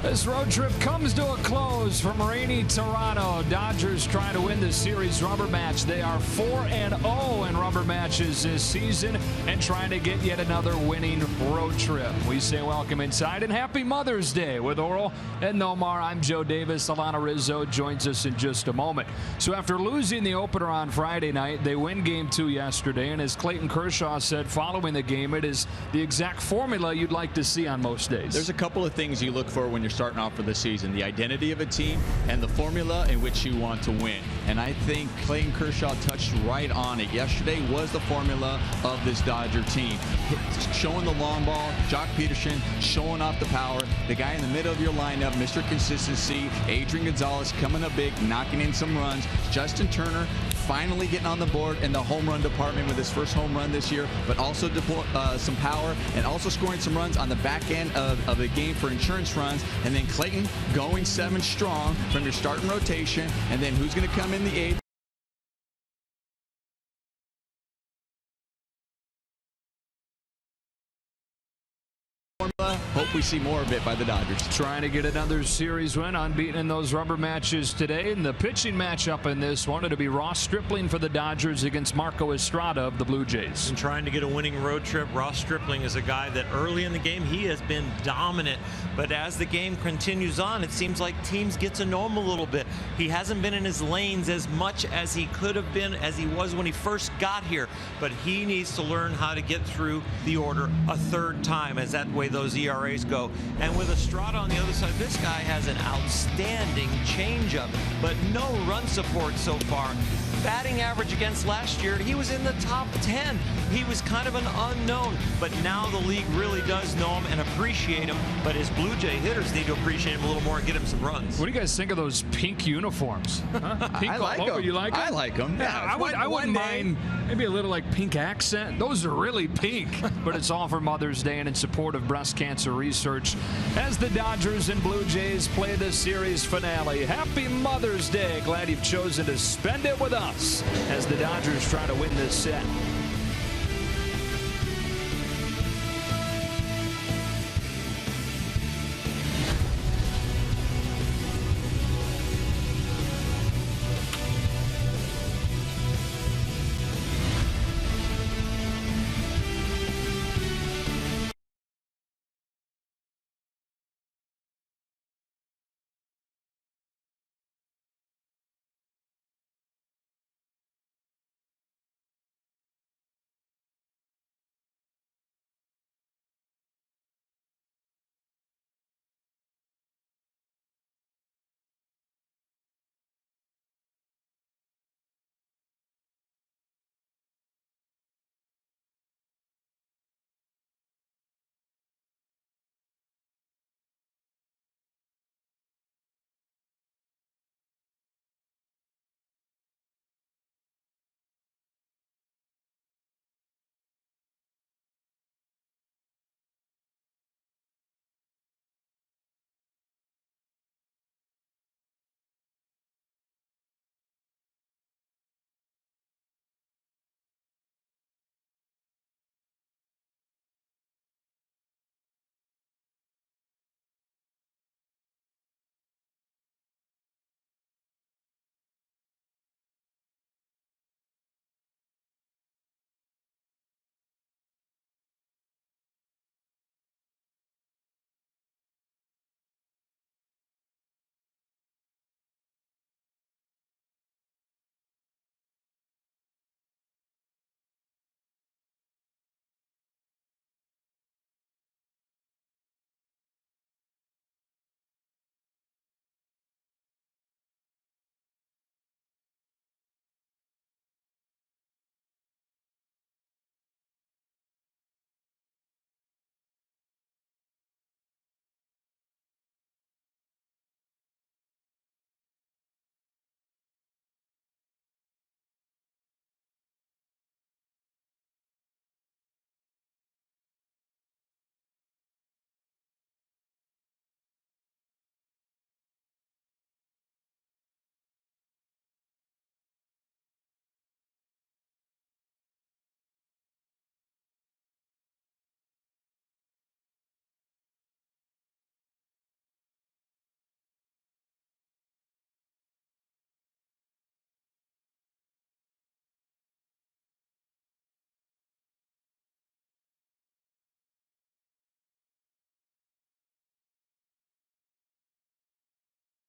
This road trip comes to a close from rainy Toronto. Dodgers trying to win the series rubber match. They are 4-0 in rubber matches this season and trying to get yet another winning road trip. We say welcome inside and happy Mother's Day with Oral and Nomar. I'm Joe Davis. Alana Rizzo joins us in just a moment. So after losing the opener on Friday night, they win game 2 yesterday. And as Clayton Kershaw said following the game, it is the exact formula you'd like to see on most days. There's a couple of things you look for when you're starting off for the season: the identity of a team and the formula in which you want to win. And I think Clayton Kershaw touched right on it. Yesterday was the formula of this Dodger team. Showing the long ball, Jock Peterson showing off the power. The guy in the middle of your lineup, Mr. Consistency, Adrian Gonzalez coming up big, knocking in some runs. Justin Turner finally getting on the board in the home run department with his first home run this year, but also some power and also scoring some runs on the back end of the game for insurance runs. And then Clayton going 7 strong from your starting rotation. And then who's going to come in the 8th? Hope we see more of it by the Dodgers. Trying to get another series win, unbeaten in those rubber matches today. And the pitching matchup in this one, it'll be Ross Stripling for the Dodgers against Marco Estrada of the Blue Jays. And trying to get a winning road trip. Ross Stripling is a guy that early in the game he has been dominant, but as the game continues on, it seems like teams get to know him a little bit. He hasn't been in his lanes as much as he could have been, as he was when he first got here, but he needs to learn how to get through the order a third time, as that way those ERAs go. And with Estrada on the other side, this guy has an outstanding changeup, but no run support so far. Batting average against last year, he was in the top 10. He was kind of an unknown, but now the league really does know him and appreciate him. But his Blue Jay hitters need to appreciate him a little more and get him some runs. What do you guys think of those pink uniforms? Huh? Pink I like them. You like them? I like them. Yeah, I wouldn't mind maybe a little like pink accent. Those are really pink, but it's all for Mother's Day and in support of breast cancer research as the Dodgers and Blue Jays play the series finale. Happy Mother's Day. Glad you've chosen to spend it with us as the Dodgers try to win this set.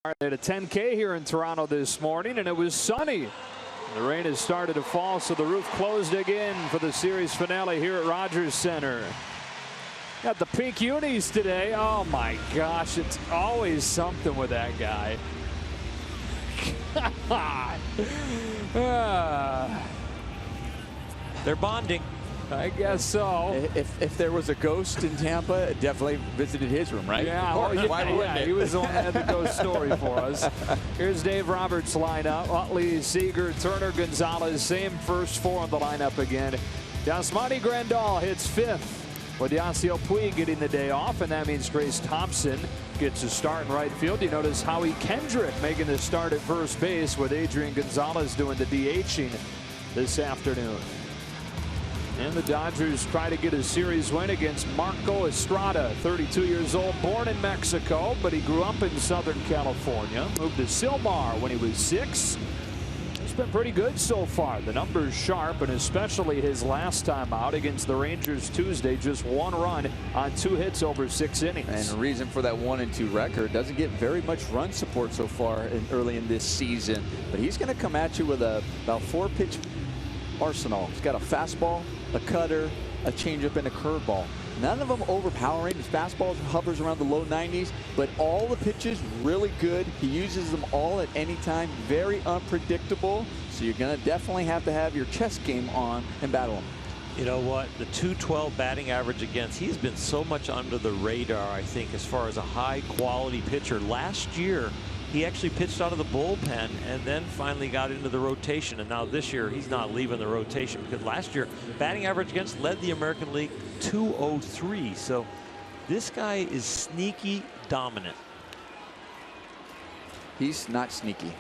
They had a 10K here in Toronto this morning, and it was sunny. The rain has started to fall, so the roof closed again for the series finale here at Rogers Center. Got the pink unis today. Oh my gosh, it's always something with that guy. They're bonding. I guess so. If there was a ghost in Tampa, it definitely visited his room, right? Yeah, he was the one that had the ghost story for us. Here's Dave Roberts' lineup. Utley, Seager, Turner, Gonzalez, same first four on the lineup again. Yasmani Grandal hits fifth, with Yasiel Puig getting the day off, and that means Grace Thompson gets a start in right field. You notice Howie Kendrick making the start at first base, with Adrian Gonzalez doing the DHing this afternoon. And the Dodgers try to get a series win against Marco Estrada, 32 years old, born in Mexico, but he grew up in Southern California. Moved to Silmar when he was 6. He's been pretty good so far. The numbers sharp, and especially his last time out against the Rangers Tuesday, just 1 run on 2 hits over 6 innings. And the reason for that 1-2 record, doesn't get very much run support so far early in this season. But he's going to come at you with about 4-pitch arsenal. He's got a fastball, a cutter, a changeup, and a curveball. None of them overpowering. His fastball hovers around the low 90s, but all the pitches really good. He uses them all at any time. Very unpredictable. So you're going to definitely have to have your chess game on and battle him. You know what? The .212 batting average against, he's been so much under the radar, I think, as far as a high-quality pitcher. Last year, he actually pitched out of the bullpen and then finally got into the rotation. And now this year, he's not leaving the rotation, because last year, batting average against led the American League, .203. So this guy is sneaky dominant. He's not sneaky.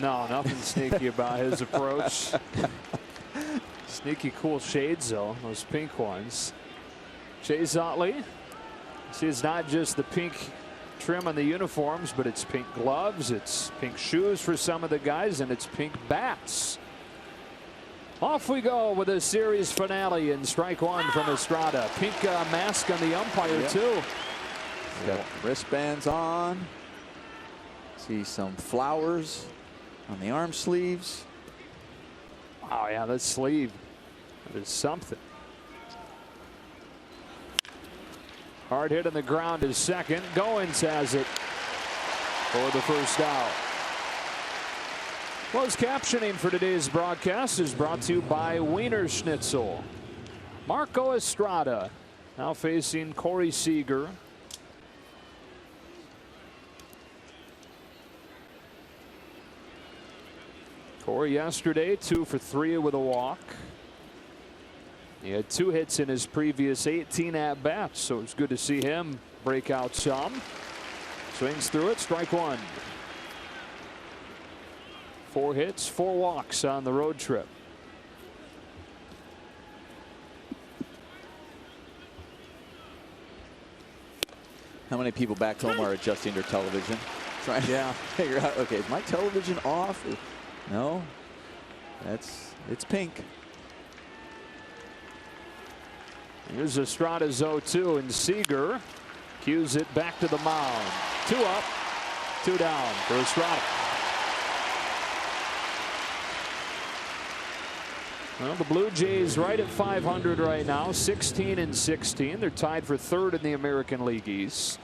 No, nothing sneaky about his approach. Sneaky cool shades, though, those pink ones. Chase Utley. See, it's not just the pink trim on the uniforms, but it's pink gloves, it's pink shoes for some of the guys, and it's pink bats. Off we go with a series finale in strike 1 from Estrada. Pink mask on the umpire, too. He's got wristbands on. See some flowers on the arm sleeves. Oh yeah, that sleeve, that is something. Hard hit on the ground is second. Goins has it for the first out. Closed captioning for today's broadcast is brought to you by Wiener Schnitzel. Marco Estrada now facing Corey Seager. Corey yesterday 2 for 3 with a walk. He had 2 hits in his previous 18 at-bats, so it's good to see him break out some. Swings through it, strike 1. 4 hits, 4 walks on the road trip. How many people back home are adjusting their television? Trying to figure out, okay, is my television off? No, it's pink. Here's Estrada's 0-2, and Seager cues it back to the mound. 2 up, 2 down for Estrada. Well, the Blue Jays right at 500 right now, 16-16. They're tied for 3rd in the American League East.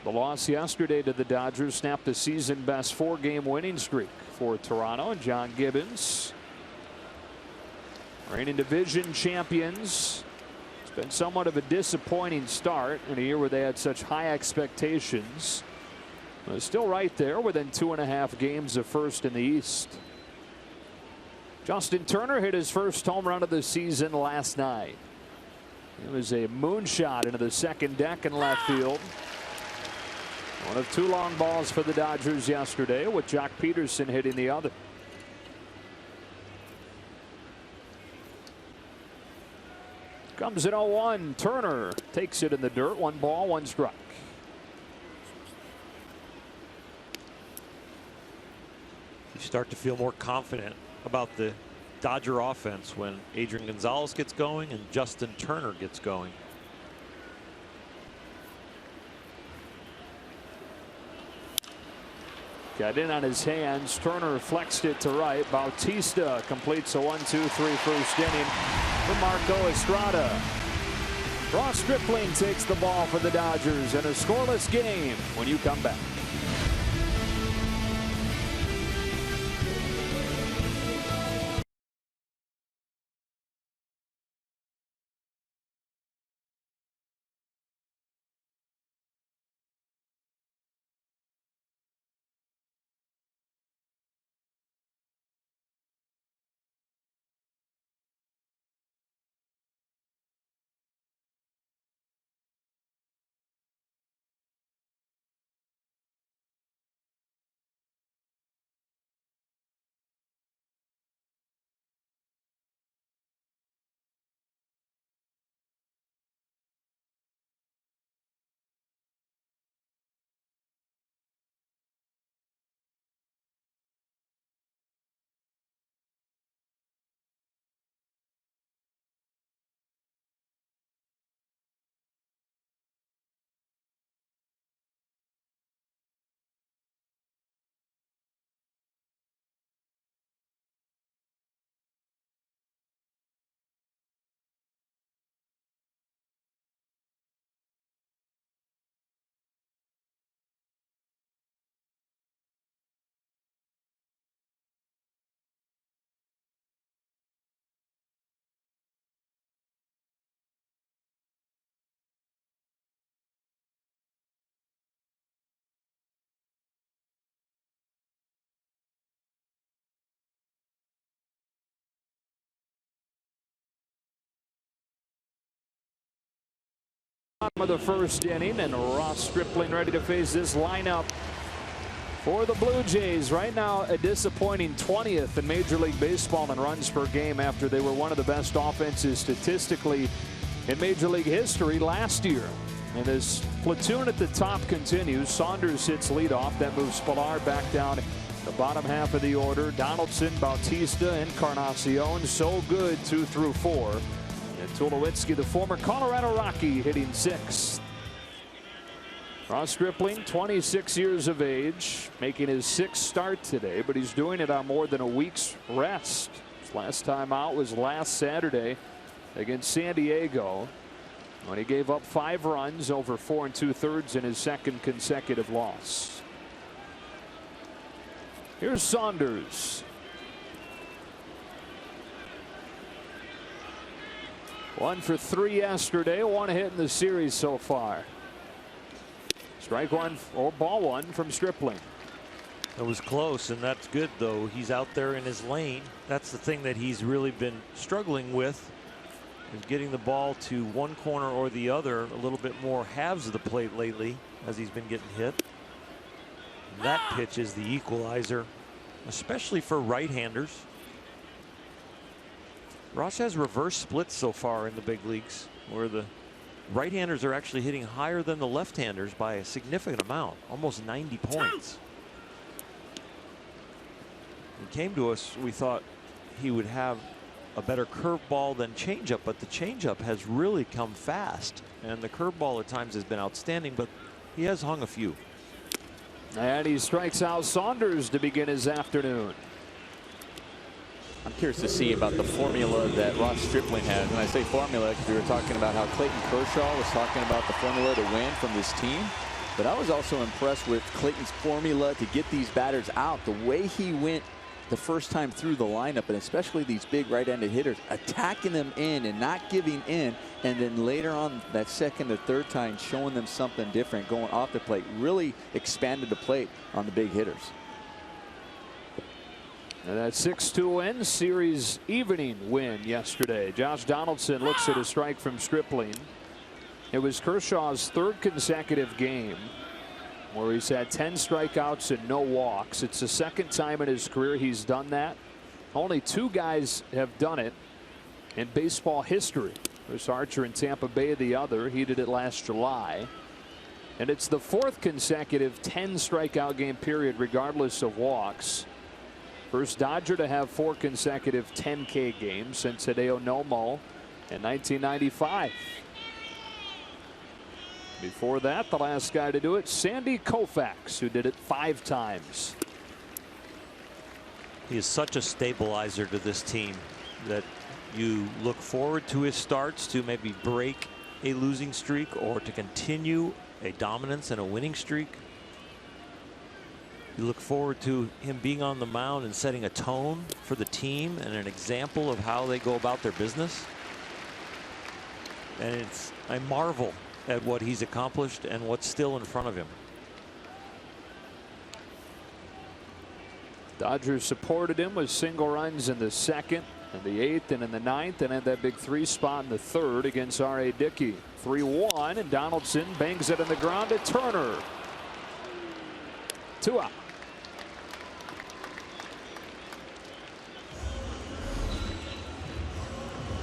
The loss yesterday to the Dodgers snapped a season-best 4-game winning streak for Toronto and John Gibbons. Reigning division champions. It's been somewhat of a disappointing start in a year where they had such high expectations. But still right there within 2.5 games of first in the East. Justin Turner hit his first home run of the season last night. It was a moonshot into the second deck in left field. One of 2 long balls for the Dodgers yesterday, with Jock Peterson hitting the other. Comes in 0-1. Turner takes it in the dirt. 1 ball, 1 strike. You start to feel more confident about the Dodger offense when Adrian Gonzalez gets going and Justin Turner gets going. Got in on his hands. Turner flexed it to right. Bautista completes a 1-2-3 first inning for Marco Estrada. Ross Stripling takes the ball for the Dodgers in a scoreless game when you come back. Of the first inning, and Ross Stripling ready to face this lineup for the Blue Jays. Right now, a disappointing 20th in Major League Baseball in runs per game after they were one of the best offenses statistically in Major League history last year. And this platoon at the top continues. Saunders hits leadoff. That moves Pilar back down the bottom half of the order. Donaldson, Bautista, and Encarnacion. So good 2 through 4. And Tulowitzki, the former Colorado Rocky, hitting 6th. Ross Stripling, 26 years of age, making his 6th start today, but he's doing it on more than a week's rest. His last time out was last Saturday against San Diego, when he gave up 5 runs over 4 2/3 in his 2nd consecutive loss. Here's Saunders. 1 for 3 yesterday, 1 hit in the series so far. Strike 1 or ball 1 from Stripling. It was close, and that's good, though. He's out there in his lane. That's the thing that he's really been struggling with, is getting the ball to one corner or the other, a little bit more halves of the plate lately as he's been getting hit. And that pitch is the equalizer, especially for right-handers. Ross has reverse splits so far in the big leagues, where the right-handers are actually hitting higher than the left-handers by a significant amount, almost 90 points. He came to us, we thought he would have a better curveball than changeup, but the changeup has really come fast, and the curveball at times has been outstanding, but he has hung a few. And he strikes out Saunders to begin his afternoon. I'm curious to see about the formula that Ross Stripling has. When I say formula, because we were talking about how Clayton Kershaw was talking about the formula to win from this team. But I was also impressed with Clayton's formula to get these batters out. The way he went the first time through the lineup, and especially these big right-handed hitters, attacking them in and not giving in. And then later on, that second or third time, showing them something different, going off the plate, really expanded the plate on the big hitters. And that 6-2 win, series evening win yesterday. Josh Donaldson looks at a strike from Stripling. It was Kershaw's 3rd consecutive game where he's had 10 strikeouts and no walks. It's the 2nd time in his career he's done that. Only 2 guys have done it in baseball history. Chris Archer in Tampa Bay, the other. He did it last July. And it's the 4th consecutive 10 strikeout game period regardless of walks. First Dodger to have 4 consecutive 10K games since Hideo Nomo in 1995. Before that, the last guy to do it, Sandy Koufax, who did it 5 times. He is such a stabilizer to this team that you look forward to his starts to maybe break a losing streak or to continue a dominance and a winning streak. You look forward to him being on the mound and setting a tone for the team and an example of how they go about their business. And I marvel at what he's accomplished and what's still in front of him. Dodgers supported him with single runs in the 2nd, in the 8th, and in the 9th, and had that big 3 spot in the 3rd against R.A. Dickey. 3-1, and Donaldson bangs it in the ground to Turner. 2 out.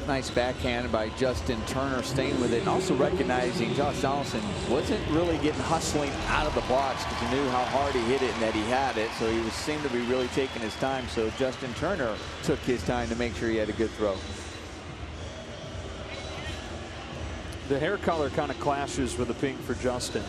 Nice backhand by Justin Turner, staying with it, and also recognizing Josh Donaldson wasn't really getting hustling out of the box because he knew how hard he hit it and that he had it, so he seemed to be really taking his time. So Justin Turner took his time to make sure he had a good throw. The hair color kind of clashes with the pink for Justin.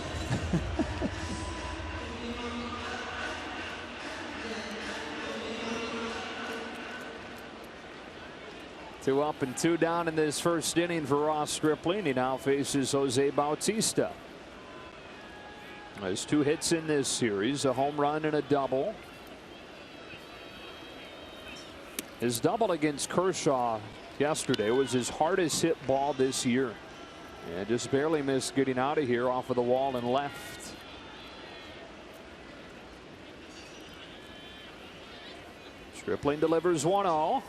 2 up and 2 down in this 1st inning for Ross Stripling. He now faces Jose Bautista. Has 2 hits in this series, a home run and a double. His double against Kershaw yesterday was his hardest hit ball this year. And just barely missed getting out of here off of the wall and left. Stripling delivers 1-0.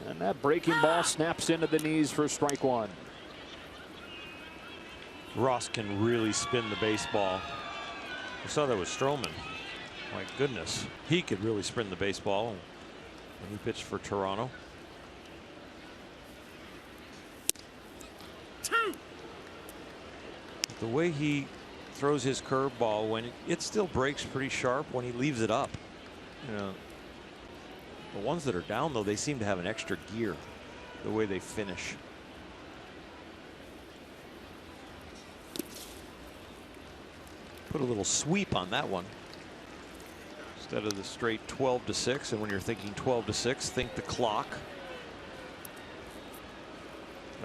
And that breaking ball snaps into the knees for strike 1. Ross can really spin the baseball. We saw that with Stroman. My goodness, he could really spin the baseball when he pitched for Toronto. 2. The way he throws his curveball, when it still breaks pretty sharp when he leaves it up. You know, the ones that are down, though, they seem to have an extra gear the way they finish. Put a little sweep on that one instead of the straight 12-6. And when you're thinking 12-6, think the clock.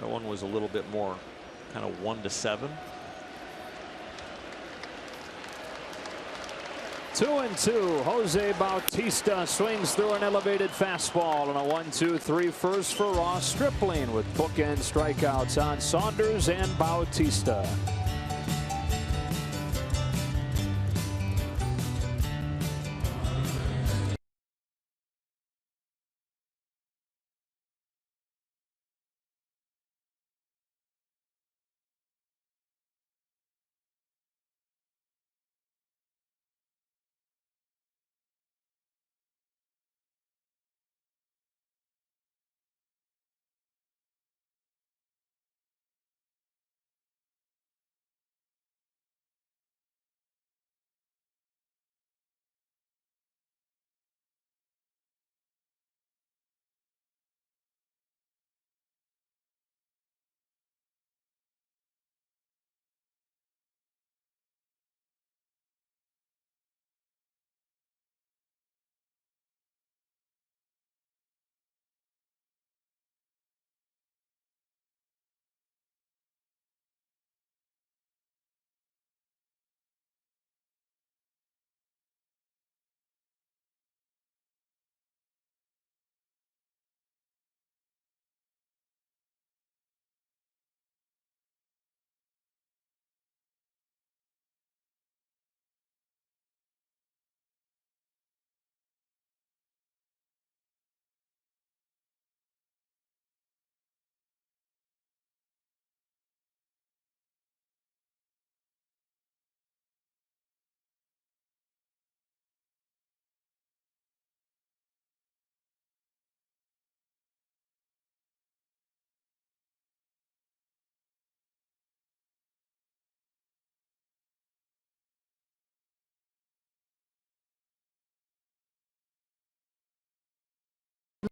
That one was a little bit more kind of 1-7. 2-2. Jose Bautista swings through an elevated fastball, and a 1-2-3 first for Ross Stripling with bookend strikeouts on Saunders and Bautista.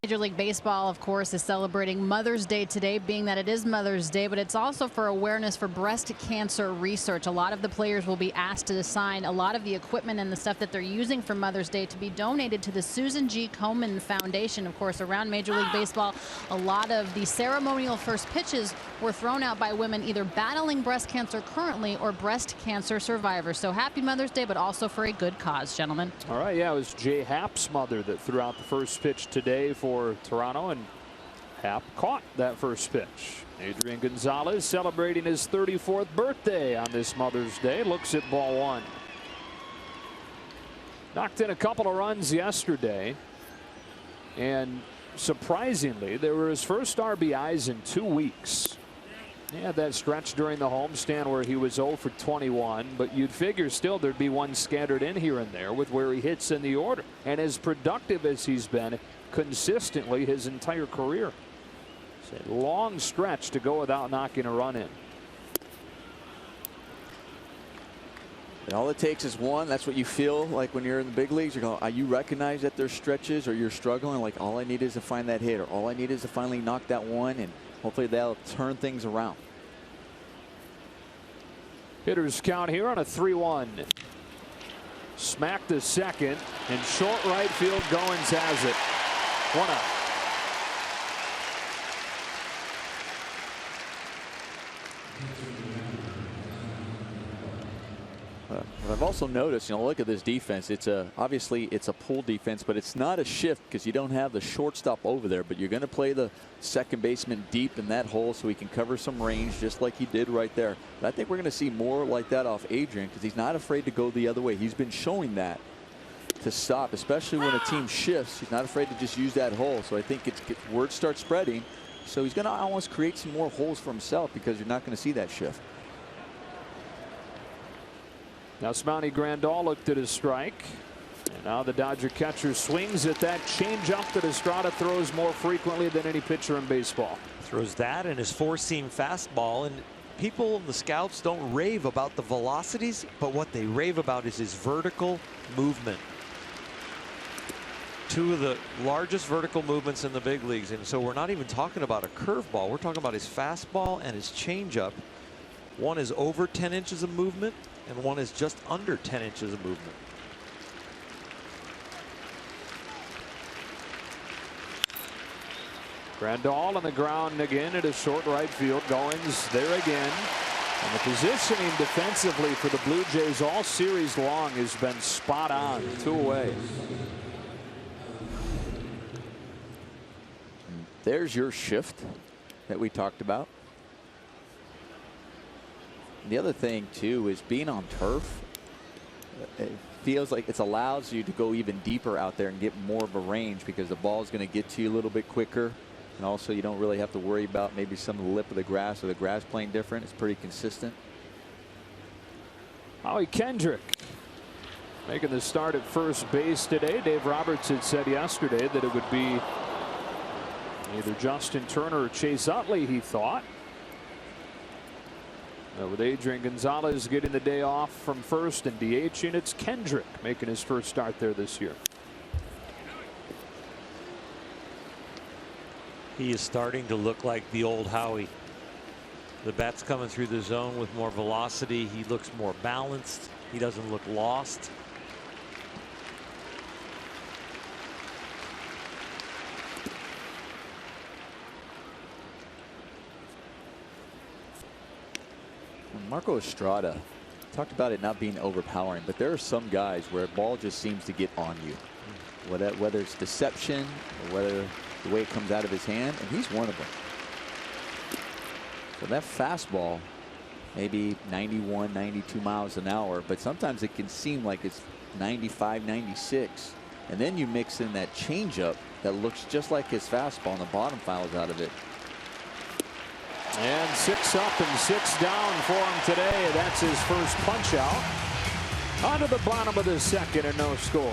Major League Baseball, of course, is celebrating Mother's Day today, being that it is Mother's Day, but it's also for awareness for breast cancer research. A lot of the players will be asked to assign a lot of the equipment and the stuff that they're using for Mother's Day to be donated to the Susan G. Komen Foundation. Of course, around Major League Baseball, a lot of the ceremonial first pitches were thrown out by women either battling breast cancer currently or breast cancer survivors. So happy Mother's Day, but also for a good cause, gentlemen. All right, yeah, it was Jay Happ's mother that threw out the first pitch today for Toronto, and Happ caught that first pitch. Adrian Gonzalez celebrating his 34th birthday on this Mother's Day. Looks at ball one. Knocked in a couple of runs yesterday, and surprisingly, they were his first RBIs in 2 weeks. He had that stretch during the homestand where he was 0 for 21, but you'd figure still there'd be one scattered in here and there with where he hits in the order. And as productive as he's been consistently his entire career. It's a long stretch to go without knocking a run in. And all it takes is one. That's what you feel like when you're in the big leagues. You're going, you recognize that there's stretches or you're struggling. Like, all I need is to find that hit, or all I need is to finally knock that one, and hopefully that'll turn things around. Hitters count here on a 3-1. Smack to second, and short right field. Goins has it. 1 out. What I've also noticed, look at this defense. It's obviously it's a pull defense, but it's not a shift because you don't have the shortstop over there. But you're going to play the second baseman deep in that hole so he can cover some range, just like he did right there. But I think we're going to see more like that off Adrian because he's not afraid to go the other way. He's been showing that to stop, especially when a team shifts. He's not afraid to just use that hole. So I think word starts spreading. So he's going to almost create some more holes for himself because you're not going to see that shift. Now Smounty Grandal looked at his strike. And now the Dodger catcher swings at that changeup that Estrada throws more frequently than any pitcher in baseball. Throws that and his four-seam fastball. And people, the scouts, don't rave about the velocities, but what they rave about is his vertical movement. Two of the largest vertical movements in the big leagues. And so we're not even talking about a curveball. We're talking about his fastball and his changeup. One is over 10 inches of movement, and one is just under 10 inches of movement. Grandal on the ground again at a short right field. Goins there again. And the positioning defensively for the Blue Jays all series long has been spot on. 2 away. There's your shift that we talked about. The other thing too is being on turf. It feels like it allows you to go even deeper out there and get more of a range because the ball is going to get to you a little bit quicker. And also you don't really have to worry about maybe some of the lip of the grass or the grass playing different. It's pretty consistent. Howie Kendrick making the start at first base today. Dave Roberts had said yesterday that it would be either Justin Turner or Chase Utley, he thought. With Adrian Gonzalez getting the day off from first and DHing, it's Kendrick making his first start there this year. He is starting to look like the old Howie. The bat's coming through the zone with more velocity. He looks more balanced. He doesn't look lost. Marco Estrada talked about it not being overpowering, but there are some guys where a ball just seems to get on you, whether it's deception or whether the way it comes out of his hand, and he's one of them. So that fastball, maybe 91, 92 miles an hour, but sometimes it can seem like it's 95, 96. And then you mix in that changeup that looks just like his fastball, and the bottom fouls out of it. And 6 up and 6 down for him today. That's his first punch out. On to the bottom of the second and no score.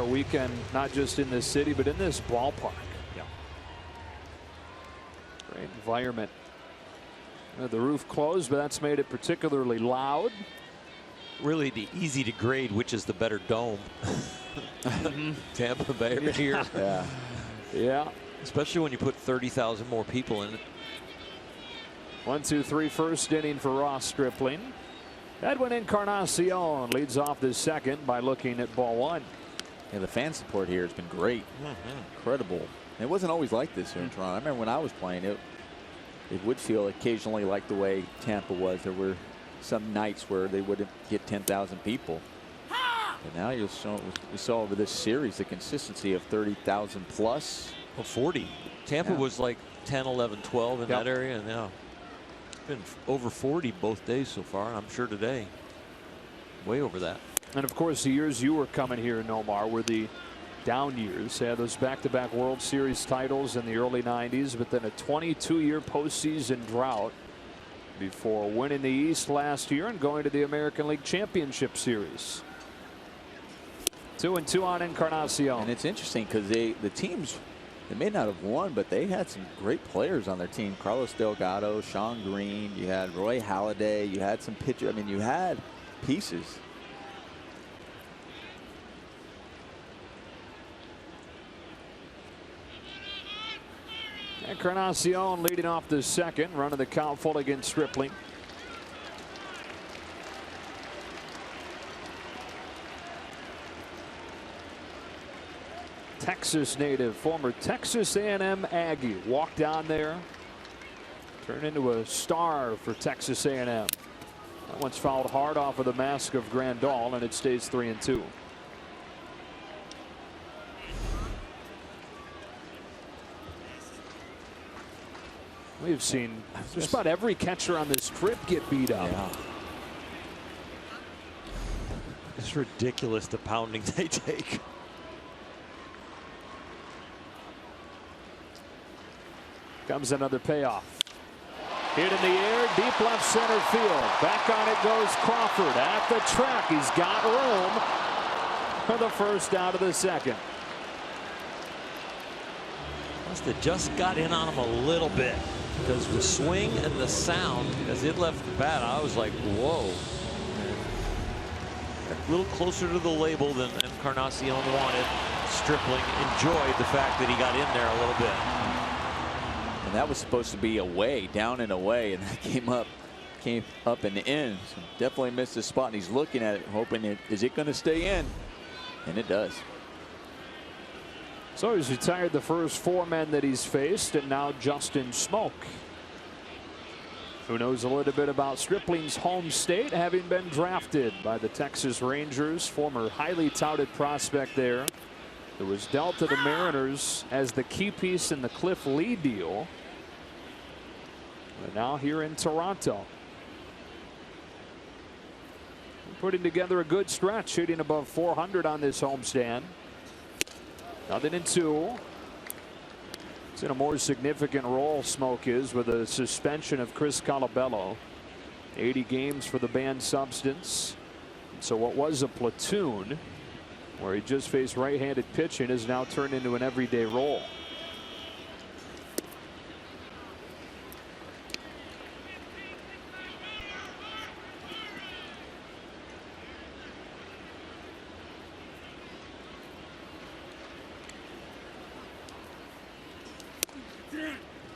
a weekend, not just in this city, but in this ballpark. Yeah. Great environment. The roof closed, but that's made it particularly loud. Really easy to grade which is the better dome. Tampa Bay or here. Yeah. Yeah. Especially when you put 30,000 more people in it. 1-2-3 first inning for Ross Stripling. Edwin Encarnacion leads off the second by looking at ball one. Yeah, the fan support here has been great. Incredible. It wasn't always like this here in Toronto. I remember when I was playing it would feel occasionally like the way Tampa was. There were some nights where they wouldn't get 10,000 people. But now you saw over this series the consistency of 30,000 plus. Well, 40. Tampa was like 10, 11, 12 in that area. And now it's been over 40 both days so far. And I'm sure today way over that. And of course, the years you were coming here, Nomar, were the down years. Had those back-to-back World Series titles in the early 90s, but then a 22-year postseason drought before winning the East last year and going to the American League Championship Series. 2-2 on Encarnacion. And it's interesting because the teams, they may not have won, but they had some great players on their team. Carlos Delgado, Sean Green, you had Roy Halladay, you had some pitchers. I mean, you had pieces. Encarnacion leading off the second, running the count full against Stripling. Texas native, former Texas A&M Aggie, walked down there, turned into a star for Texas A&M. That one's fouled hard off of the mask of Grandal, and it stays 3-2. We've seen just about every catcher on this trip get beat up. Yeah. It's ridiculous the pounding they take. Comes another payoff. Hit in the air, deep left center field. Back on it goes Crawford at the track. He's got room for the first out of the second. Must have just got in on him a little bit. Because the swing and the sound as it left the bat, I was like, whoa. A little closer to the label than Encarnacion wanted. Stripling enjoyed the fact that he got in there a little bit. And that was supposed to be away, down and away, and that came up and in. So definitely missed the spot, and he's looking at it, hoping is it going to stay in? And it does. So he's retired the first four men that he's faced, and now Justin Smoke, who knows a little bit about Stripling's home state, having been drafted by the Texas Rangers, former highly touted prospect there. It was dealt to the Mariners as the key piece in the Cliff Lee deal. But now here in Toronto. Putting together a good stretch, shooting above 400 on this homestand. 0-2. It's in a more significant role, Smoke is, with a suspension of Chris Colabello. 80 games for the banned substance. So what was a platoon where he just faced right-handed pitching is now turned into an everyday role.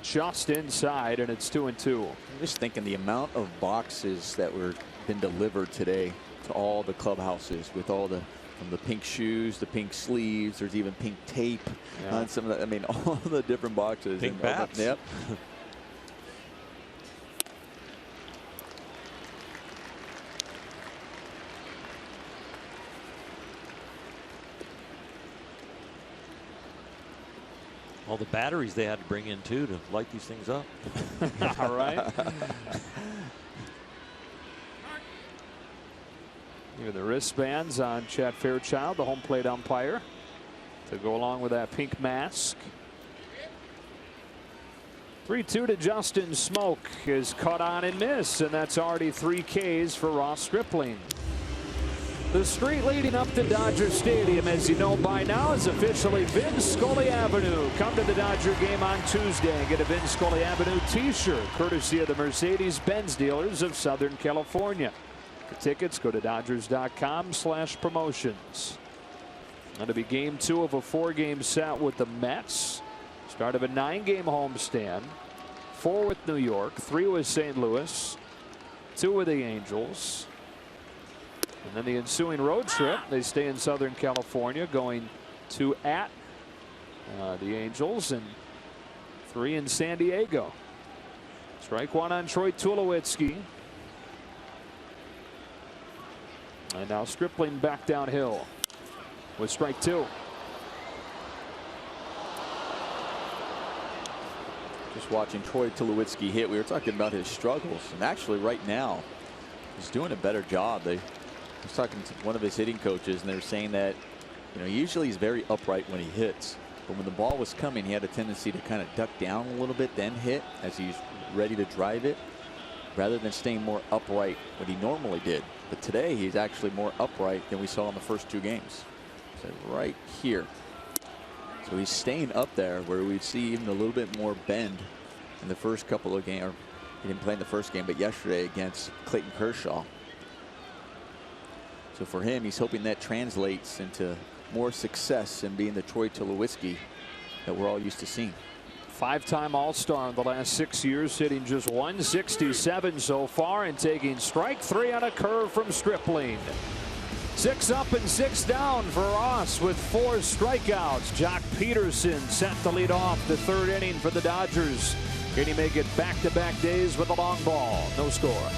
Just inside, and it's 2-2. I'm just thinking the amount of boxes that were been delivered today to all the clubhouses with all the from the pink shoes, the pink sleeves. There's even pink tape on some of that. I mean, all the different boxes. Pink bats. Yep. All the batteries they had to bring in too to light these things up. All right. Even the wristbands on Chad Fairchild, the home plate umpire, to go along with that pink mask. 3-2 to Justin Smoke is caught on and miss, and that's already 3 Ks for Ross Stripling. The street leading up to Dodger Stadium, as you know by now, is officially Vin Scully Avenue. Come to the Dodger game on Tuesday and get a Vin Scully Avenue t-shirt, courtesy of the Mercedes-Benz dealers of Southern California. For tickets, go to Dodgers.com/promotions. Going to be game 2 of a 4-game set with the Mets. Start of a 9-game homestand. 4 with New York, 3 with St. Louis, 2 with the Angels. And then the ensuing road trip, they stay in Southern California, going to at the Angels and 3 in San Diego. Strike 1 on Troy Tulowitzki. And now Stripling back downhill with strike 2. Just watching Troy Tulowitzki hit. We were talking about his struggles, and actually right now he's doing a better job. I was talking to one of his hitting coaches, and they were saying that, usually he's very upright when he hits, but when the ball was coming, he had a tendency to kind of duck down a little bit, then hit as he's ready to drive it, rather than staying more upright what he normally did. But today he's actually more upright than we saw in the first 2 games. So right here. So he's staying up there where we'd see even a little bit more bend in the first couple of games. He didn't play in the first game, but yesterday against Clayton Kershaw. So for him, he's hoping that translates into more success in being the Troy Tulowitzki that we're all used to seeing. 5-time All-Star in the last 6 years, hitting just .167 so far and taking strike 3 on a curve from Stripling. 6 up and 6 down for Ross with 4 strikeouts. Jock Peterson set to lead off the 3rd inning for the Dodgers. Can he make it back-to-back days with a long ball? No score.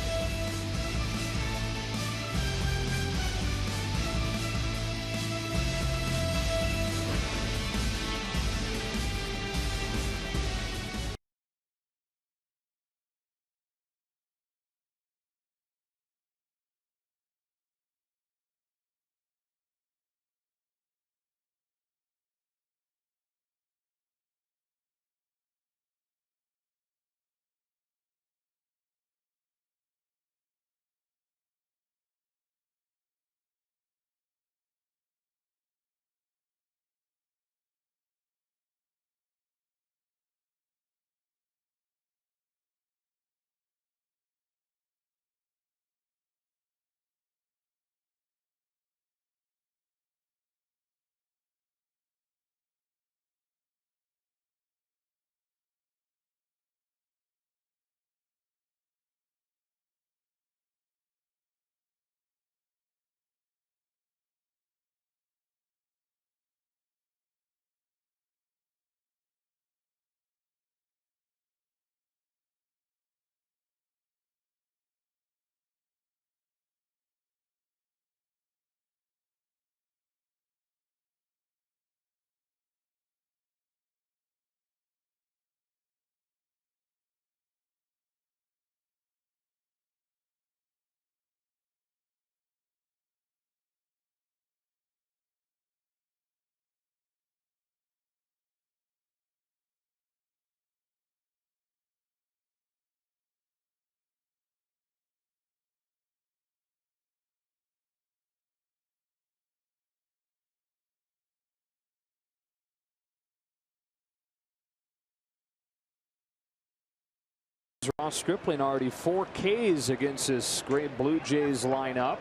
Ross Stripling already 4 Ks against this great Blue Jays lineup.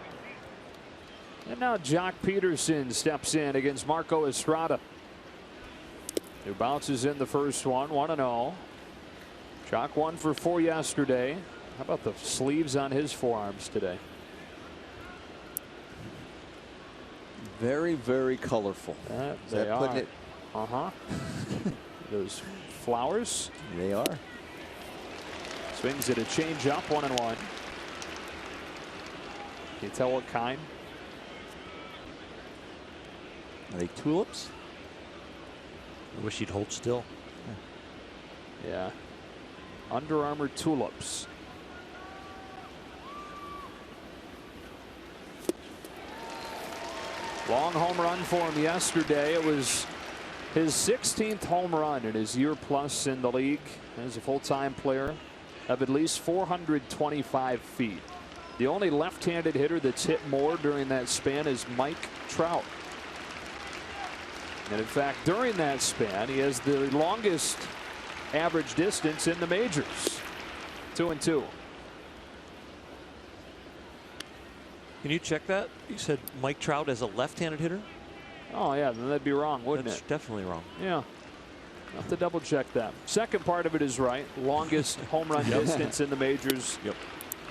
And now Jock Peterson steps in against Marco Estrada, who bounces in the first one, 1-0. Jock 1 for 4 yesterday. How about the sleeves on his forearms today? Very, very colorful. They are. Those flowers. They are. Swings at a changeup, 1-1. Can you tell what kind? Are they tulips? I wish he'd hold still. Yeah. Under Armour tulips. Long home run for him yesterday. It was his 16th home run in his year plus in the league as a full-time player of at least 425 feet. The only left-handed hitter that's hit more during that span is Mike Trout. And in fact, during that span, he has the longest average distance in the majors. 2-2. Can you check that? You said Mike Trout as a left-handed hitter? Oh, yeah, then that'd be wrong, wouldn't That's it? definitely wrong. Yeah. Have to double check that. Second part of it is right. Longest home run distance in the majors,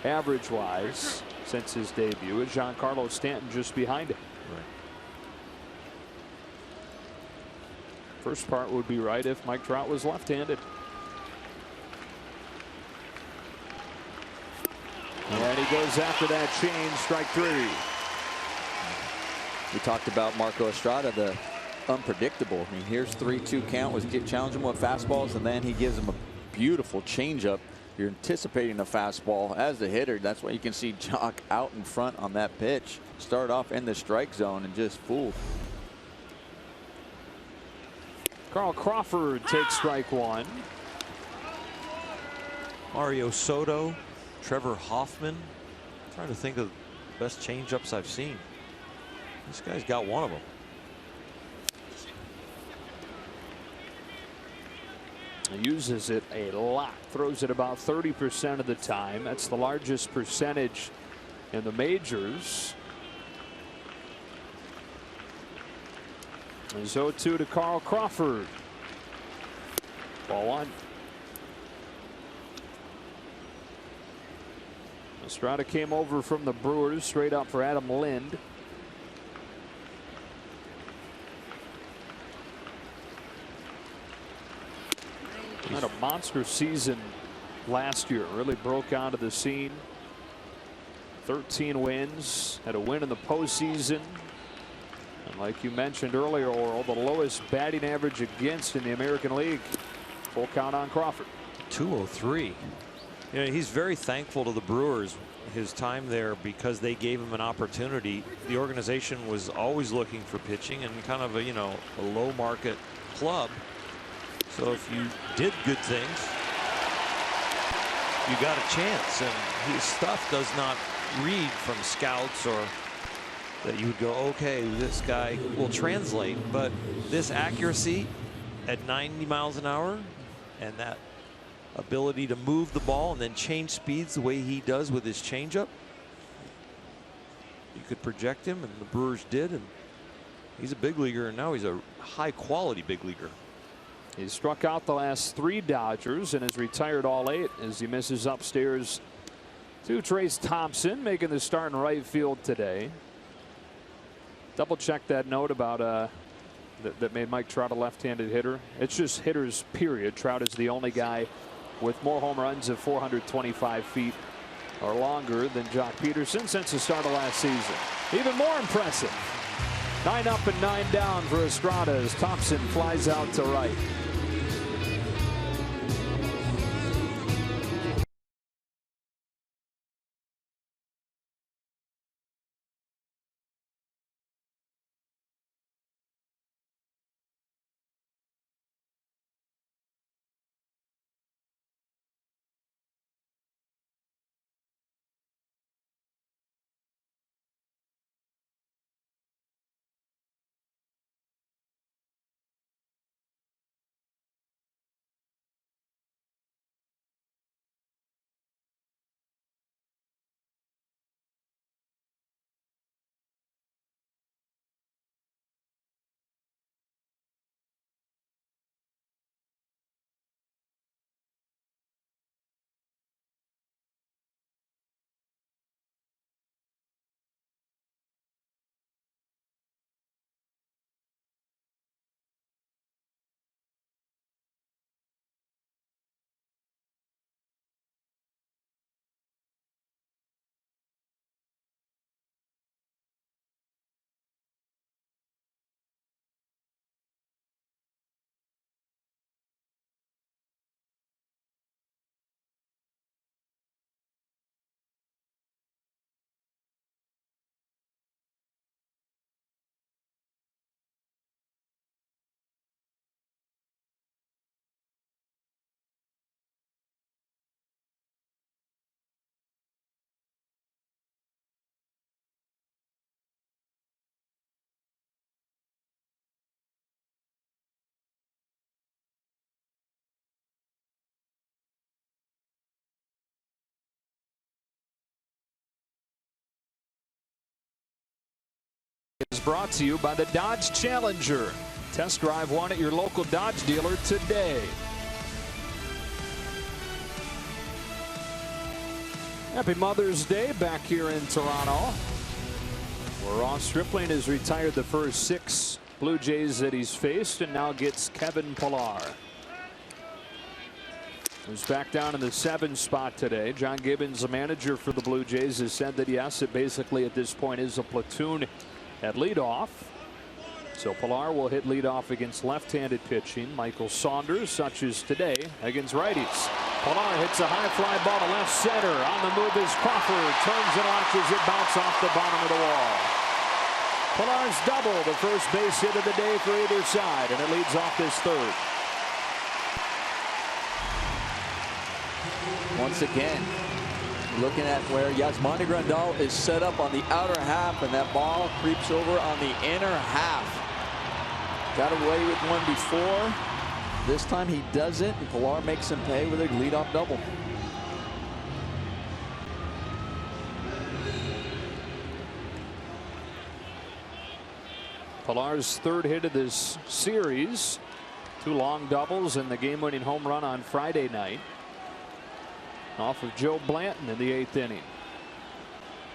average-wise, since his debut, is Giancarlo Stanton just behind him. Right. First part would be right if Mike Trout was left-handed. And he goes after that change, strike 3. We talked about Marco Estrada, the unpredictable. I mean, here's 3-2 count, was challenging him with fastballs, and then he gives him a beautiful changeup. You're anticipating a fastball as the hitter. That's why you can see Jock out in front on that pitch. Start off in the strike zone and just fooled. Carl Crawford takes strike 1. Mario Soto, Trevor Hoffman. I'm trying to think of the best changeups I've seen. This guy's got one of them. He uses it a lot. Throws it about 30% of the time. That's the largest percentage in the majors. And 0-2 to Carl Crawford. Ball 1. Estrada came over from the Brewers straight up for Adam Lind. Had a monster season last year. Really broke onto the scene. 13 wins. Had a win in the postseason. And like you mentioned earlier, Oral, the lowest batting average against in the American League. Full count on Crawford. 203. You know, he's very thankful to the Brewers his time there because they gave him an opportunity. The organization was always looking for pitching and kind of a, you know, a low market club. So if you did good things, you got a chance, and his stuff does not read from scouts or that you would go, okay, this guy will translate, but this accuracy at 90 miles an hour and that ability to move the ball and then change speeds the way he does with his changeup, you could project him, and the Brewers did, and he's a big leaguer, and now he's a high quality big leaguer. He's struck out the last 3 Dodgers and has retired all 8 as he misses upstairs to Trace Thompson, making the start in right field today. Double check that note about that made Mike Trout a left-handed hitter. It's just hitters, period. Trout is the only guy with more home runs of 425 feet or longer than Jock Peterson since the start of last season. Even more impressive. 9 up and 9 down for Estrada as Thompson flies out to right. is brought to you by the Dodge Challenger. Test drive one at your local Dodge dealer today. Happy Mother's Day back here in Toronto, where Ross Stripling has retired the first 6 Blue Jays that he's faced and now gets Kevin Pillar, who's back down in the 7 spot today. John Gibbons, the manager for the Blue Jays, has said that yes, it basically at this point is a platoon at leadoff. So Pillar will hit leadoff against left-handed pitching. Michael Saunders, such as today, against righties. Pillar hits a high fly ball to left center. On the move is Crawford. Turns and watches it bounce off the bottom of the wall. Pillar's double, the first base hit of the day for either side, and it leads off this 3rd. Once again, looking at where Yasmani Grandal is set up on the outer half, and that ball creeps over on the inner half. Got away with one before. This time he doesn't, and Pillar makes him pay with a leadoff double. Pillar's 3rd hit of this series. 2 long doubles and the game-winning home run on Friday night off of Joe Blanton in the 8th inning.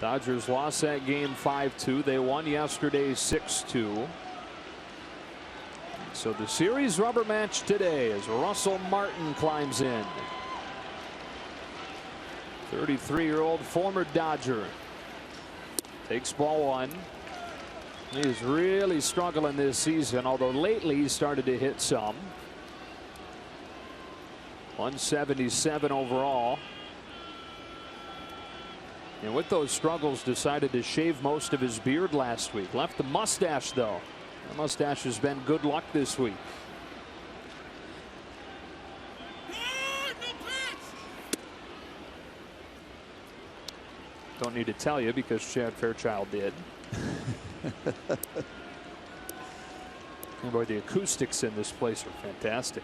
Dodgers lost that game 5-2. They won yesterday 6-2. So the series rubber match today as Russell Martin climbs in. 33-year-old former Dodger takes ball 1. He's really struggling this season, although lately he's started to hit some. 177 overall. And with those struggles, decided to shave most of his beard last week. Left the mustache, though. The mustache has been good luck this week. Don't need to tell you because Chad Fairchild did. And boy, the acoustics in this place are fantastic.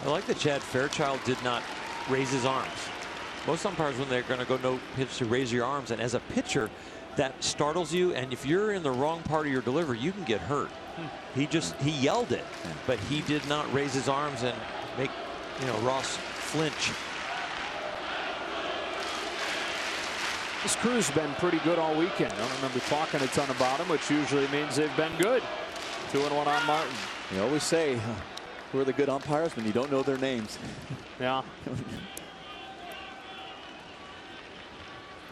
I like that Chad Fairchild did not raise his arms. Most umpires, when they're going to go no pitch, to raise your arms, and as a pitcher, that startles you, and if you're in the wrong part of your delivery, you can get hurt. He yelled it, but he did not raise his arms and make Ross flinch. This crew's been pretty good all weekend. I don't remember talking a ton about them, which usually means they've been good. 2-1 on Martin. You always say, who are the good umpires when you don't know their names? Yeah.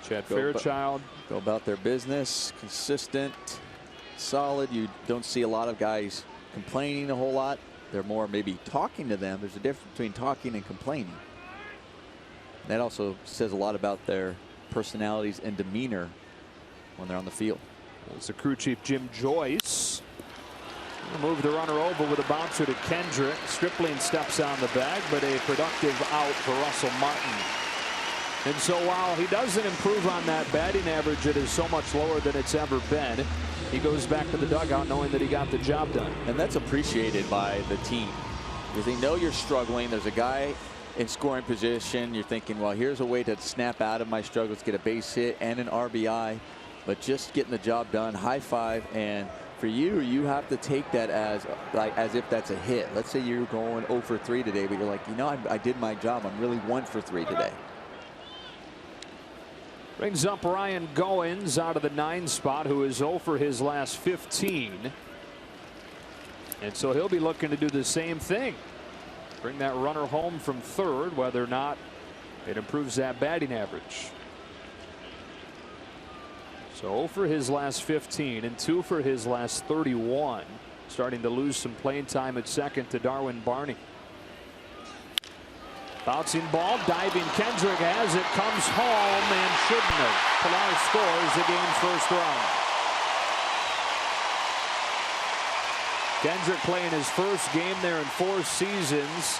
Chad Fairchild. Go about their business, consistent, solid. You don't see a lot of guys complaining a whole lot. They're more maybe talking to them. There's a difference between talking and complaining. That also says a lot about their personalities and demeanor when they're on the field. It's the crew chief, Jim Joyce. Move the runner over with a bouncer to Kendrick. Stripling steps on the bag, but a productive out for Russell Martin. And so while he doesn't improve on that batting average, it is so much lower than it's ever been. He goes back to the dugout knowing that he got the job done. And that's appreciated by the team because they know you're struggling. There's a guy in scoring position. You're thinking, well, here's a way to snap out of my struggles, get a base hit and an RBI, but just getting the job done. High five. And for you, you have to take that as if that's a hit. Let's say you're going 0 for 3 today, but you're like, I did my job. I'm really 1 for 3 today. Brings up Ryan Goins out of the 9 spot, who is 0 for his last 15. And so he'll be looking to do the same thing. Bring that runner home from 3rd, whether or not it improves that batting average. So 0 for his last 15 and 2 for his last 31. Starting to lose some playing time at 2nd to Darwin Barney. Bouncing ball, diving Kendrick has it, comes home and shouldn't have. Pillar scores the game's first run. Kendrick playing his first game there in 4 seasons.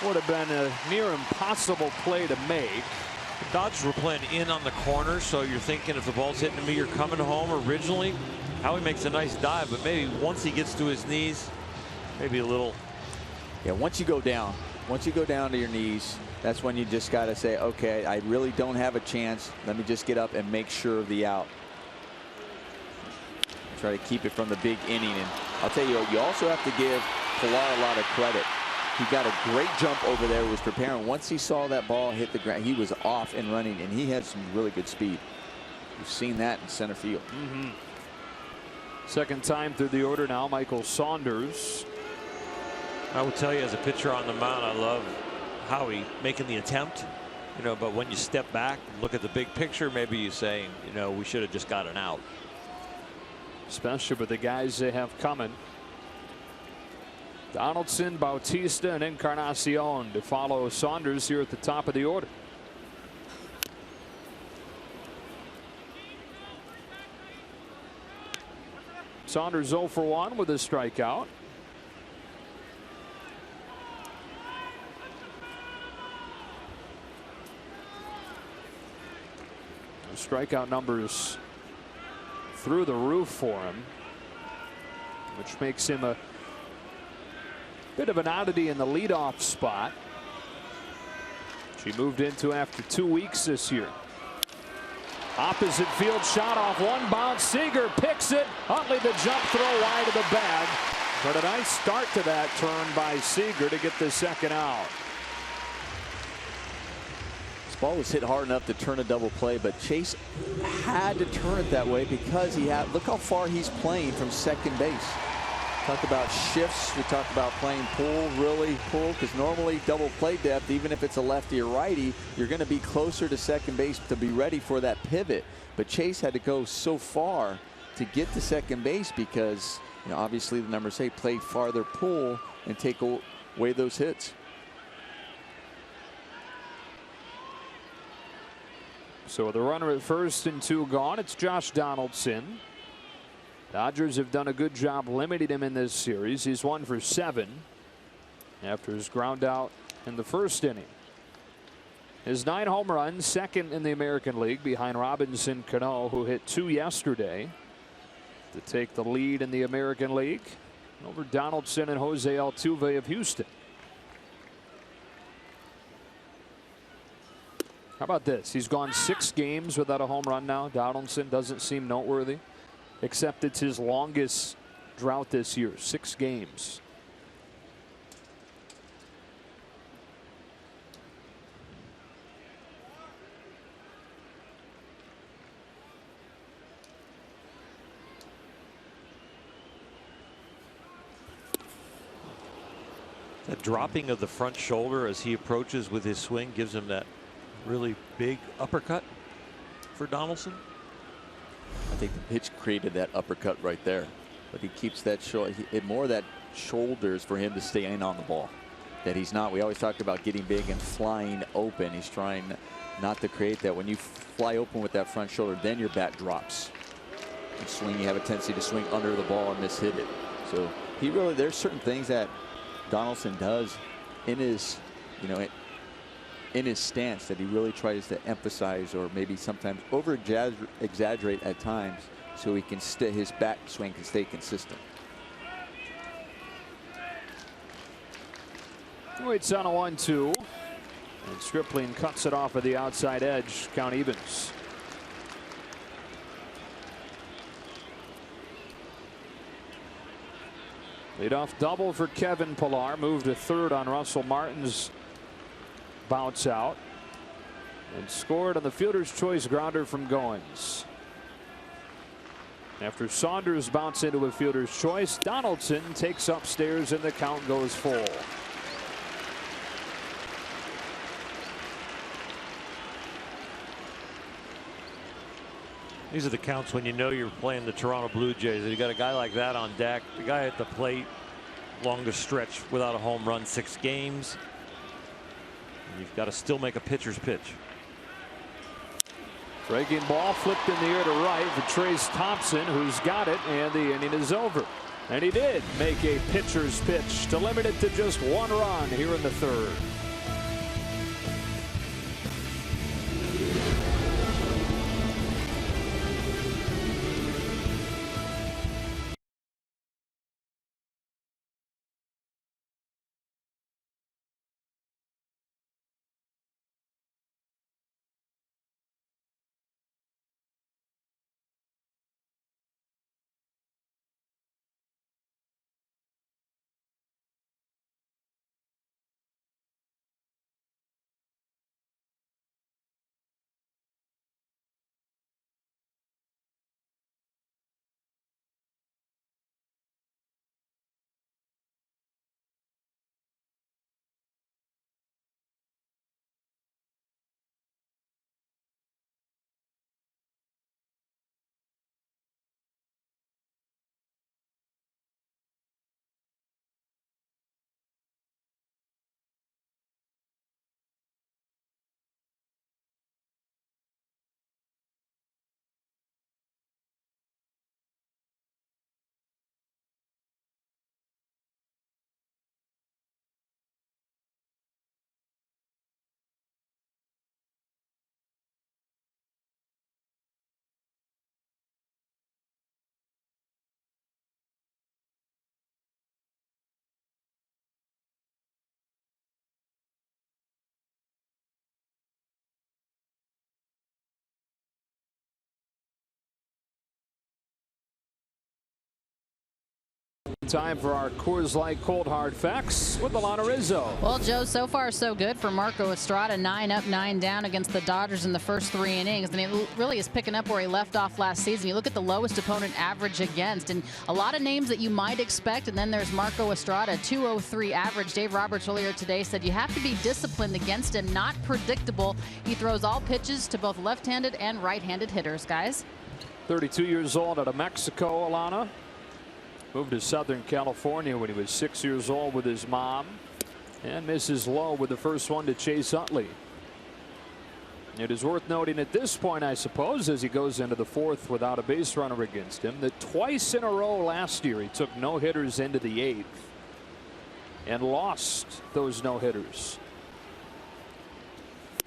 Would have been a near impossible play to make. The Dodgers were playing in on the corner, so you're thinking if the ball's hitting me, you're coming home. Originally, Howie makes a nice dive, but maybe once he gets to his knees, maybe a little. Yeah, once you go down to your knees, that's when you just got to say, okay, I really don't have a chance. Let me just get up and make sure of the out. Try to keep it from the big inning. And I'll tell you, you also have to give Pilar a lot of credit. He got a great jump over there, was preparing. Once he saw that ball hit the ground, he was off and running, and he had some really good speed. We've seen that in center field. Second time through the order now, Michael Saunders. I will tell you, as a pitcher on the mound, I love Howie making the attempt, but when you step back and look at the big picture, maybe you're saying, we should have just got an out. Especially with the guys they have coming. Donaldson, Bautista, and Encarnacion to follow Saunders here at the top of the order. Saunders 0 for 1 with a strikeout. The strikeout numbers through the roof for him, which makes him a bit of an oddity in the leadoff spot. She moved into after 2 weeks this year. Opposite field shot off one bounce. Seager picks it. Utley the jump throw wide of the bag. But a nice start to that turn by Seager to get the second out. This ball was hit hard enough to turn a double play, but Chase had to turn it that way because he had, look how far he's playing from second base. Talk about shifts. We talked about playing pull, really pull, because normally double play depth, even if it's a lefty or righty, you're going to be closer to second base to be ready for that pivot. But Chase had to go so far to get to second base because, obviously the numbers say play farther pull and take away those hits. So the runner at first and 2 gone. It's Josh Donaldson. Dodgers have done a good job limiting him in this series. He's 1 for 7 after his ground out in the first inning. His 9 home runs, second in the American League behind Robinson Cano, who hit 2 yesterday to take the lead in the American League over Donaldson and Jose Altuve of Houston. How about this? He's gone 6 games without a home run now. Donaldson doesn't seem noteworthy, except it's his longest drought this year, 6 games. The dropping of the front shoulder as he approaches with his swing gives him that really big uppercut for Donaldson. I think the pitch created that uppercut right there, but he keeps that more of that shoulders for him to stay in on the ball. That he's not. We always talk about getting big and flying open. He's trying not to create that. When you fly open with that front shoulder, then your bat drops. You swing, you have a tendency to swing under the ball and mishit it. So there's certain things that Donaldson does in his, in his stance that he really tries to emphasize, or maybe sometimes over exaggerate at times, so he can his back swing can stay consistent. Waits on a 1-2, and Stripling cuts it off at the outside edge. Count evens. Leadoff double for Kevin Pillar. Moved to third on Russell Martin's bounce out, and scored on the fielder's choice grounder from Goins. After Saunders bounced into a fielder's choice, Donaldson takes upstairs and the count goes full. These are the counts when you know you're playing the Toronto Blue Jays. You got a guy like that on deck, the guy at the plate, longest stretch without a home run, 6 games. And you've got to still make a pitcher's pitch. Breaking ball flipped in the air to right for Trace Thompson, who's got it, and the inning is over. And he did make a pitcher's pitch to limit it to just 1 run here in the third. Time for our Coors Light Cold Hard Facts with Alana Rizzo. Well, Joe, so far so good for Marco Estrada. 9 up, 9 down against the Dodgers in the first 3 innings. And he really is picking up where he left off last season. You look at the lowest opponent average against, and a lot of names that you might expect. And then there's Marco Estrada, 203 average. Dave Roberts earlier today said you have to be disciplined against him, not predictable. He throws all pitches to both left-handed and right-handed hitters, guys. 32 years old, out of Mexico, Alana. Moved to Southern California when he was 6 years old with his mom. And Mrs. Lowe with the first one to Chase Utley. It is worth noting at this point, I suppose, as he goes into the 4th without a base runner against him, that twice in a row last year he took no hitters into the 8th and lost those no hitters.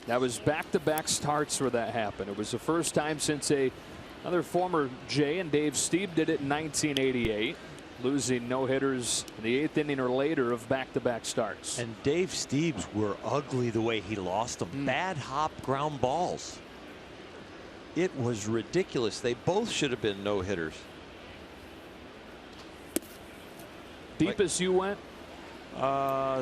That was back-to-back starts where that happened. It was the first time since another former Jay and Dave Stieb did it in 1988. Losing no hitters in the 8th inning or later of back-to-back starts. And Dave Stieb's were ugly the way he lost them. Bad hop ground balls. It was ridiculous. They both should have been no hitters. Deepest you went? 7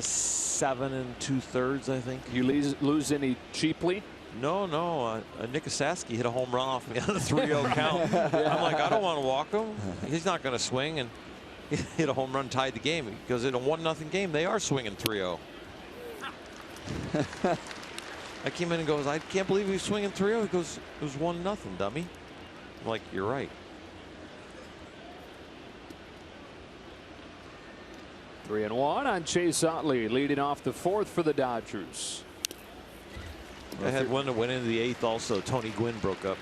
2/3, I think. You lose any cheaply? No. Nick Asaski hit a home run off me on a 3-0 count. I'm like, I don't want to walk him. He's not going to swing. And he hit a home run, tied the game. Because in a 1-0 game, they are swinging 3-0. I came in and goes, I can't believe he's swinging 3-0. He goes, it was 1-0, dummy. I'm like, you're right. 3-1 on Chase Utley, leading off the 4th for the Dodgers. I had one that went into the 8th also. Tony Gwynn broke up.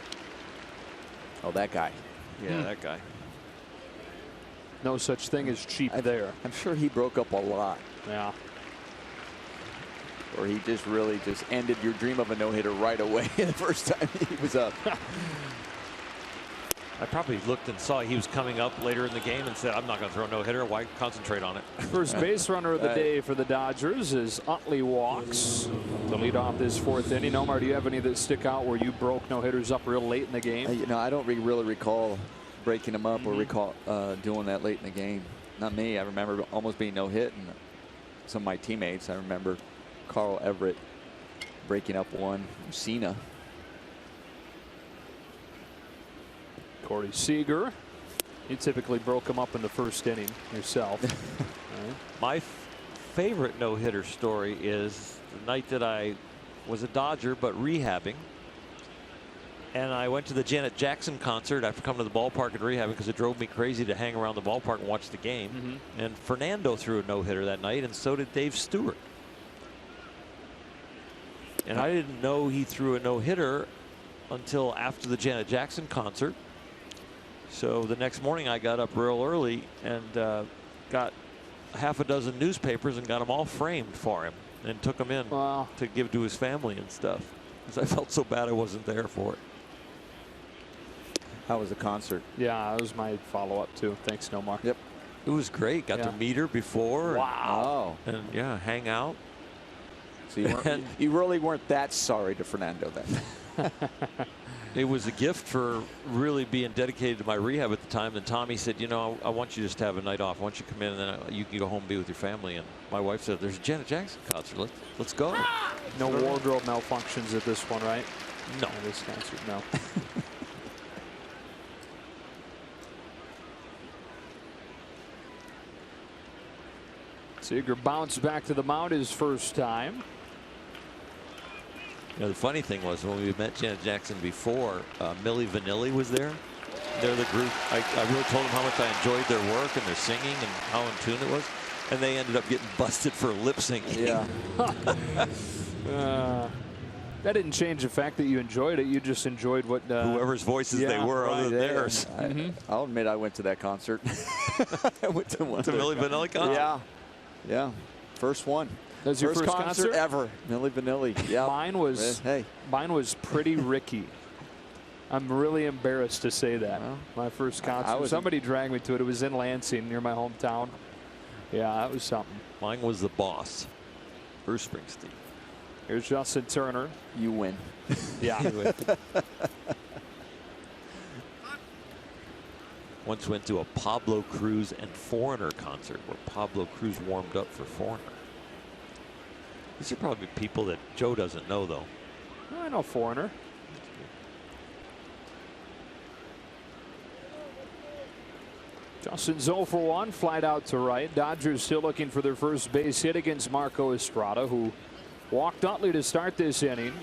Oh, that guy. Yeah, that guy. No such thing as cheap there. I'm sure he broke up a lot. Yeah. Or he just really just ended your dream of a no-hitter right away the first time he was up. I probably looked and saw he was coming up later in the game and said, I'm not going to throw a no-hitter. Why concentrate on it? First base runner of the day for the Dodgers is Utley walks to lead off this 4th inning. Omar, do you have any that stick out where you broke no-hitters up real late in the game? You know, I don't really recall breaking them up or recall doing that late in the game. Not me. I remember almost being no-hit, and some of my teammates. I remember Carl Everett breaking up one. Cena. Corey Seager. You typically broke him up in the 1st inning yourself. Right. My favorite no-hitter story is the night that I was a Dodger but rehabbing. And I went to the Janet Jackson concert after coming to the ballpark and rehabbing because it drove me crazy to hang around the ballpark and watch the game. And Fernando threw a no-hitter that night, and so did Dave Stewart. And I didn't know he threw a no-hitter until after the Janet Jackson concert. So the next morning I got up real early and got half a dozen newspapers and got them all framed for him and took them in to give to his family and stuff. Because I felt so bad I wasn't there for it. How was the concert? Yeah, that was my follow-up too. Thanks, Nomar. Yep. It was great. Got to meet her before. Wow. And yeah, hang out. So you really weren't that sorry to Fernando then. It was a gift for really being dedicated to my rehab at the time. And Tommy said, you know, I want you just to have a night off. I want you to come in and then you can go home and be with your family. And my wife said, there's a Janet Jackson concert. Let's go. No wardrobe malfunctions at this one, right? No. At this concert, no. Seager bounced back to the mound his first time. You know, the funny thing was when we met Janet Jackson before, Milli Vanilli was there. They're the group. I really told them how much I enjoyed their work and their singing and how in tune it was. And they ended up getting busted for lip syncing. Yeah. That didn't change the fact that you enjoyed it. You just enjoyed what whoever's voices they were other than theirs. I'll admit I went to that concert. I went to one. To Milli Vanilli concert? Yeah. First one. That was your first concert ever. Milli Vanilli. Yeah. Mine was Pretty Ricky. I'm really embarrassed to say that. Well, my first concert. Somebody dragged me to it. It was in Lansing, near my hometown. Yeah, that was something. Mine was The Boss. Bruce Springsteen. Here's Justin Turner. You win. Yeah. Once went to a Pablo Cruz and Foreigner concert where Pablo Cruz warmed up for Foreigner. These are probably people that Joe doesn't know, though. I know Foreigner. Justin 0 for 1, flied out to right. Dodgers still looking for their first base hit against Marco Estrada, who walked Utley to start this inning.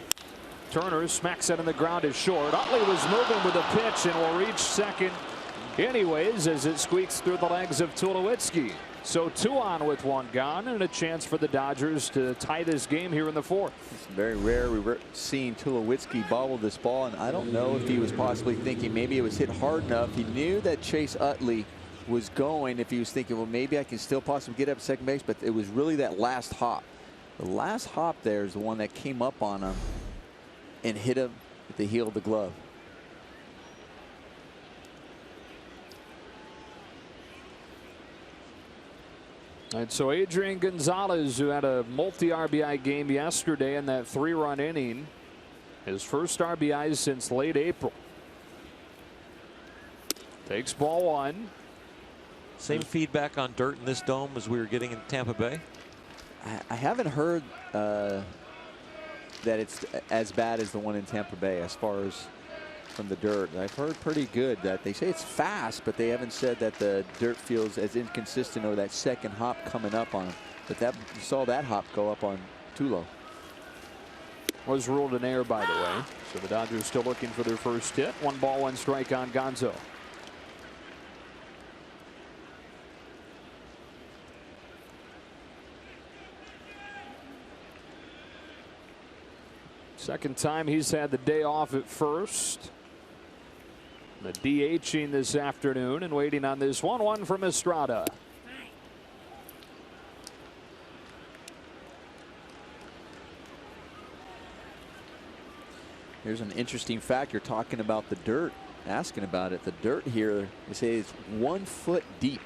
Turner smacks it on the ground is short. Utley was moving with a pitch and will reach second anyways as it squeaks through the legs of Tulowitzki. So 2 on with 1 gone and a chance for the Dodgers to tie this game here in the 4th. It's very rare we're seeing Tulowitzki bobble this ball, and I don't know if he was possibly thinking maybe it was hit hard enough. He knew that Chase Utley was going, if he was thinking, well, maybe I can still possibly get up second base, but it was really that last hop. The last hop there is the one that came up on him and hit him at the heel of the glove. And so Adrian Gonzalez, who had a multi-RBI game yesterday in that 3-run inning, his first RBI since late April. Takes ball 1. Same feedback on dirt in this dome as we were getting in Tampa Bay. I haven't heard that it's as bad as the one in Tampa Bay as far as from the dirt. I've heard pretty good that they say it's fast, but they haven't said that the dirt feels as inconsistent or that second hop coming up on him. But that you saw that hop go up on Tulo. Was ruled an error, by the way. So the Dodgers still looking for their first hit. 1 ball, 1 strike on Gonzo. Second time he's had the day off at first. The DHing this afternoon and waiting on this 1-1 from Estrada. Here's an interesting fact. You're talking about the dirt, asking about it. The dirt here, they say it's 1 foot deep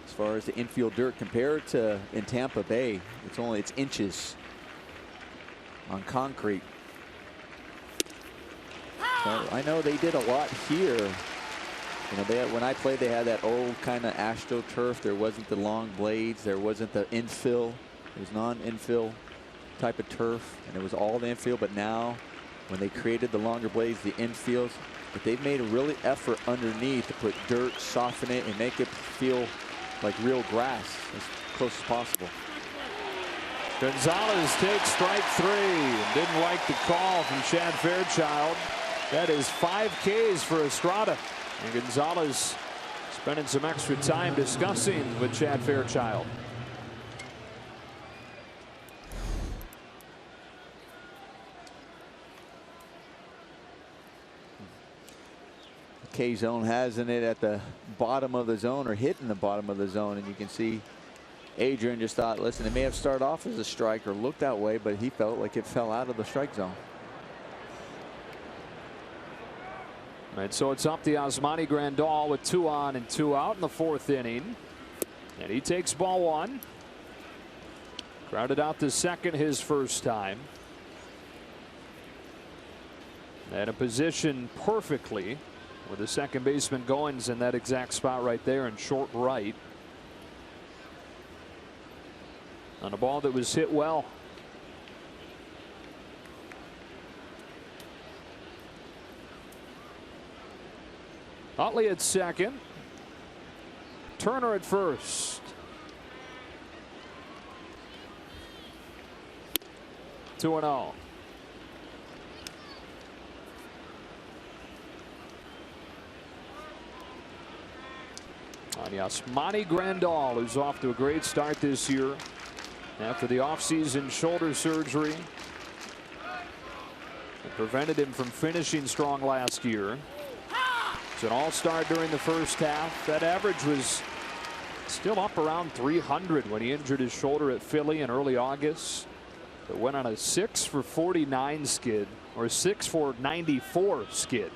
as far as the infield dirt compared to in Tampa Bay. It's inches on concrete. So I know they did a lot here. You know, when I played, they had that old kind of AstroTurf. There wasn't the long blades. There wasn't the infill. It was non-infill type of turf, and it was all the infield. But now, when they created the longer blades, the infields, but they've made a really effort underneath to put dirt, soften it, and make it feel like real grass as close as possible. Gonzalez takes strike 3. Didn't like the call from Chad Fairchild. That is 5 Ks for Estrada. And Gonzalez spending some extra time discussing with Chad Fairchild. K-zone hasn't it at the bottom of the zone or hitting the bottom of the zone, and you can see Adrian just thought, listen, it may have started off as a strike or looked that way, but he felt like it fell out of the strike zone. And so it's up to Yasmani Grandal with 2 on and 2 out in the 4th inning. And he takes ball 1. Grounded out to second his first time. And a position perfectly with the second baseman Goins in that exact spot right there in short right. On a ball that was hit well. Utley at second. Turner at first. Two and all. Yasmani Grandal, who's off to a great start this year after the offseason shoulder surgery that prevented him from finishing strong last year. He's an all-star during the first half. That average was still up around 300 when he injured his shoulder at Philly in early August. But went on a 6 for 49 skid, or 6 for 94 skid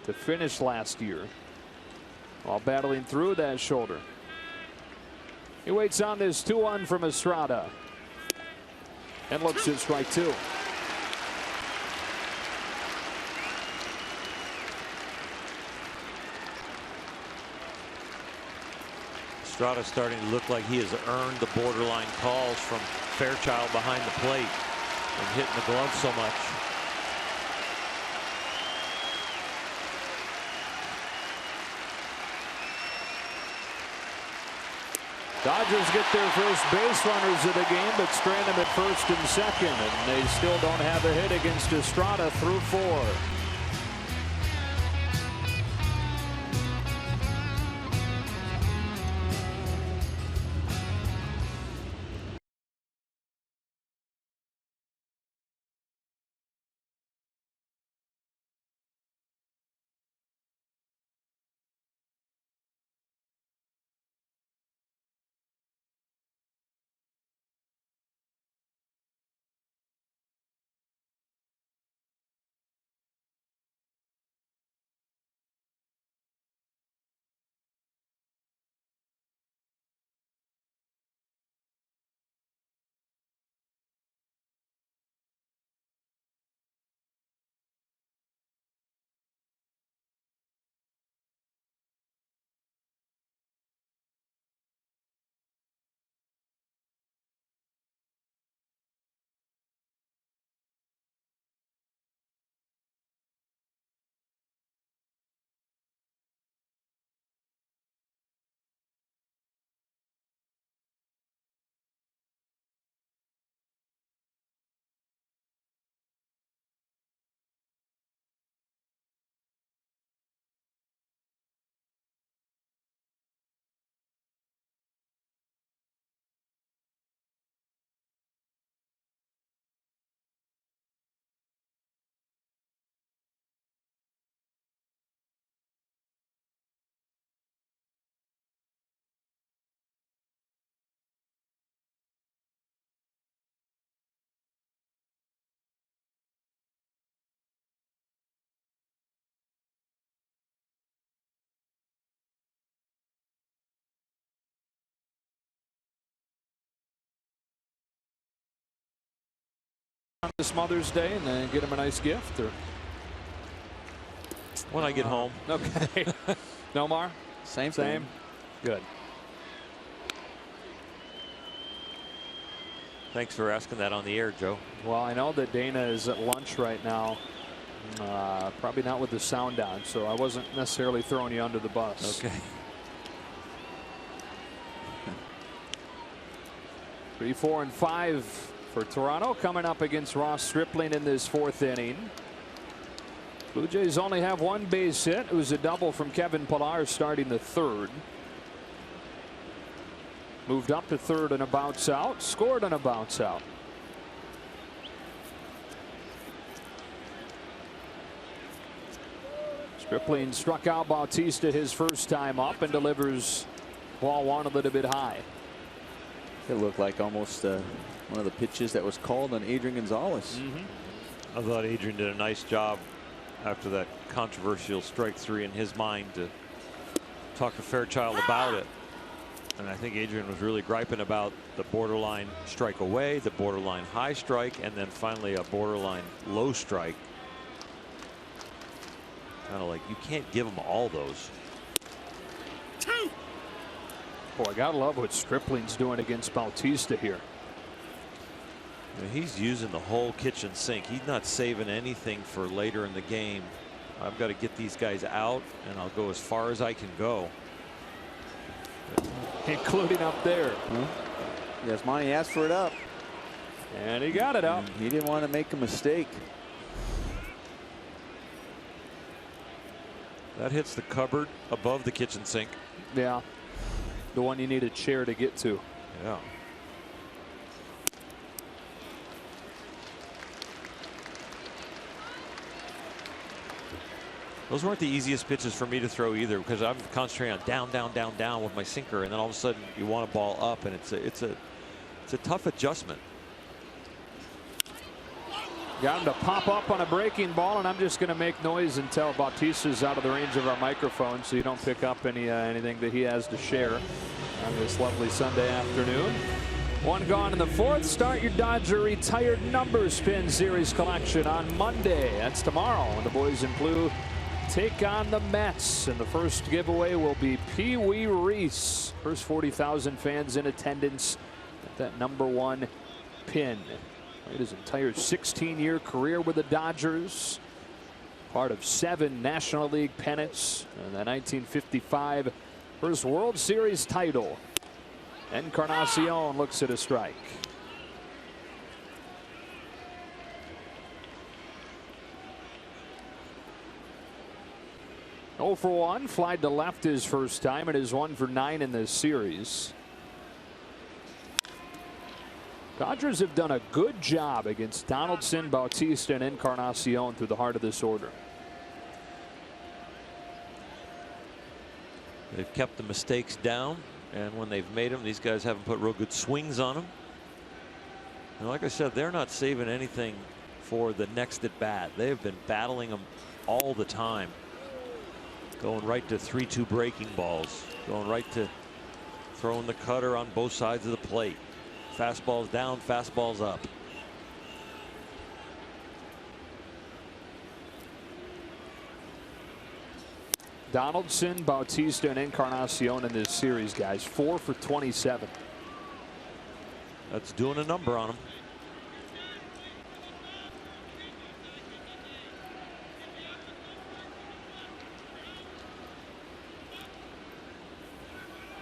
to finish last year while battling through that shoulder. He waits on this 2-1 from Estrada and looks at strike 2. Estrada starting to look like he has earned the borderline calls from Fairchild behind the plate and hitting the glove so much. Dodgers get their first base runners of the game, but strand them at first and second, and they still don't have a hit against Estrada through 4. On this Mother's Day, and then get him a nice gift, or when I get home. Okay. Nomar? Same. Good. Thanks for asking that on the air, Joe. Well, I know that Dana is at lunch right now. Probably not with the sound on, so I wasn't necessarily throwing you under the bus. Okay. 3, 4, and 5 for Toronto coming up against Ross Stripling in this 4th inning. Blue Jays only have 1 base hit. It was a double from Kevin Pillar starting the 3rd. Moved up to 3rd and a bounce out. Scored on a bounce out. Stripling struck out Bautista his first time up and delivers ball 1 a little bit high. It looked like almost one of the pitches that was called on Adrian Gonzalez. I thought Adrian did a nice job after that controversial strike 3 in his mind to talk to Fairchild about it. And I think Adrian was really griping about the borderline strike away, the borderline high strike, and then finally a borderline low strike. Kind of like you can't give him all those. Boy, I gotta love what Stripling's doing against Bautista here. He's using the whole kitchen sink. He's not saving anything for later in the game. I've got to get these guys out, and I'll go as far as I can go. Including up there. Yes, Monty asked for it up. And he got it up. He didn't want to make a mistake. That hits the cupboard above the kitchen sink. Yeah. The one you need a chair to get to. Yeah. Those weren't the easiest pitches for me to throw either, because I'm concentrating on down, down, down, down with my sinker, and then all of a sudden you want a ball up, and it's a tough adjustment. Got him to pop up on a breaking ball, and I'm just going to make noise until Bautista's out of the range of our microphone, so you don't pick up anything that he has to share on this lovely Sunday afternoon. 1 gone in the 4th. Start your Dodger retired number spin series collection on Monday. That's tomorrow when the boys in blue take on the Mets, and the first giveaway will be Pee Wee Reese. First 40,000 fans in attendance at that #1 pin. Played his entire 16-year career with the Dodgers. Part of 7 National League pennants and the 1955 first World Series title. Encarnacion looks at a strike. Oh for 1, flied to left his first time. It is 1 for 9 in this series. Dodgers have done a good job against Donaldson, Bautista, and Encarnacion through the heart of this order. They've kept the mistakes down, and when they've made them, these guys haven't put real good swings on them. And like I said, they're not saving anything for the next at bat. They have been battling them all the time. Going right to 3-2 breaking balls, going right to throwing the cutter on both sides of the plate. Fastballs down, fastballs up. Donaldson, Bautista, and Encarnacion in this series, guys. 4 for 27. That's doing a number on them.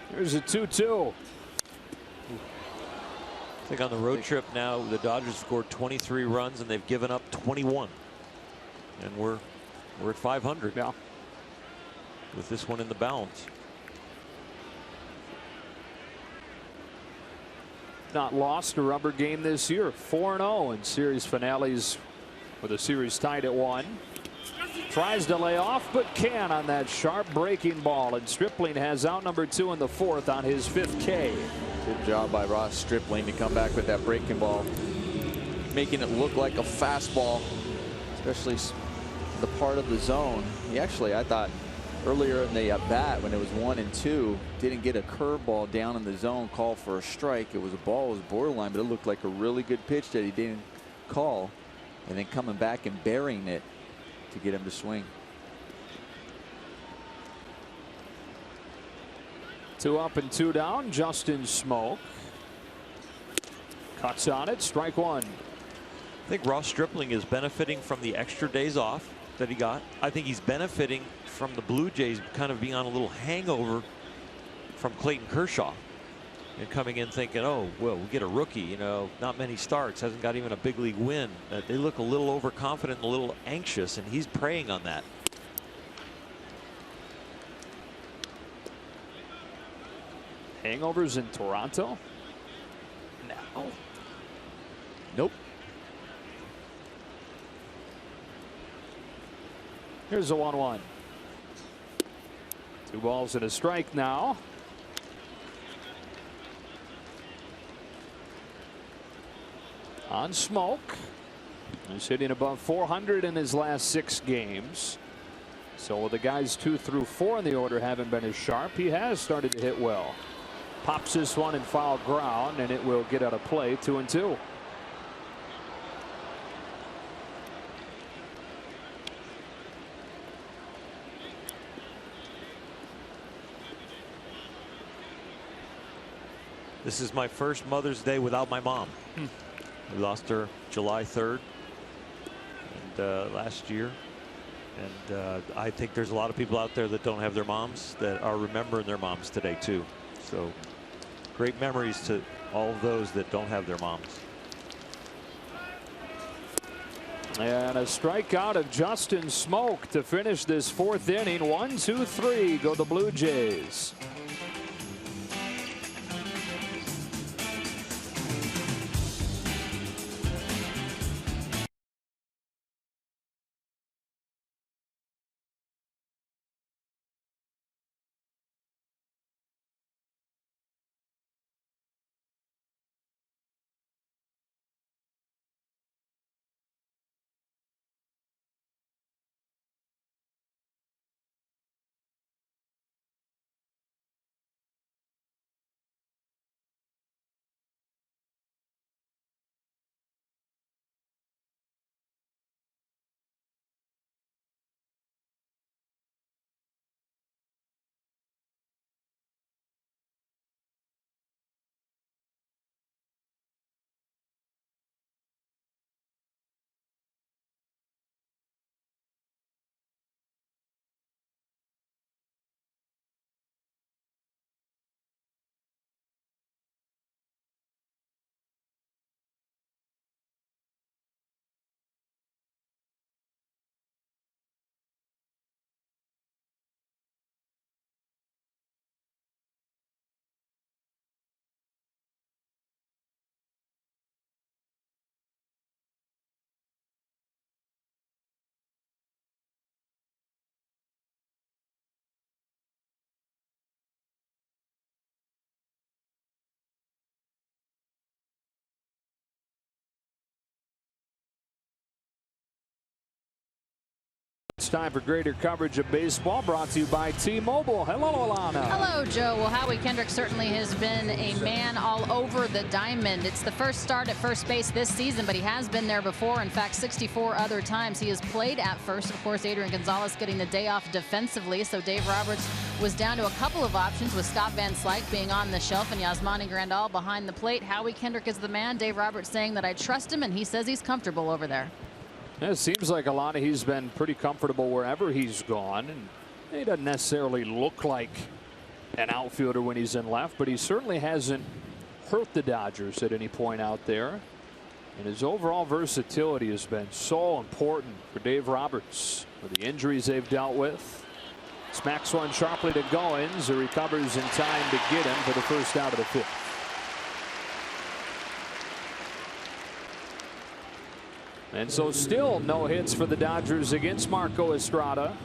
Here's a 2-2. I think on the road trip now, the Dodgers scored 23 runs and they've given up 21. And we're at 500 now with this one in the balance. Not lost a rubber game this year. 4-0 in series finales with the series tied at 1. Tries to lay off, but can on that sharp breaking ball. And Stripling has out number 2 in the 4th on his 5th K. Good job by Ross Stripling to come back with that breaking ball, making it look like a fastball, especially the part of the zone. He actually, I thought, earlier in the bat when it was 1-2, didn't get a curveball down in the zone, called for a strike. It was a ball, it was borderline, but it looked like a really good pitch that he didn't call, and then coming back and burying it to get him to swing. 2 up and 2 down. Justin Smoke cuts on it. Strike 1. I think Ross Stripling is benefiting from the extra days off that he got. I think he's benefiting from the Blue Jays kind of being on a little hangover from Clayton Kershaw and coming in thinking, oh, well, we get a rookie, you know, not many starts, hasn't got even a big league win. They look a little overconfident and a little anxious, and he's preying on that. Hangovers in Toronto? No. Nope. Here's a 1-1. 2 balls and a strike now. On Smoke. He's hitting above 400 in his last 6 games. So the guys 2 through 4 in the order haven't been as sharp. He has started to hit well. Pops this one in foul ground, and it will get out of play. 2-2. This is my first Mother's Day without my mom. We lost her July 3rd and last year. And I think there's a lot of people out there that don't have their moms that are remembering their moms today too. So great memories to all of those that don't have their moms. And a strikeout of Justin Smoke to finish this 4th inning. 1, 2, 3 go the Blue Jays. It's time for greater coverage of baseball, brought to you by T-Mobile. Hello, Alana. Hello, Joe. Well, Howie Kendrick certainly has been a man all over the diamond. It's the first start at first base this season, but he has been there before. In fact, 64 other times he has played at first. Of course, Adrian Gonzalez getting the day off defensively, so Dave Roberts was down to a couple of options, with Scott Van Slyke being on the shelf and Yasmani Grandal behind the plate. Howie Kendrick is the man. Dave Roberts saying that I trust him, and he says he's comfortable over there. Yeah, it seems like he's been pretty comfortable wherever he's gone, and he doesn't necessarily look like an outfielder when he's in left, but he certainly hasn't hurt the Dodgers at any point out there. And his overall versatility has been so important for Dave Roberts with the injuries they've dealt with. Smacks one sharply to Goins, who recovers in time to get him for the first out of the fifth. And so still no hits for the Dodgers against Marco Estrada.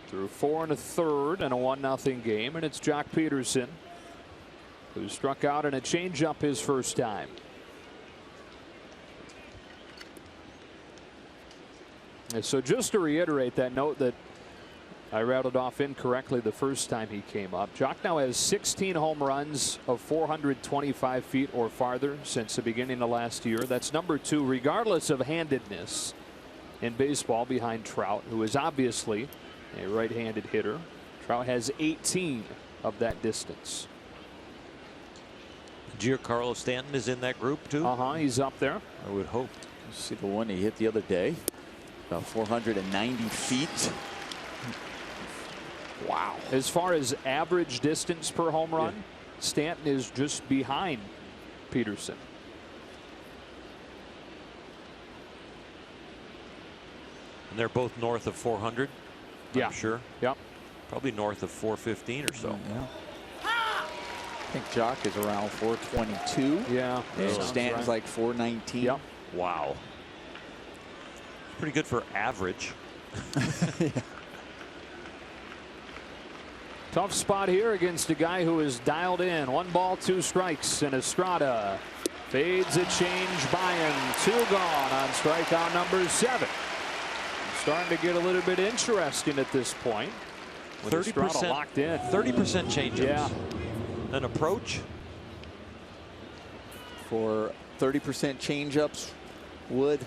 Through 4 1/3 and a 1-0 game, and it's Jock Peterson, who struck out in a changeup his first time. And so just to reiterate that note that I rattled off incorrectly the first time he came up, Jock now has 16 home runs of 425 feet or farther since the beginning of last year. That's number 2, regardless of handedness, in baseball, behind Trout, who is obviously a right-handed hitter. Trout has 18 of that distance. Giancarlo Stanton is in that group too. He's up there. I would hope. See the one he hit the other day, about 490 feet. Wow. As far as average distance per home run, yeah, Stanton is just behind Peterson. And they're both north of 400. Yeah. I'm sure. Yep. Probably north of 415 or so. Yeah. I think Jock is around 422. Yeah. And Stanton's like 419. Yep. Wow. Pretty good for average. Yeah. Tough spot here against a guy who is dialed in. 1 ball, 2 strikes, and Estrada fades a change by him. 2 gone on strikeout number 7. Starting to get a little bit interesting at this point. 30% locked in. 30% changeups. Yeah. An approach for 30% changeups would.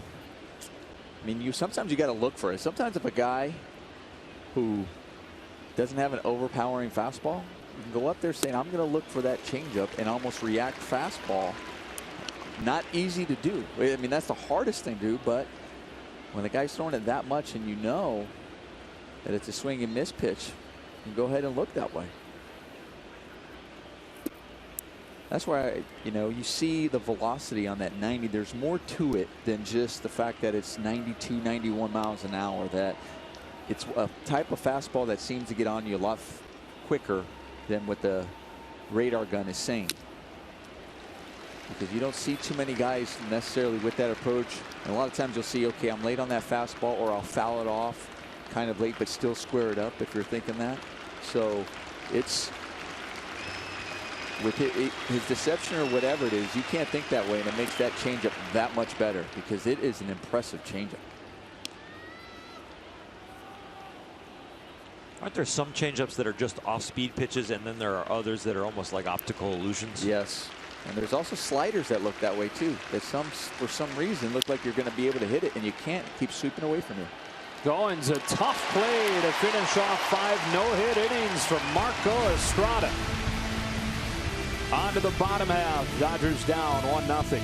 I mean, sometimes you got to look for it. Sometimes if a guy who doesn't have an overpowering fastball, you can go up there saying, I'm going to look for that changeup and almost react fastball. Not easy to do. I mean, that's the hardest thing to do, but when the guy's throwing it that much and you know that it's a swing and miss pitch, you go ahead and look that way. That's why, you see the velocity on that 90. There's more to it than just the fact that it's 92, 91 miles an hour. That it's a type of fastball that seems to get on you a lot quicker than what the radar gun is saying. Because you don't see too many guys necessarily with that approach. And a lot of times you'll see, okay, I'm late on that fastball, or I'll foul it off kind of late, but still square it up if you're thinking that. So it's with his deception or whatever it is, you can't think that way, and it makes that changeup that much better because it is an impressive changeup. Aren't there some changeups that are just off-speed pitches, and then there are others that are almost like optical illusions? Yes. And there's also sliders that look that way too. That for some reason look like you're going to be able to hit it, and you can't. Keep sweeping away from you. Goins, a tough play to finish off 5 no-hit innings from Marco Estrada. On to the bottom half. Dodgers down 1-0.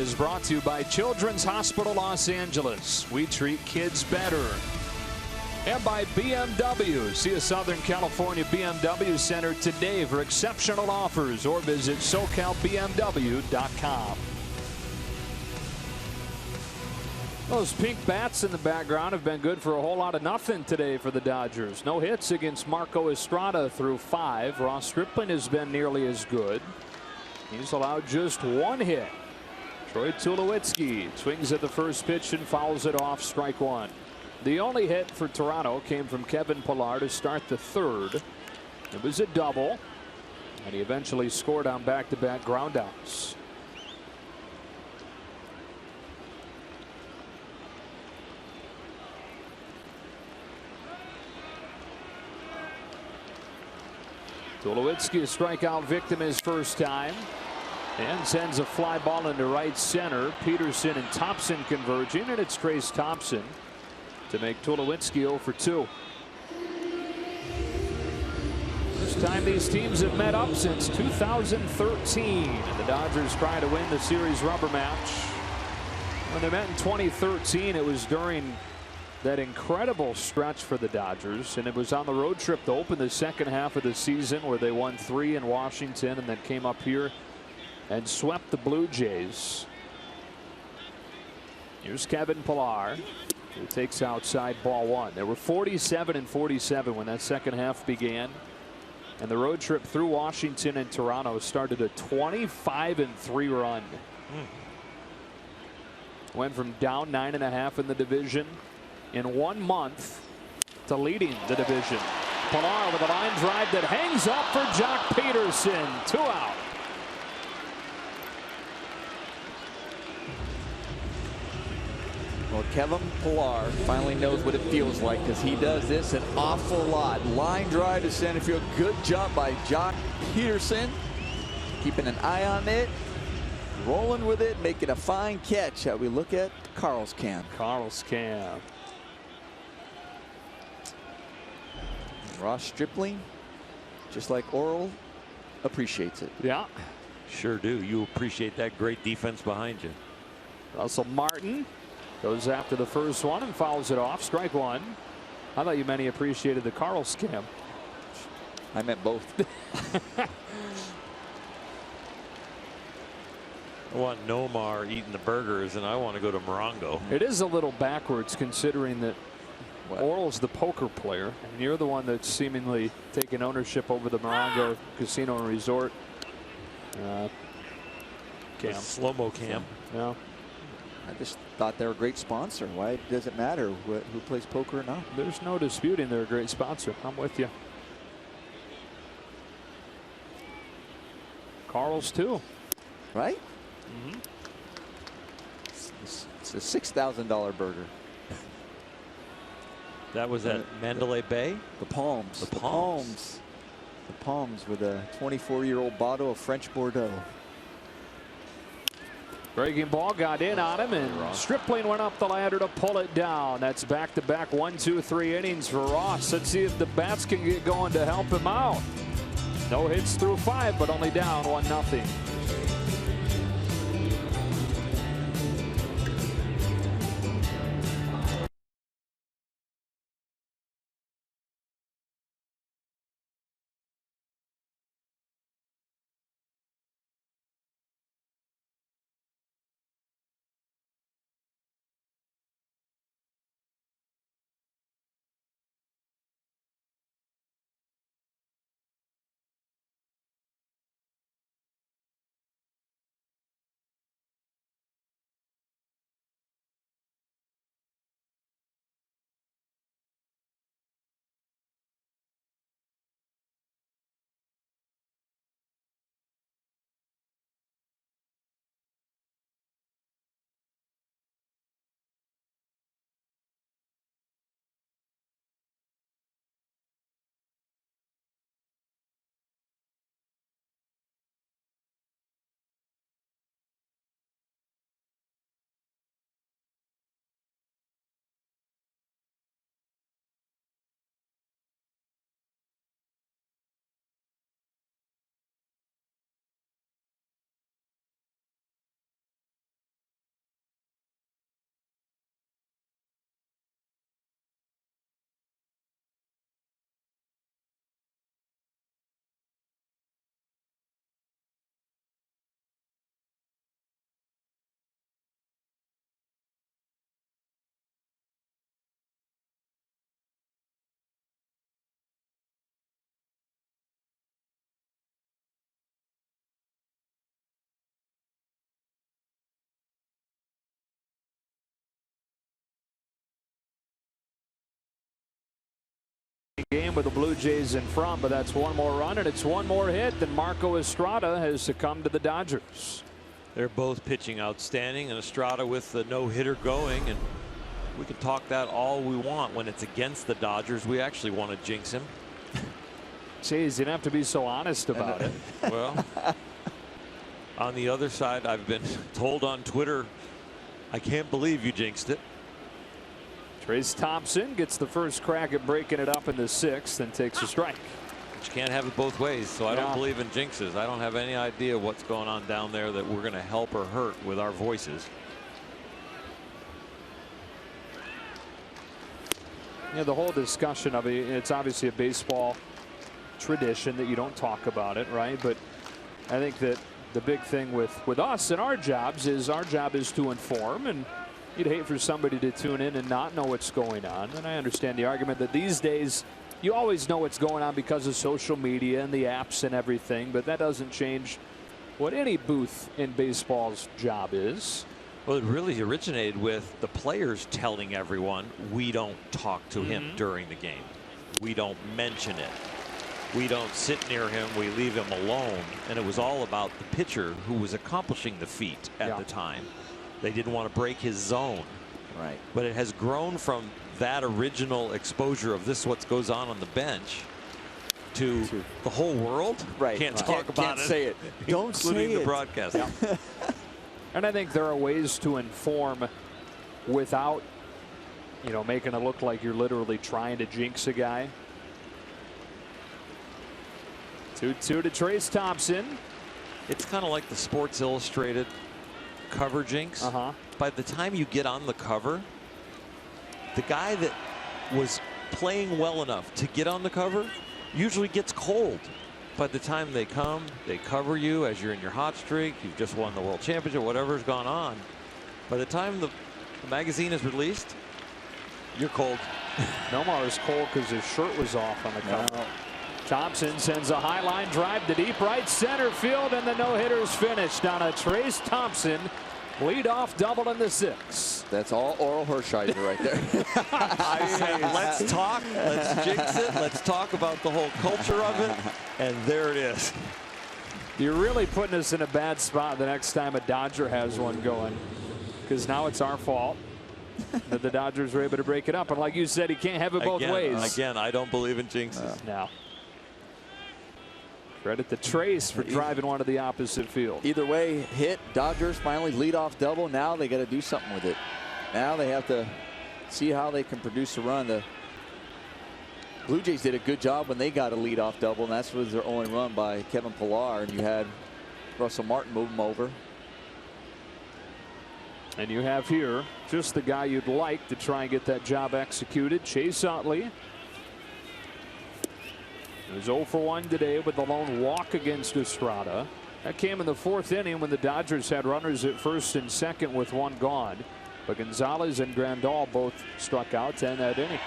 is brought to you by Children's Hospital Los Angeles. We treat kids better. And by BMW. See a Southern California BMW Center today for exceptional offers, or visit SoCalBMW.com. Those pink bats in the background have been good for a whole lot of nothing today for the Dodgers. No hits against Marco Estrada through 5. Ross Stripling has been nearly as good. He's allowed just 1 hit. Troy Tulowitzki swings at the first pitch and fouls it off, strike 1. The only hit for Toronto came from Kevin Pillar to start the 3rd. It was a double, and he eventually scored on back-to-back groundouts. Tulowitzki, a strikeout victim his first time, and sends a fly ball into right center. Peterson and Thompson converging, and it's Trace Thompson to make Tulowitzki 0 for 2. First time these teams have met up since 2013. And the Dodgers try to win the series rubber match. When they met in 2013, it was during that incredible stretch for the Dodgers, and it was on the road trip to open the second half of the season, where they won 3 in Washington and then came up here and swept the Blue Jays. Here's Kevin Pillar, who takes outside ball 1. There were 47 and 47 when that second half began, and the road trip through Washington and Toronto started a 25-3 run. Went from down 9.5 in the division in 1 month to leading the division. Pillar with a line drive that hangs up for Jock Peterson. 2 out. Well, Kevin Pillar finally knows what it feels like, because he does this an awful lot. Line drive to center field. Good job by Jock Peterson, keeping an eye on it, rolling with it, making a fine catch. We look at Carl's cam. Ross Stripling, just like Orioles, appreciates it. Yeah, sure do. You appreciate that great defense behind you. Russell Martin goes after the first one and fouls it off, strike 1. I thought you meant he appreciated the Carl scam. I meant both. I want Nomar eating the burgers, and I want to go to Morongo. It is a little backwards, considering that Orioles the poker player, and you're the one that's seemingly taking ownership over the Morongo Casino and Resort. Slow-mo cam. Yeah. I just thought they were a great sponsor. Why does it matter who plays poker or not? There's no disputing they're a great sponsor. I'm with you. Carl's too. Right? It's a $6,000 burger. That was at Mandalay Bay? The Palms. The Palms. The Palms with a 24-year-old bottle of French Bordeaux. Breaking ball got in on him, and Stripling went up the ladder to pull it down. That's back-to-back 1, 2, 3 innings for Ross. Let's see if the bats can get going to help him out. No hits through 5, but only down 1-0. game with the Blue Jays in front, but that's one more run and it's one more hit. Then Marco Estrada has succumbed to the Dodgers. They're both pitching outstanding, and Estrada with the no-hitter going, and we can talk that all we want. When it's against the Dodgers, we actually want to jinx him. Jeez, you don't have to be so honest about it. Well, on the other side, I've been told on Twitter, I can't believe you jinxed it. Trayce Thompson gets the first crack at breaking it up in the 6th and takes a strike. But you can't have it both ways, so I don't believe in jinxes. I don't have any idea what's going on down there that we're going to help or hurt with our voices. Yeah, the whole discussion of it, it's obviously a baseball tradition that you don't talk about it, right? But I think that the big thing with us and our jobs is our job is to inform, and you'd hate for somebody to tune in and not know what's going on. And I understand the argument that these days you always know what's going on because of social media and the apps and everything, but that doesn't change what any booth in baseball's job is. Well, it really originated with the players telling everyone we don't talk to him during the game. We don't mention it. We don't sit near him. We leave him alone. And it was all about the pitcher who was accomplishing the feat at the time. They didn't want to break his zone. Right. But it has grown from that original exposure of this what goes on the bench to the whole world. Right. Can't talk about can't say it. Don't say including the it. broadcast. And I think there are ways to inform without, you know, making it look like you're literally trying to jinx a guy. 2-2 to Trayce Thompson. It's kind of like the Sports Illustrated cover jinx. By the time you get on the cover, the guy that was playing well enough to get on the cover usually gets cold. By the time they come, they cover you as you're in your hot streak. You've just won the World Championship, whatever's gone on. By the time the magazine is released, you're cold. Nomar is cold because his shirt was off on the cover. Thompson sends a high line drive to deep right center field, and the no-hitter's finished on a Trayce Thompson leadoff double in the 6th. That's all Oral Hershiser right there. I said, let's talk, let's jinx it, let's talk about the whole culture of it, and there it is. You're really putting us in a bad spot the next time a Dodger has one going, because now it's our fault that the Dodgers were able to break it up. And like you said, he can't have it both ways. Again, I don't believe in jinxes. Now, credit to Trayce for driving one to the opposite field. Either way, hit. Dodgers finally lead off double. Now they got to do something with it. Now they have to see how they can produce a run. The Blue Jays did a good job when they got a leadoff double, and that was their only run by Kevin Pillar. And you had Russell Martin move him over. And you have here just the guy you'd like to try and get that job executed, Chase Utley. He was 0 for 1 today with the lone walk against Estrada. That came in the 4th inning when the Dodgers had runners at first and second with one gone. But Gonzalez and Grandal both struck out to end that inning.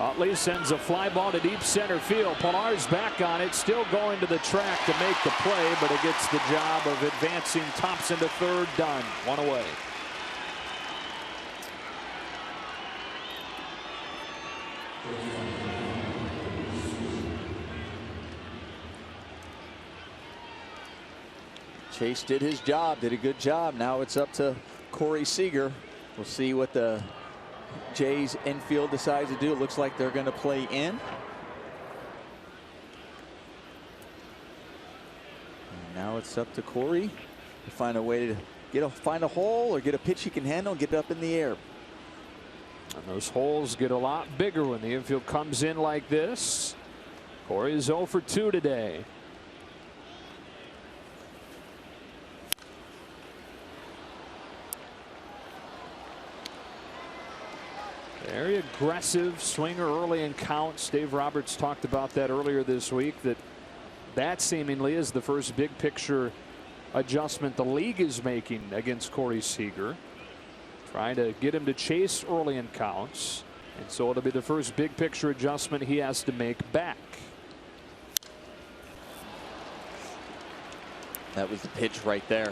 Utley sends a fly ball to deep center field. Pillar's back on it, still going to the track to make the play, but it gets the job of advancing Thompson to third. Done. One away. Chase did his job, did a good job. Now it's up to Corey Seager. We'll see what the Jays infield decides to do. It looks like they're going to play in. And now it's up to Corey to find a way to find a hole or get a pitch he can handle and get it up in the air. And those holes get a lot bigger when the infield comes in like this. Corey is 0 for 2 today. Very aggressive swinger early in counts. Dave Roberts talked about that earlier this week, that seemingly is the first big picture adjustment the league is making against Corey Seager, trying to get him to chase early in counts, and so it'll be the first big picture adjustment he has to make back. That was the pitch right there.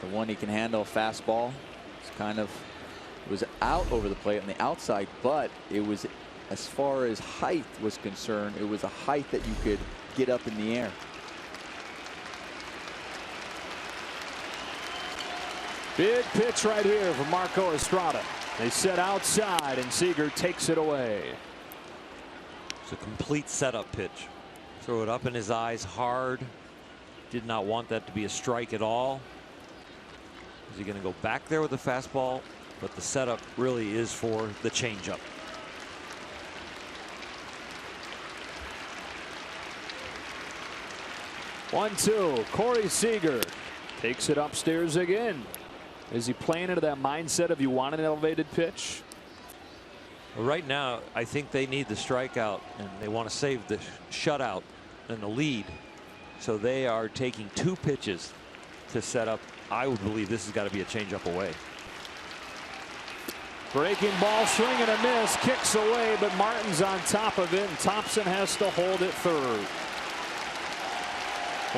The one he can handle, a fastball. It's kind of, it was out over the plate on the outside, but it was, as far as height was concerned, it was a height that you could get up in the air. Big pitch right here from Marco Estrada. They set outside, and Seager takes it away. It's a complete setup pitch. Throw it up in his eyes hard. Did not want that to be a strike at all. Is he going to go back there with the fastball? But the setup really is for the changeup. One, two. Corey Seager takes it upstairs again. Is he playing into that mindset of you want an elevated pitch? Right now, I think they need the strikeout, and they want to save the shutout and the lead. So they are taking 2 pitches to set up. I would believe this has got to be a changeup away. Breaking ball, swing and a miss, kicks away, but Martin's on top of it, and Thompson has to hold it third.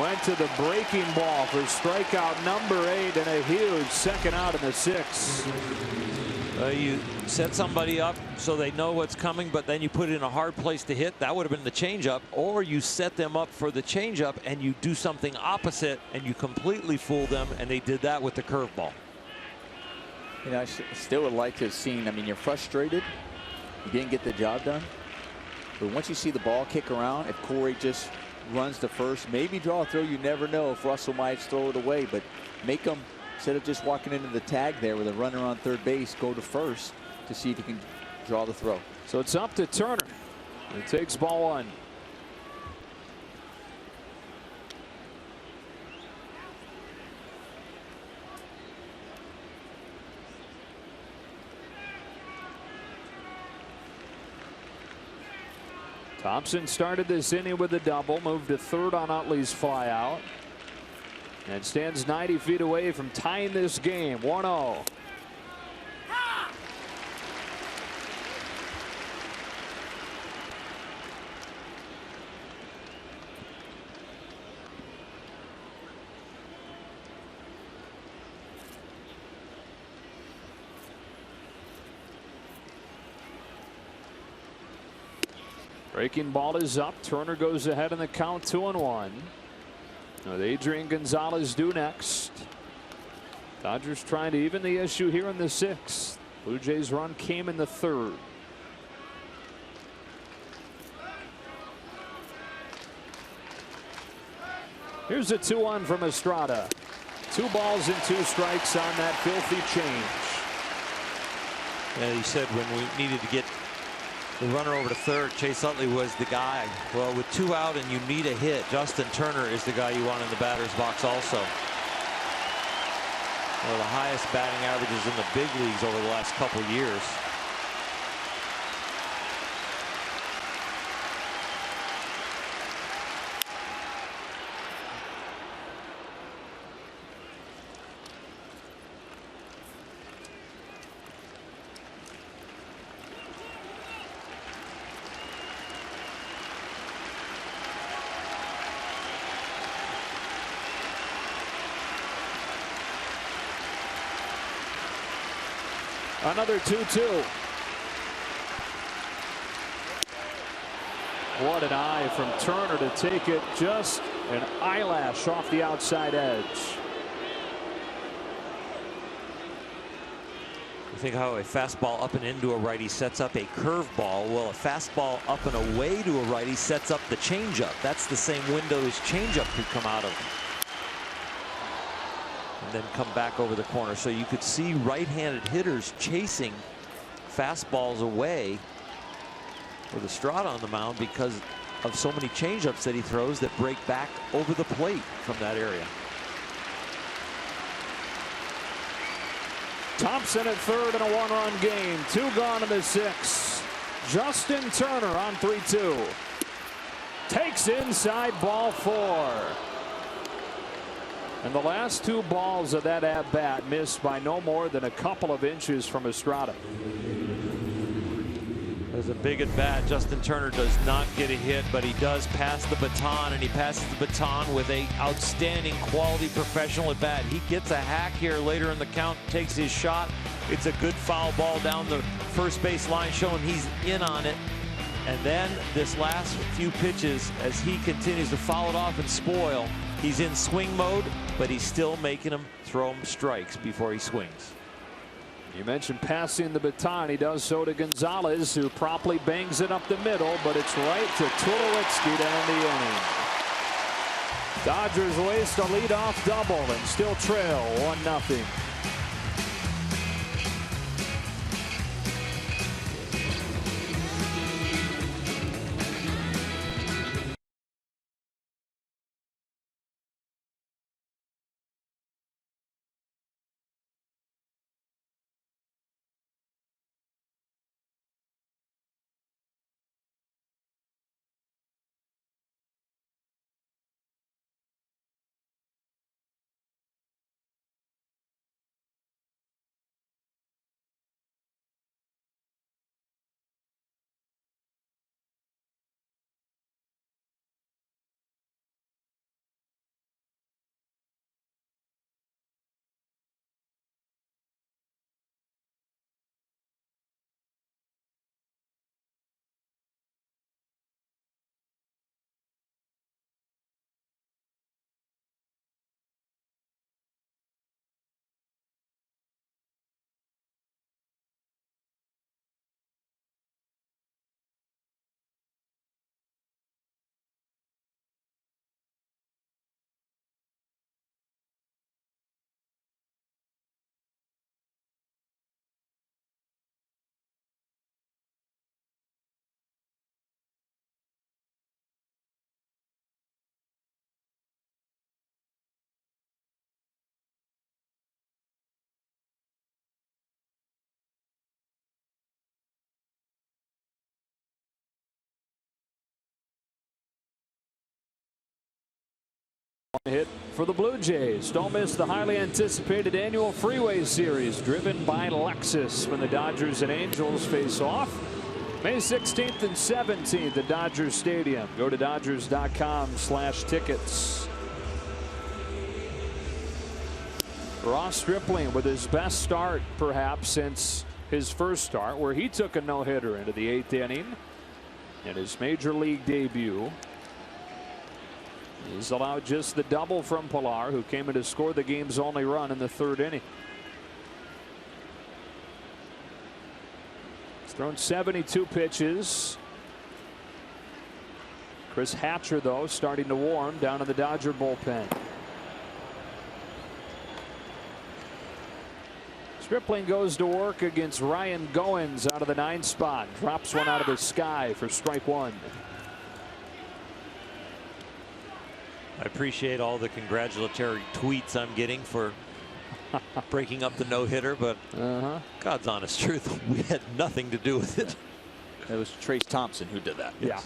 Went to the breaking ball for strikeout number 8 and a huge second out in the 6th. You set somebody up so they know what's coming, but then you put it in a hard place to hit. That would have been the changeup, or you set them up for the changeup and you do something opposite and you completely fool them, and they did that with the curveball. You know, I still would like to have seen, I mean, you're frustrated. You didn't get the job done. But once you see the ball kick around, if Corey just runs to first, maybe draw a throw, you never know if Russell might throw it away, but make them, instead of just walking into the tag there with a runner on third base, go to first to see if he can draw the throw. So it's up to Turner. It takes ball 1. Thompson started this inning with a double, moved to third on Utley's flyout, and stands 90 feet away from tying this game. 1-0. Breaking ball is up. Turner goes ahead in the count, 2-1. With Adrian Gonzalez due next. Dodgers trying to even the issue here in the 6th. Blue Jays run came in the 3rd. Here's a 2-1 from Estrada. 2 balls and 2 strikes on that filthy change. Yeah, he said when we needed to get the runner over to third, Chase Utley was the guy. Well, with 2 out and you need a hit, Justin Turner is the guy you want in the batter's box also. One of the highest batting averages in the big leagues over the last couple years. Another 2-2. What an eye from Turner to take it just an eyelash off the outside edge. You think how a fastball up and into a righty sets up a curveball. Well, a fastball up and away to a righty sets up the changeup. That's the same window his changeup could come out of. And then come back over the corner. So you could see right-handed hitters chasing fastballs away with Estrada on the mound because of so many changeups that he throws that break back over the plate from that area. Thompson at third in a 1-run game. 2 gone in the 6th. Justin Turner on 3-2. Takes inside, ball 4. And the last 2 balls of that at-bat missed by no more than a couple of inches from Estrada. There's a big at bat. Justin Turner does not get a hit, but he does pass the baton, and he passes the baton with a outstanding quality professional at bat. He gets a hack here later in the count, takes his shot. It's a good foul ball down the first base line, showing he's in on it. And then this last few pitches, as he continues to foul it off and spoil, he's in swing mode, but he's still making him throw him strikes before he swings. You mentioned passing the baton. He does so to Gonzalez, who promptly bangs it up the middle, but it's right to Tulowitzki to end the inning. Dodgers waste a leadoff double and still trail 1-0. Hit for the Blue Jays. Don't miss the highly anticipated annual Freeway Series driven by Lexus when the Dodgers and Angels face off May 16th and 17th at Dodger Stadium. Go to Dodgers.com/tickets. Ross Stripling with his best start perhaps since his first start, where he took a no-hitter into the 8th inning in his major league debut. He's allowed just the double from Pilar, who came in to score the game's only run in the 3rd inning. He's thrown 72 pitches. Chris Hatcher, though, starting to warm down in the Dodger bullpen. Stripling goes to work against Ryan Goins out of the 9th spot. Drops one out of the sky for strike 1. I appreciate all the congratulatory tweets I'm getting for breaking up the no-hitter, but God's honest truth, we had nothing to do with it. It was Trace Thompson who did that. Yeah.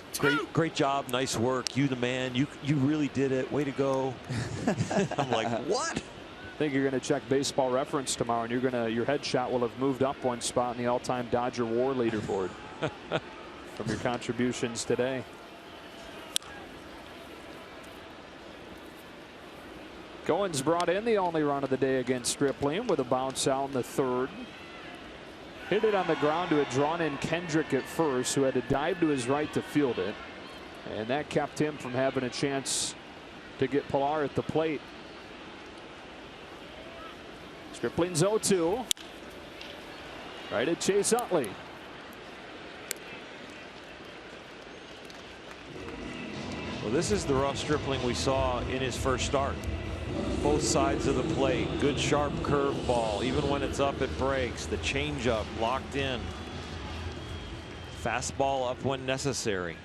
Great job. Nice work. You the man. You really did it. Way to go. I'm like, what? I think you're going to check Baseball Reference tomorrow, and your headshot will have moved up one spot in the all-time Dodger WAR leaderboard from your contributions today. Goins brought in the only run of the day against Stripling with a bounce out in the 3rd. Hit it on the ground to a drawn in Kendrick at first, who had to dive to his right to field it. And that kept him from having a chance to get Pilar at the plate. Stripling's 0-2. Right at Chase Utley. Well, this is the Ross Stripling we saw in his first start. Both sides of the plate. Good sharp curve ball. Even when it's up, it breaks. The changeup locked in. Fastball up when necessary.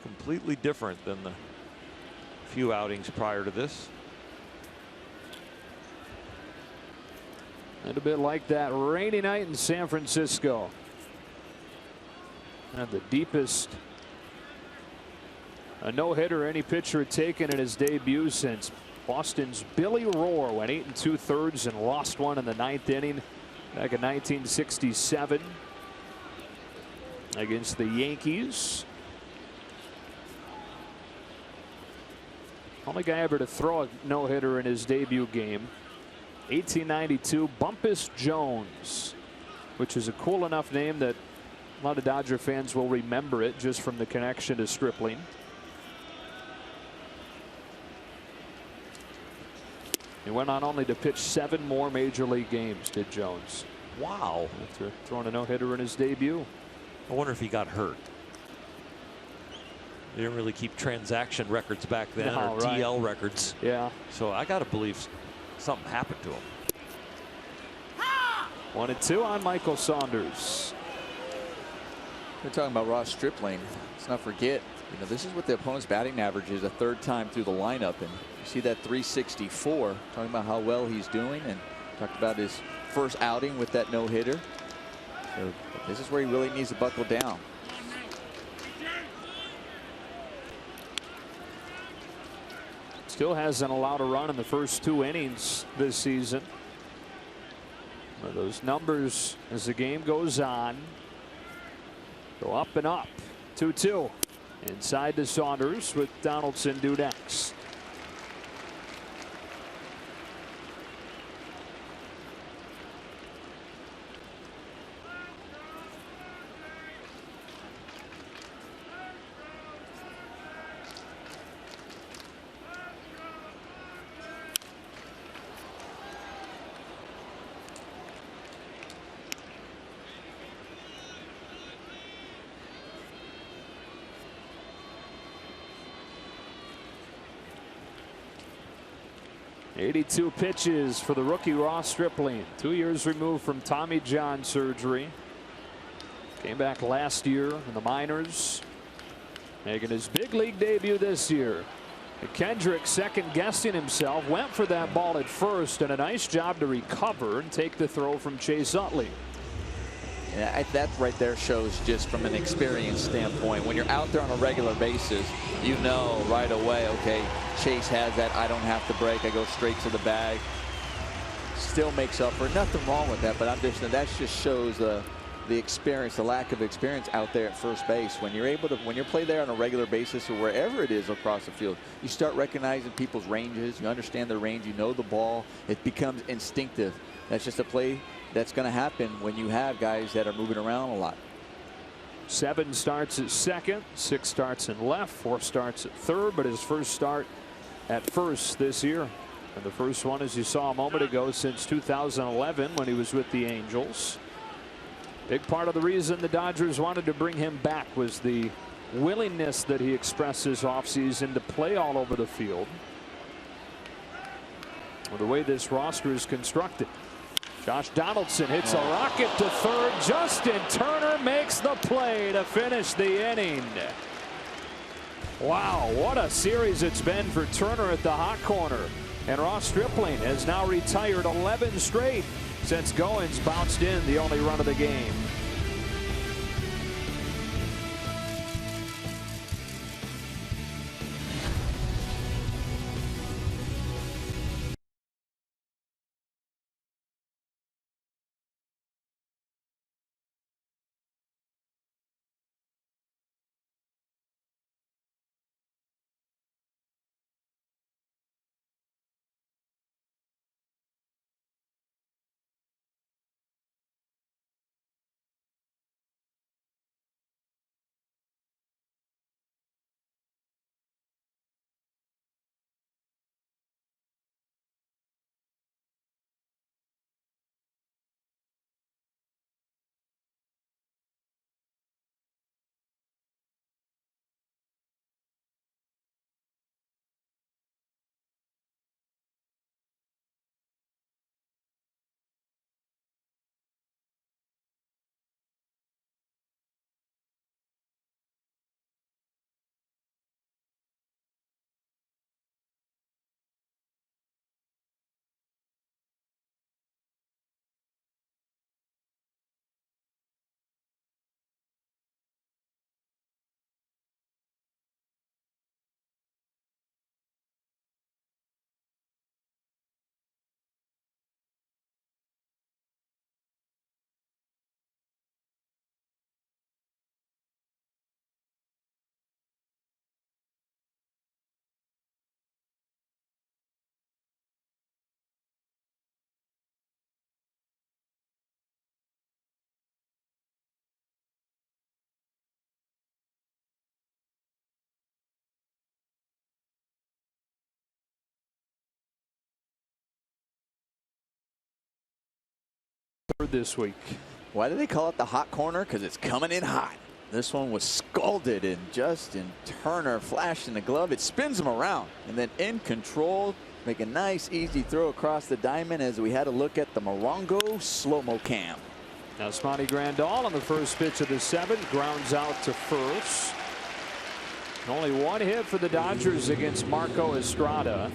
Completely different than the few outings prior to this. And a bit like that rainy night in San Francisco. And the deepest a no-hitter any pitcher had taken in his debut since Boston's Billy Rohr went 8 2/3 and lost one in the 9th inning back in 1967. against the Yankees. Only guy ever to throw a no-hitter in his debut game. 1892, Bumpus Jones, which is a cool enough name that a lot of Dodger fans will remember it just from the connection to Stripling. He went on only to pitch 7 more major league games, did Jones. Wow. After throwing a no-hitter in his debut. I wonder if he got hurt. They didn't really keep transaction records back then, or right. DL records. Yeah. So I got to believe something happened to him. 1-2 on Michael Saunders. We're talking about Ross Stripling. Let's not forget, this is what the opponent's batting average is a third time through the lineup, and you see that 364. Talking about how well he's doing, and talked about his first outing with that no-hitter. So this is where he really needs to buckle down. Still hasn't allowed a run in the first 2 innings this season. Those numbers as the game goes on go up and up. 2-2 inside to Saunders with Donaldson due next. .82 pitches for the rookie Ross Stripling. 2 years removed from Tommy John surgery. Came back last year in the minors, making his big league debut this year. Kendrick second guessing himself, went for that ball at first, and a nice job to recover and take the throw from Chase Utley. Yeah, that right there shows just from an experience standpoint. When you're out there on a regular basis, you know right away, okay, Chase has that. I don't have to break. I go straight to the bag. Still makes up for it. Nothing wrong with that, but that just shows the experience, the lack of experience out there at first base. When you're able to, when you play there on a regular basis or wherever it is across the field, you start recognizing people's ranges. You understand their range. You know the ball. It becomes instinctive. That's just a play that's going to happen when you have guys that are moving around a lot. 7 starts at second, 6 starts in left, 4 starts at third, but his first start at first this year. And the first one, as you saw a moment ago, since 2011 when he was with the Angels. Big part of the reason the Dodgers wanted to bring him back was the willingness that he expressed this offseason to play all over the field. Well, the way this roster is constructed. Josh Donaldson hits a rocket to third. Justin Turner makes the play to finish the inning. Wow, what a series it's been for Turner at the hot corner. And Ross Stripling has now retired 11 straight since Goins bounced in the only run of the game. this week. Why do they call it the hot corner? Because it's coming in hot. This one was scalded, and Justin Turner flashed in the glove. It spins him around, and then in control, make a nice easy throw across the diamond as we had a look at the Morongo slow-mo cam. Now Smotty Grandal on the first pitch of the 7th grounds out to first. Only one hit for the Dodgers against Marco Estrada.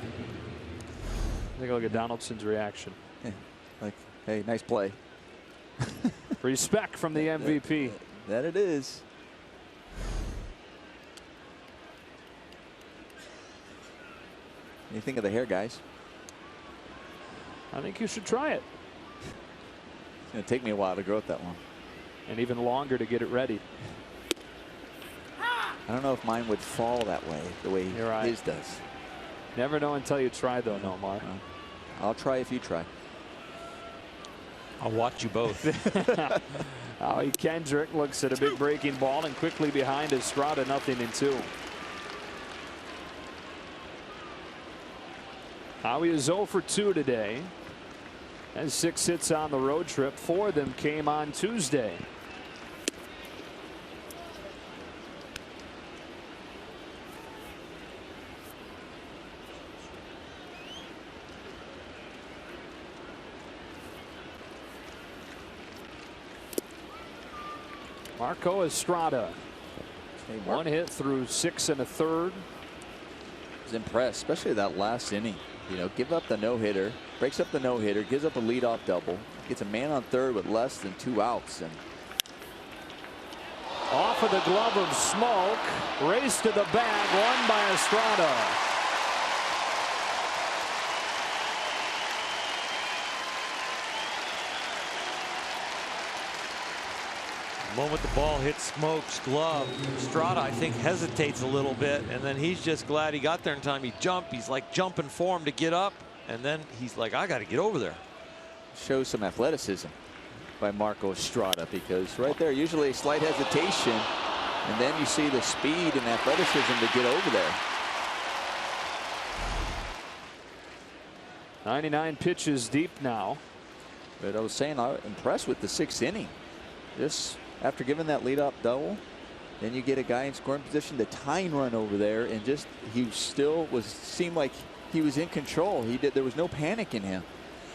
Take a look at Donaldson's reaction. Yeah, like, hey, nice play. Respect from the MVP. That it is. What do you think of the hair, guys? I think you should try it. It's going to take me a while to grow out that one. And even longer to get it ready. I don't know if mine would fall that way, the way his does. Never know until you try, though, Nomar. I'll try if you try. I'll watch you both. Howie Kendrick looks at a big breaking ball and quickly behind Estrada, 0-2. Howie is 0 for 2 today. Has 6 hits on the road trip. 4 of them came on Tuesday. Marco Estrada. One hit through 6 1/3. I was impressed, especially that last inning. You know, give up the no-hitter, breaks up the no-hitter, gives up a leadoff double, gets a man on third with less than 2 outs, and off of the glove of Smoke, race to the bag, won by Estrada. The moment the ball hits Smoke's glove, Estrada, I think, hesitates a little bit, and then he's just glad he got there in time. He jumped. He's like jumping for him to get up, and then he's like, I got to get over there. shows some athleticism by Marco Estrada, because right there, usually a slight hesitation, and then you see the speed and athleticism to get over there. 99 pitches deep now. But I was saying, I'm impressed with the 6th inning. Just after giving that leadoff double, then you get a guy in scoring position, the tying run over there, and just he still seemed like he was in control. There was no panic in him,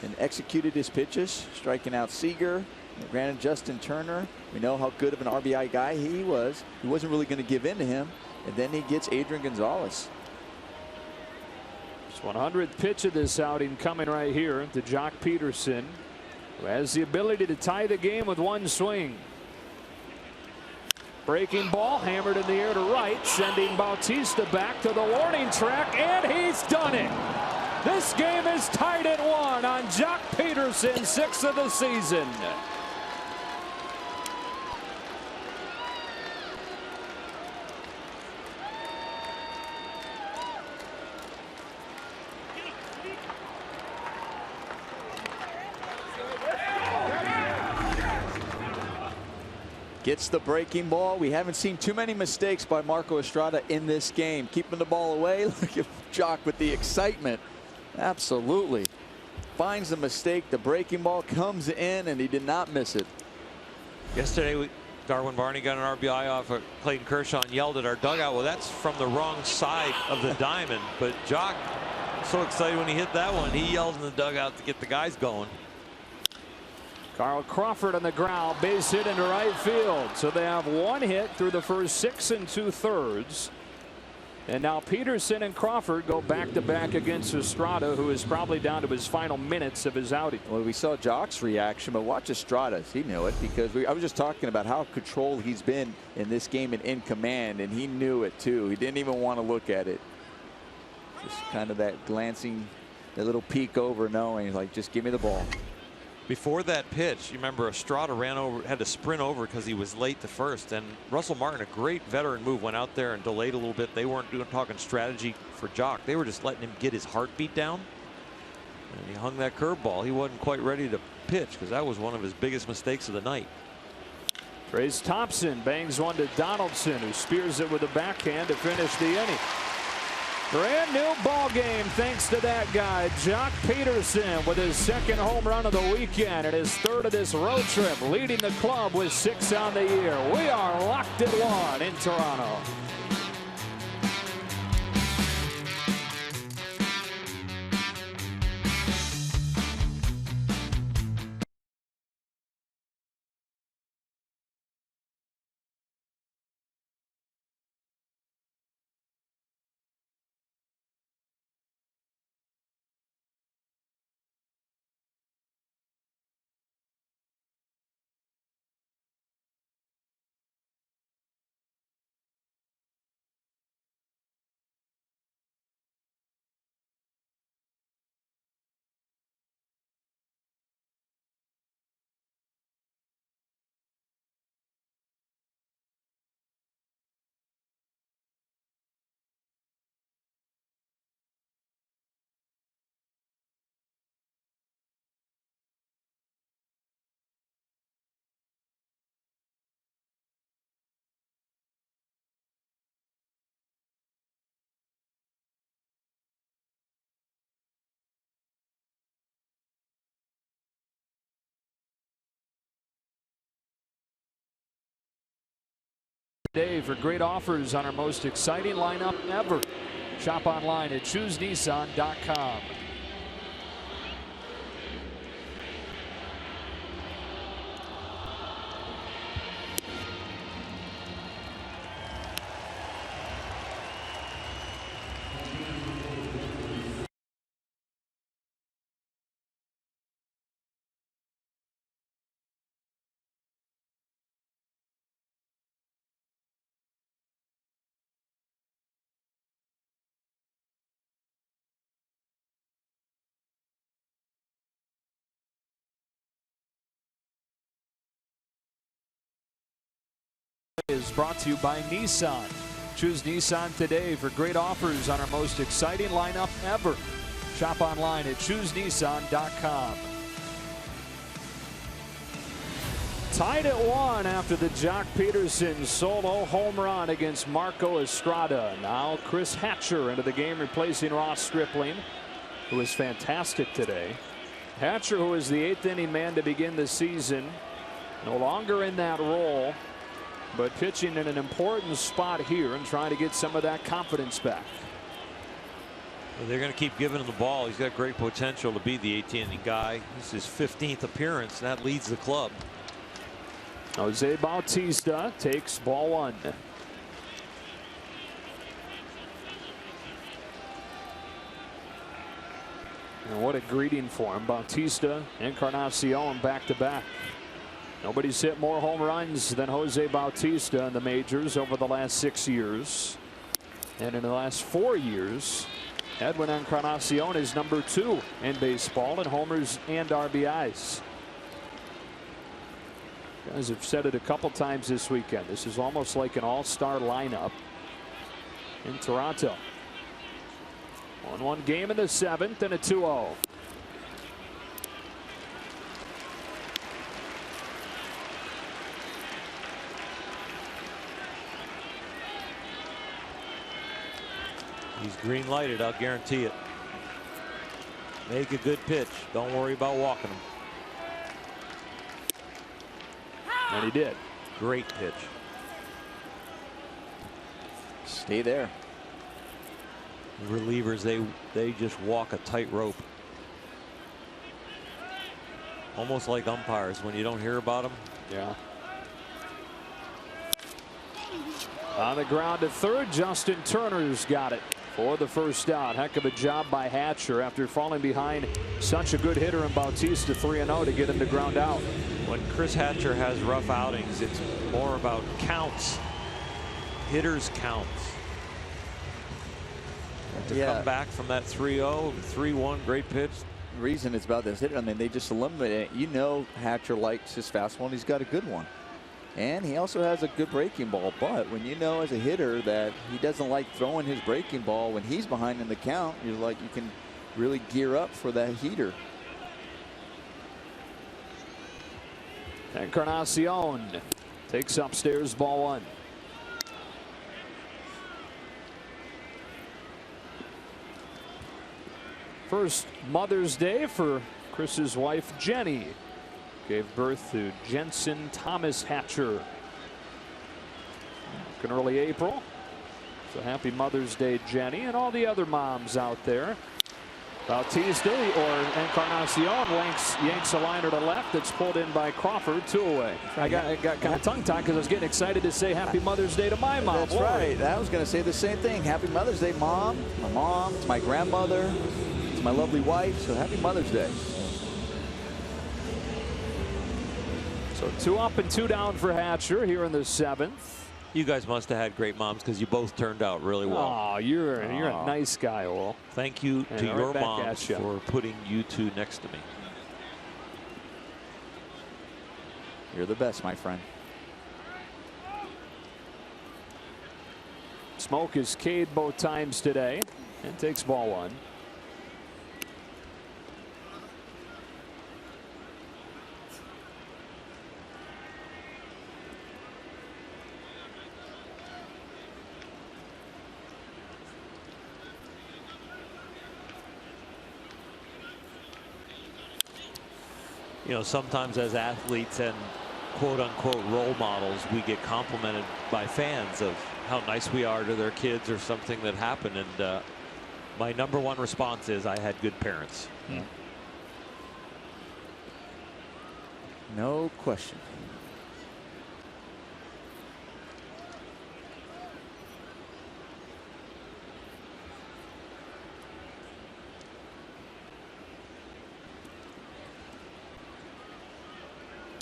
and executed his pitches, striking out Seager. Granted, Justin Turner, we know how good of an RBI guy he was. He wasn't really going to give in to him, and then he gets Adrian Gonzalez. 100th pitch of this outing coming right here to Jock Peterson, who has the ability to tie the game with one swing. Breaking ball hammered in the air to right, sending Bautista back to the warning track, and he's done it. This game is tied at 1 on Jock Peterson, 6th of the season. Gets the breaking ball. We haven't seen too many mistakes by Marco Estrada in this game. Keeping the ball away. Look at Jock with the excitement. Absolutely. Finds the mistake. The breaking ball comes in, and he did not miss it. Yesterday, Darwin Barney got an RBI off of Clayton Kershaw and yelled at our dugout. Well, that's from the wrong side of the diamond. But Jock, so excited when he hit that one, he yelled in the dugout to get the guys going. Carl Crawford on the ground, base hit into right field. So they have one hit through the first 6 2/3. And now Peterson and Crawford go back-to-back against Estrada, who is probably down to his final minutes of his outing. Well, we saw Jock's reaction, but watch Estrada's. He knew it, because I was just talking about how controlled he's been in this game and in command, and he knew it too. He didn't even want to look at it. Just kind of that glancing, that little peek over, knowing, like, just give me the ball. Before that pitch, you remember Estrada had to sprint over because he was late to first, and Russell Martin, a great veteran move, went out there and delayed a little bit. They weren't talking strategy for Jock. They were just letting him get his heartbeat down, and he hung that curveball. He wasn't quite ready to pitch because that was one of his biggest mistakes of the night. Trace Thompson bangs one to Donaldson, who spears it with a backhand to finish the inning. Brand new ball game thanks to that guy, Jock Peterson, with his second home run of the weekend and his third of this road trip, leading the club with 6 on the year. We are locked at 1 in Toronto. Today for great offers on our most exciting lineup ever. Shop online at choosenissan.com. Is brought to you by Nissan. Choose Nissan today for great offers on our most exciting lineup ever. Shop online at choosenissan.com. Tied at 1 after the Jock Peterson solo home run against Marco Estrada. Now Chris Hatcher into the game, replacing Ross Stripling, who was fantastic today. Hatcher, who is the 8th inning man to begin the season, no longer in that role, but pitching in an important spot here and trying to get some of that confidence back. Well, they're going to keep giving him the ball. He's got great potential to be the 18th inning guy. This is his 15th appearance, and that leads the club. Jose Bautista takes ball 1. And what a greeting for him. Bautista, Encarnacion back to back. Nobody's hit more home runs than Jose Bautista in the majors over the last 6 years. And in the last 4 years, Edwin Encarnacion is number 2 in baseball in homers and RBIs. Guys have said it a couple times this weekend. This is almost like an all-star lineup in Toronto. 1-1 game in the 7th and a 2-0. He's green lighted, I'll guarantee it. Make a good pitch. Don't worry about walking him. And he did. Great pitch. Stay there. The relievers, they just walk a tightrope. Almost like umpires when you don't hear about them. Yeah. On the ground to third, Justin Turner's got it for the first out. Heck of a job by Hatcher after falling behind such a good hitter in Bautista, 3-0 to get him to ground out. When Chris Hatcher has rough outings, it's more about counts. Hitters counts. To come back from that 3-0, 3-1, great pitch. The reason it's about this hitter, I mean, they just eliminate it. You know, Hatcher likes his fastball, and he's got a good one. And he also has a good breaking ball. But when you know as a hitter that he doesn't like throwing his breaking ball when he's behind in the count, you're like, you can really gear up for that heater. Encarnacion takes upstairs, ball 1. First Mother's Day for Chris's wife, Jenny. Gave birth to Jensen Thomas Hatcher in early April. So happy Mother's Day, Jenny, and all the other moms out there. Bautista or Encarnacion yanks a liner to left. That's pulled in by Crawford, 2 away. I got kind of tongue-tied because I was getting excited to say Happy Mother's Day to my mom. That's right. I was going to say the same thing. Happy Mother's Day, Mom. My mom, to my grandmother, to my lovely wife. So happy Mother's Day. So 2 up and 2 down for Hatcher here in the 7th. You guys must have had great moms because you both turned out really well. Oh, you're a nice guy, Oral. Thank you to your moms for putting you two next to me. You're the best, my friend. Smoke is K'd both times today and takes ball 1. You know, sometimes as athletes and quote unquote role models, we get complimented by fans of how nice we are to their kids or something that happened. And my #1 response is I had good parents. No question.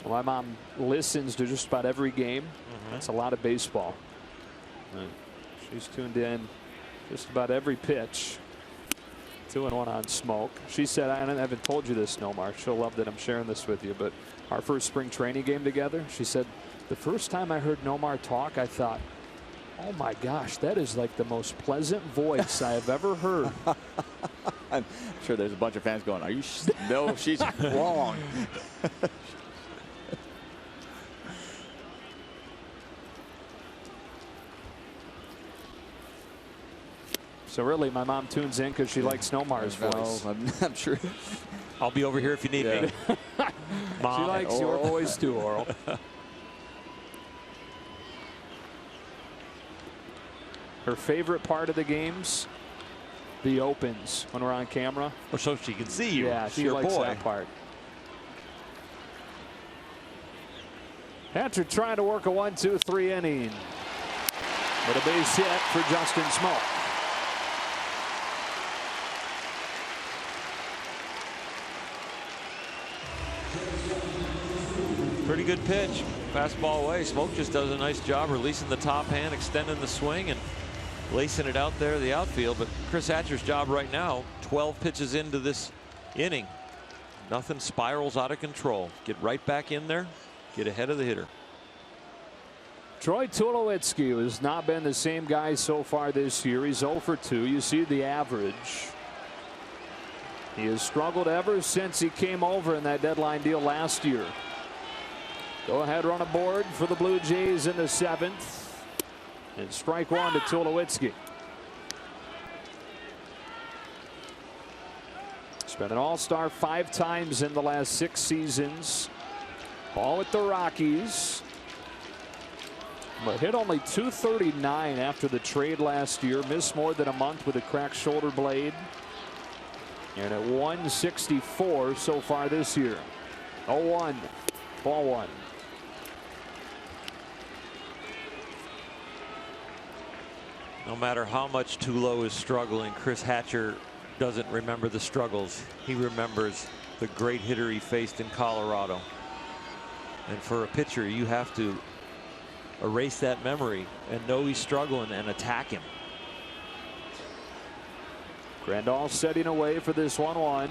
My mom listens to just about every game. That's a lot of baseball. She's tuned in just about every pitch. 2-1 on Smoke. She said, I haven't told you this, Nomar. She'll love that I'm sharing this with you. But our first spring training game together, she said, the first time I heard Nomar talk, I thought, oh my gosh, that is like the most pleasant voice I have ever heard. I'm sure there's a bunch of fans going, are you? No, she's wrong. So really, my mom tunes in because she likes Nomar's voice. I'm sure. I'll be over here if you need me. Mom. She likes your voice too, Oral. Her favorite part of the games, the opens when we're on camera. Or so she can see you. Yeah, she likes that part. Hatcher trying to work a 1-2-3 inning. But a base hit for Justin Smoke. Pretty good pitch. Fastball away. Smoke just does a nice job releasing the top hand, extending the swing, and lacing it out there the outfield. But Chris Hatcher's job right now, 12 pitches into this inning. Nothing spirals out of control. Get right back in there. Get ahead of the hitter. Troy Tulowitzki has not been the same guy so far this year. He's 0 for 2. You see the average. He has struggled ever since he came over in that deadline deal last year. Go ahead, run aboard for the Blue Jays in the 7th. And strike 1 to Tulowitzki. He's been an all-star 5 times in the last 6 seasons. All with the Rockies. But hit only .239 after the trade last year. Missed more than a month with a cracked shoulder blade. And at .164 so far this year. 0-1. Ball 1. No matter how much Tulo is struggling, Chris Hatcher doesn't remember the struggles. He remembers the great hitter he faced in Colorado. And for a pitcher, you have to erase that memory and know he's struggling and attack him. Grandal setting away for this 1-1.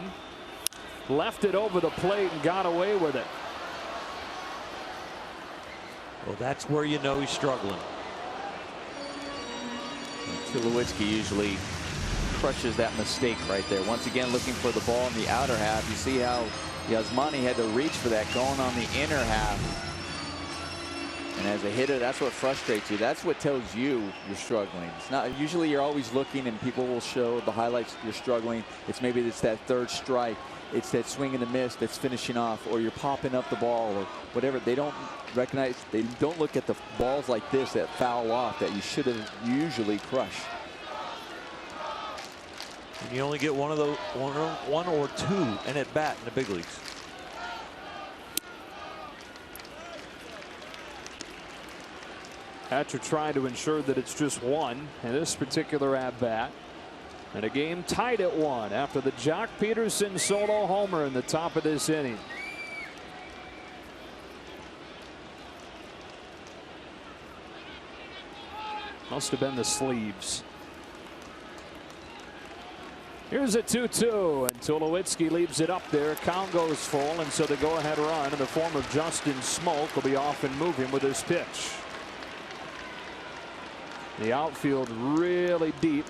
Left it over the plate and got away with it. Well, that's where you know he's struggling. Tulowitzki usually crushes that mistake right there. Once again, looking for the ball in the outer half. You see how Yasmani had to reach for that going on the inner half. And as a hitter, that's what frustrates you. That's what tells you you're struggling. It's not usually you're always looking and people will show the highlights you're struggling. Maybe it's that third strike. It's that swing and a miss that's finishing off, or you're popping up the ball or whatever. They don't recognize, they don't look at the balls like this that foul off that you should have usually crushed. And you only get one of those, one or two in at bat in the big leagues. Hatcher trying to ensure that it's just one in this particular at bat. And a game tied at 1 after the Jock Peterson solo homer in the top of this inning. Must have been the sleeves. Here's a 2-2, and Tulowitzki leaves it up there. Count goes full, and so the go-ahead run in the form of Justin Smoak will be off and moving with his pitch. The outfield really deep,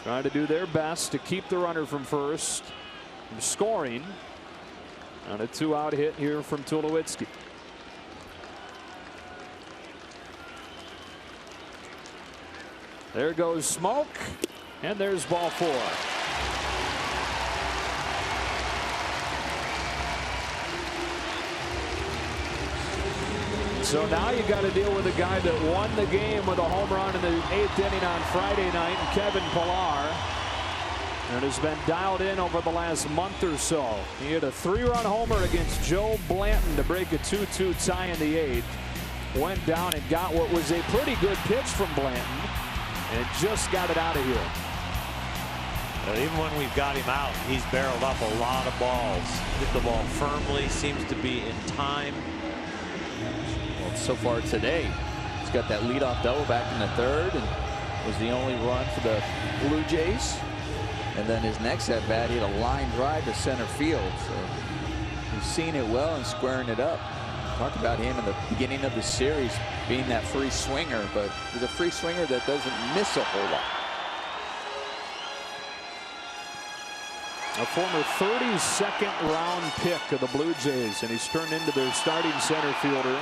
trying to do their best to keep the runner from first from scoring on a 2-out hit here from Tulowitzki. There goes Smoak, and there's ball 4. So now you got to deal with a guy that won the game with a home run in the 8th inning on Friday night, Kevin Pillar, and has been dialed in over the last month or so. He had a 3-run homer against Joe Blanton to break a 2-2 tie in the 8th. Went down and got what was a pretty good pitch from Blanton and just got it out of here. But even when we've got him out, he's barreled up a lot of balls. Hit the ball firmly, seems to be in time. Well, so far today, he's got that leadoff double back in the 3rd and was the only run for the Blue Jays. And then his next at bat, he had a line drive to center field. So he's seen it well and squaring it up. Talked about him in the beginning of the series being that free swinger, but he's a free swinger that doesn't miss a whole lot. A former 32nd round pick of the Blue Jays, and he's turned into their starting center fielder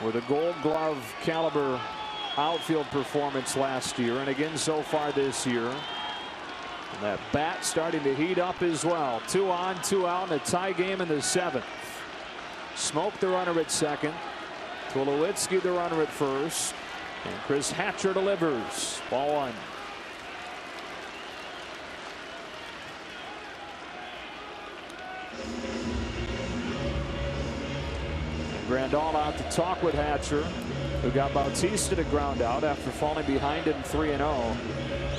with a Gold Glove caliber outfield performance last year, and again so far this year. And that bat starting to heat up as well. 2 on, 2 out in a tie game in the 7th. Smoak the runner at second. Tulowitzki the runner at first. And Chris Hatcher delivers. Ball 1. And Grandal out to talk with Hatcher, who got Bautista to ground out after falling behind him 3-0.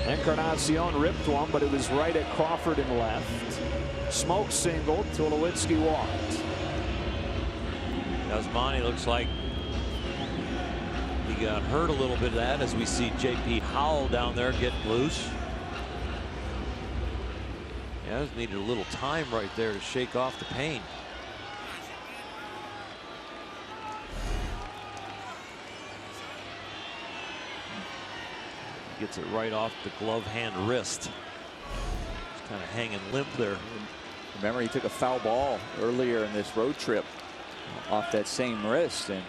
Encarnacion ripped one, but it was right at Crawford and left. Smoak singled. Tulowitzki walked. Yasmani looks like he got hurt a little bit of that as we see J.P. Howell down there get loose. Yeah, just needed a little time right there to shake off the pain. Gets it right off the glove hand wrist. Just kind of hanging limp there. Remember, he took a foul ball earlier in this road trip off that same wrist, and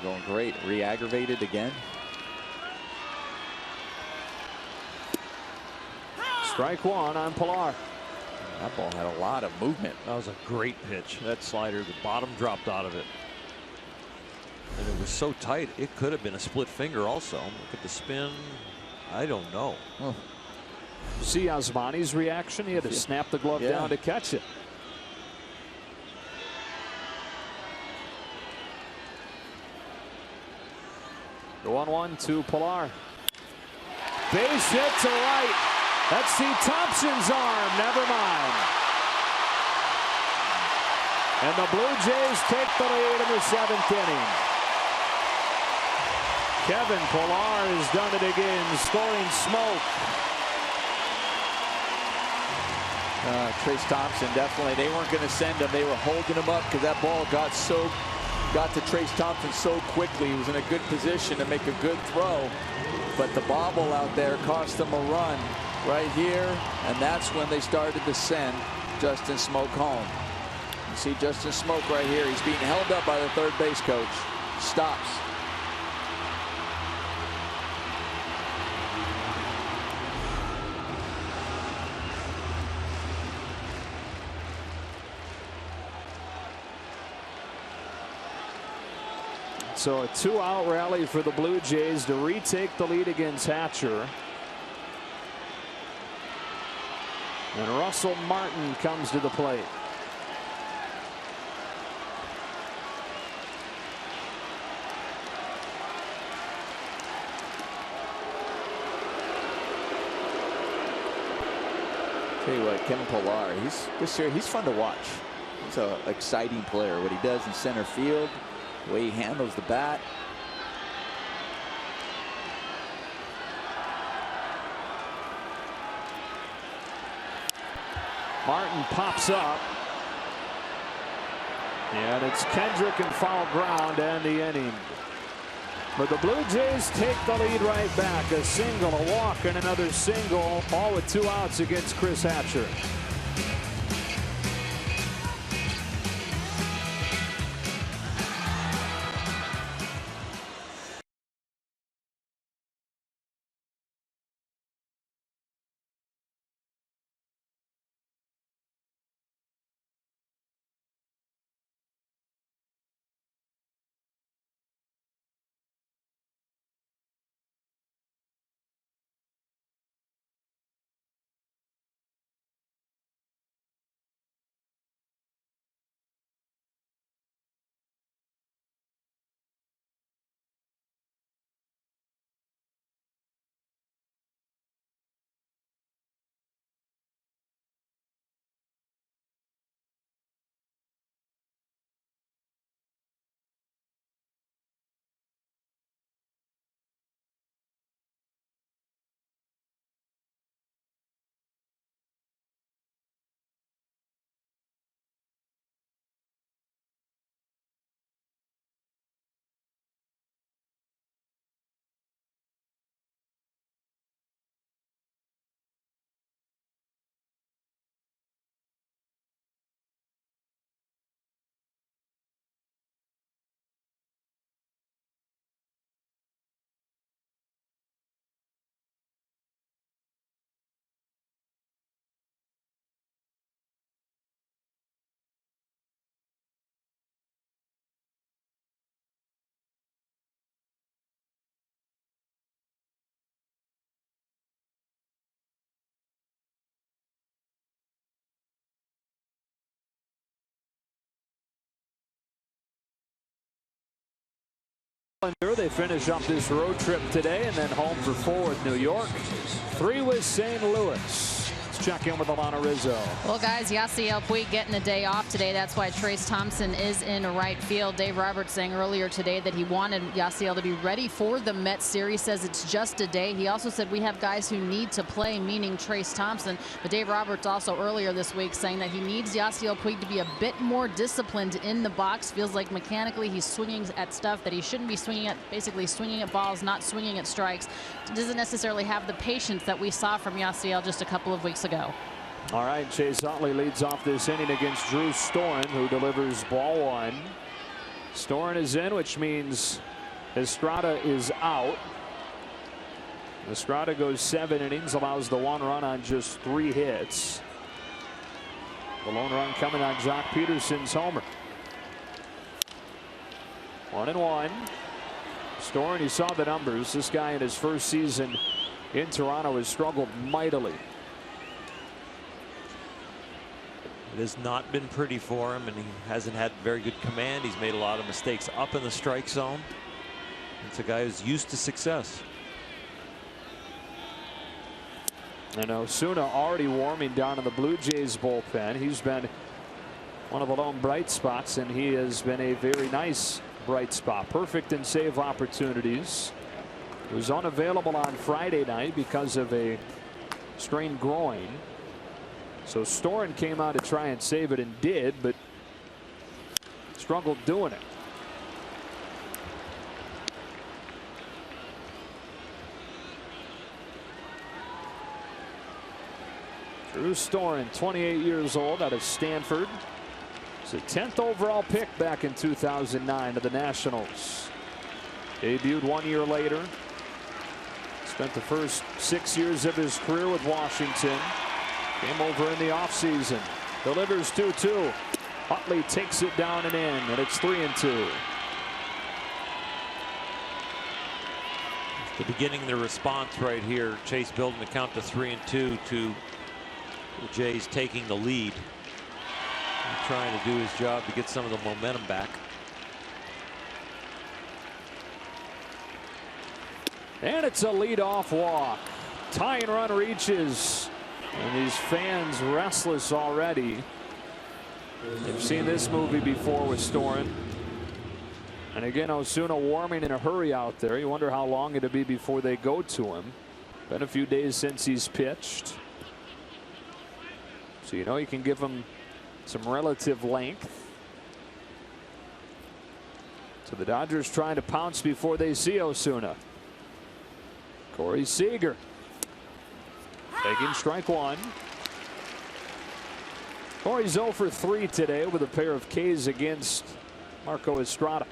going great. Re-aggravated again. Strike 1 on Pillar. That ball had a lot of movement. That was a great pitch. That slider, the bottom dropped out of it. And it was so tight, it could have been a split finger also. Look at the spin. I don't know. Oh. See Yasmani's reaction? He had to snap the glove down to catch it. The 1-1 to Pillar. Base hit to right. That's Steve Thompson's arm. Never mind. And the Blue Jays take the lead in the 7th inning. Kevin Pillar has done it again, scoring Smoak. Trace Thompson, definitely. They weren't going to send him. They were holding him up because that ball got to Trace Thompson so quickly. He was in a good position to make a good throw, but the bobble out there cost them a run right here, and that's when they started to send Justin Smoak home. You see Justin Smoke right here. He's being held up by the third base coach. Stops. So a 2-out rally for the Blue Jays to retake the lead against Hatcher. And Russell Martin comes to the plate. Tell you what, Kevin Pillar, he's fun to watch. He's an exciting player. What he does in center field, the way he handles the bat. Martin pops up. And it's Kendrick in foul ground and the inning. But the Blue Jays take the lead right back. A single, a walk, and another single, all with 2 outs against Chris Hatcher. They finish up this road trip today and then home for 4 with New York, 3 with St. Louis. Let's check in with Alana Rizzo. Well, guys, Yasiel Puig getting a day off today. That's why Trace Thompson is in right field. Dave Roberts saying earlier today that he wanted Yasiel to be ready for the Mets series. Says it's just a day. He also said we have guys who need to play, meaning Trace Thompson. But Dave Roberts also earlier this week saying that he needs Yasiel Puig to be a bit more disciplined in the box. Feels like mechanically he's swinging at stuff that he shouldn't be swinging at, basically swinging at balls, not swinging at strikes. Doesn't necessarily have the patience that we saw from Yasiel just a couple of weeks ago. All right, Chase Utley leads off this inning against Drew Storen, who delivers ball 1. Storen is in, which means Estrada is out. Estrada goes 7 innings, allows the 1 run on just 3 hits. The lone run coming on Jock Peterson's homer. 1-1. Storen, you saw the numbers. This guy in his first season in Toronto has struggled mightily. It has not been pretty for him, and he hasn't had very good command. He's made a lot of mistakes up in the strike zone. It's a guy who's used to success. And Osuna already warming down in the Blue Jays bullpen. He's been one of the lone bright spots, and he has been a very nice bright spot. Perfect in save opportunities. He was unavailable on Friday night because of a strained groin. So Storen came out to try and save it and did, but struggled doing it. Drew Storen, 28 years old, out of Stanford. It's a 10th overall pick back in 2009 to the Nationals. Debuted 1 year later. Spent the first 6 years of his career with Washington. Came over in the offseason. Delivers 2-2. Utley takes it down and in, and it's 3-2. The beginning of the response right here. Chase building the count to 3-2 to the Jays taking the lead. He's trying to do his job to get some of the momentum back. And it's a leadoff walk. Tying run reaches. And these fans restless already. They've seen this movie before with Storen. And again, Osuna warming in a hurry out there. You wonder how long it'll be before they go to him. Been a few days since he's pitched. So you know you can give him some relative length. So the Dodgers trying to pounce before they see Osuna. Corey Seager taking strike one. Corey's 0 for 3 today with a pair of Ks against Marco Estrada.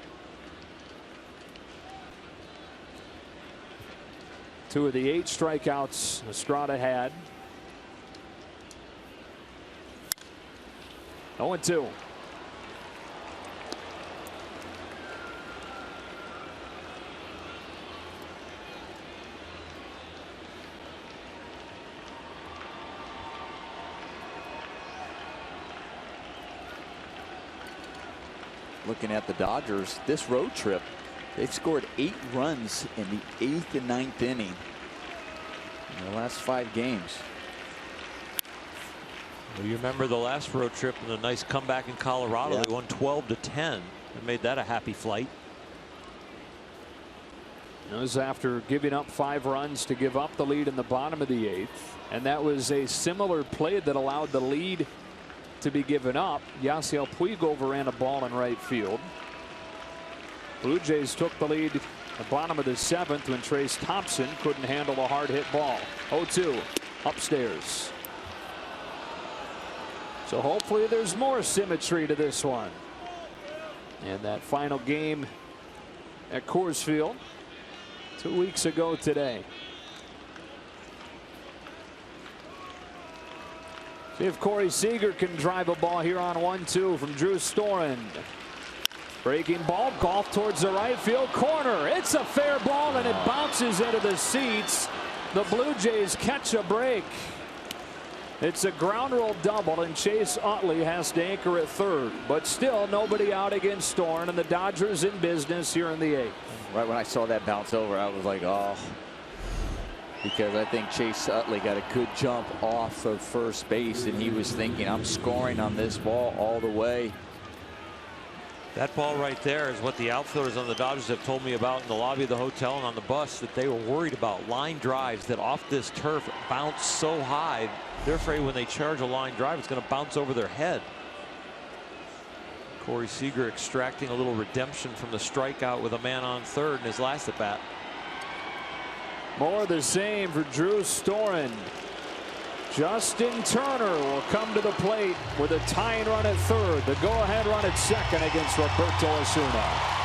2 of the 8 strikeouts Estrada had. 0-2. Looking at the Dodgers, this road trip, they've scored 8 runs in the 8th and 9th inning in the last 5 games. Well, you remember the last road trip and a nice comeback in Colorado. Yeah. They won 12-10 and made that a happy flight. It was after giving up 5 runs to give up the lead in the bottom of the 8th. And that was a similar play that allowed the lead to be given up. Yasiel Puig overran a ball in right field. Blue Jays took the lead at the bottom of the 7th when Trace Thompson couldn't handle a hard hit ball. 0-2 upstairs. So hopefully there's more symmetry to this one. And that final game at Coors Field 2 weeks ago today. See if Corey Seager can drive a ball here on 1-2 from Drew Storen. Breaking ball, golf towards the right field corner. It's a fair ball and it bounces into the seats. The Blue Jays catch a break. It's a ground rule double and Chase Utley has to anchor at third, but still nobody out against Storen and the Dodgers in business here in the 8th. Right when I saw that bounce over, I was like, oh. Because I think Chase Utley got a good jump off of first base and he was thinking, I'm scoring on this ball all the way. That ball right there is what the outfielders on the Dodgers have told me about in the lobby of the hotel and on the bus, that they were worried about line drives that off this turf bounce so high. They're afraid when they charge a line drive, it's going to bounce over their head. Corey Seager extracting a little redemption from the strikeout with a man on third in his last at bat. More of the same for Drew Storen. Justin Turner will come to the plate with a tying run at third. The go-ahead run at second against Roberto Osuna.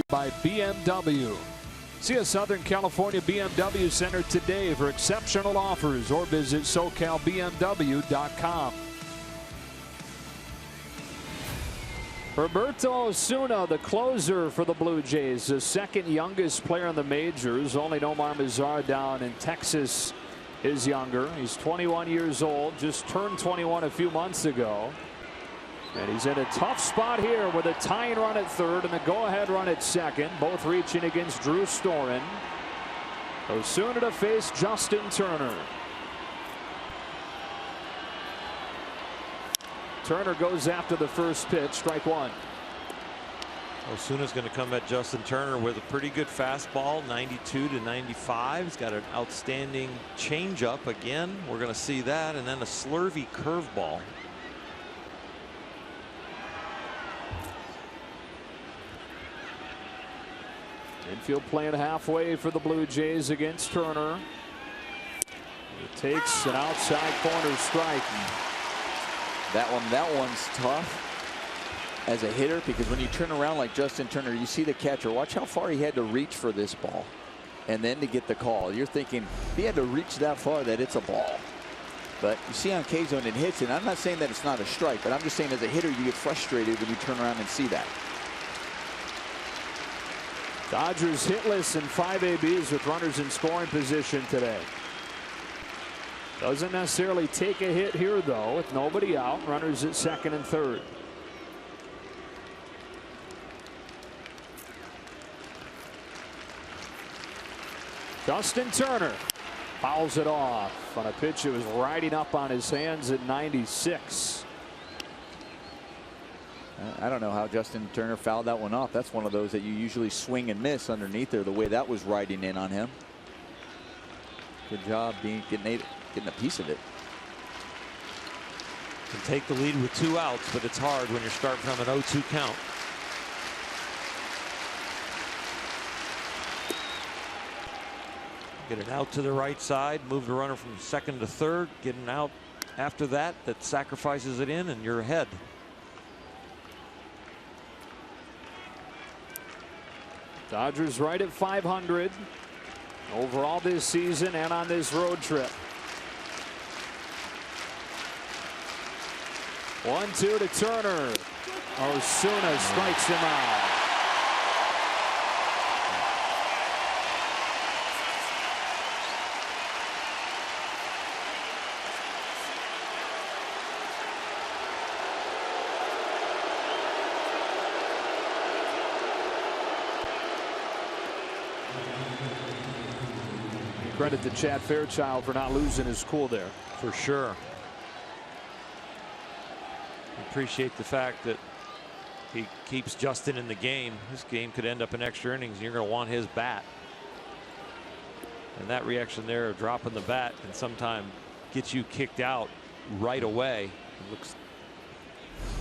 by BMW. See a Southern California BMW Center today for exceptional offers, or visit SoCalBMW.com. Roberto Osuna, the closer for the Blue Jays, the second youngest player in the majors. Only Nomar Mazara down in Texas is younger. He's 21 years old, just turned 21 a few months ago. And he's in a tough spot here with a tying run at third and a go-ahead run at second, both reaching against Drew Storen. Osuna to face Justin Turner. Turner goes after the first pitch, strike one. Osuna's going to come at Justin Turner with a pretty good fastball, 92 to 95. He's got an outstanding changeup again. We're going to see that, and then a slurvy curveball. Infield playing halfway for the Blue Jays against Turner. It takes an outside corner strike. That one's tough as a hitter, because when you turn around like Justin Turner, you see the catcher. Watch how far he had to reach for this ball and then to get the call. You're thinking if he had to reach that far, that it's a ball. But you see on K-zone it hits it. I'm not saying that it's not a strike, but I'm just saying as a hitter you get frustrated when you turn around and see that. Dodgers hitless in 5 ABs with runners in scoring position today. Doesn't necessarily take a hit here, though, with nobody out. Runners at second and third. Justin Turner fouls it off on a pitch that was riding up on his hands at 96. I don't know how Justin Turner fouled that one off. That's one of those that you usually swing and miss underneath there, the way that was riding in on him. Good job getting a piece of it. Can take the lead with 2 outs, but it's hard when you're starting from an 0-2 count. Get an out to the right side, move the runner from second to third, get an out after that sacrifices it in, and you're ahead. Dodgers right at 500 overall this season and on this road trip. 1-2 to Turner. Osuna strikes him out. Credit to Chad Fairchild for not losing his cool there. For sure. Appreciate the fact that he keeps Justin in the game. This game could end up in extra innings, and you're going to want his bat. And that reaction there of dropping the bat can sometimes get you kicked out right away. It looks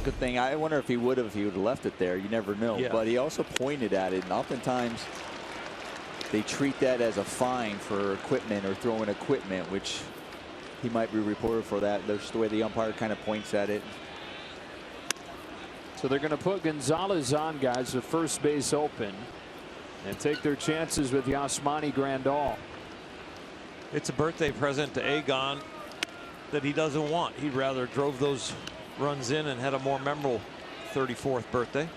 good thing. I wonder if he would have left it there. You never know. Yeah. But he also pointed at it, and oftentimes they treat that as a fine for equipment or throwing equipment, which he might be reported for that. That's the way the umpire kind of points at it. So they're going to put Gonzalez on, guys, with first base open, and take their chances with Yasmani Grandal. It's a birthday present to Agon that he doesn't want. He'd rather drove those runs in and had a more memorable 34th birthday.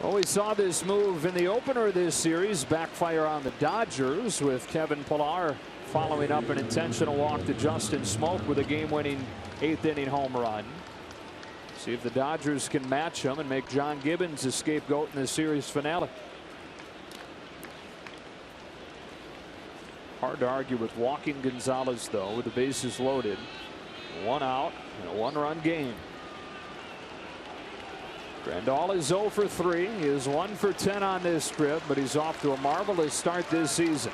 Well, we saw this move in the opener of this series backfire on the Dodgers, with Kevin Pillar following up an intentional walk to Justin Smoak with a game-winning 8th inning home run. See if the Dodgers can match him and make John Gibbons a scapegoat in the series finale. Hard to argue with walking Gonzalez, though, with the bases loaded. 1 out and a 1-run game. Grandal is 0 for 3. He is 1 for 10 on this trip, but he's off to a marvelous start this season.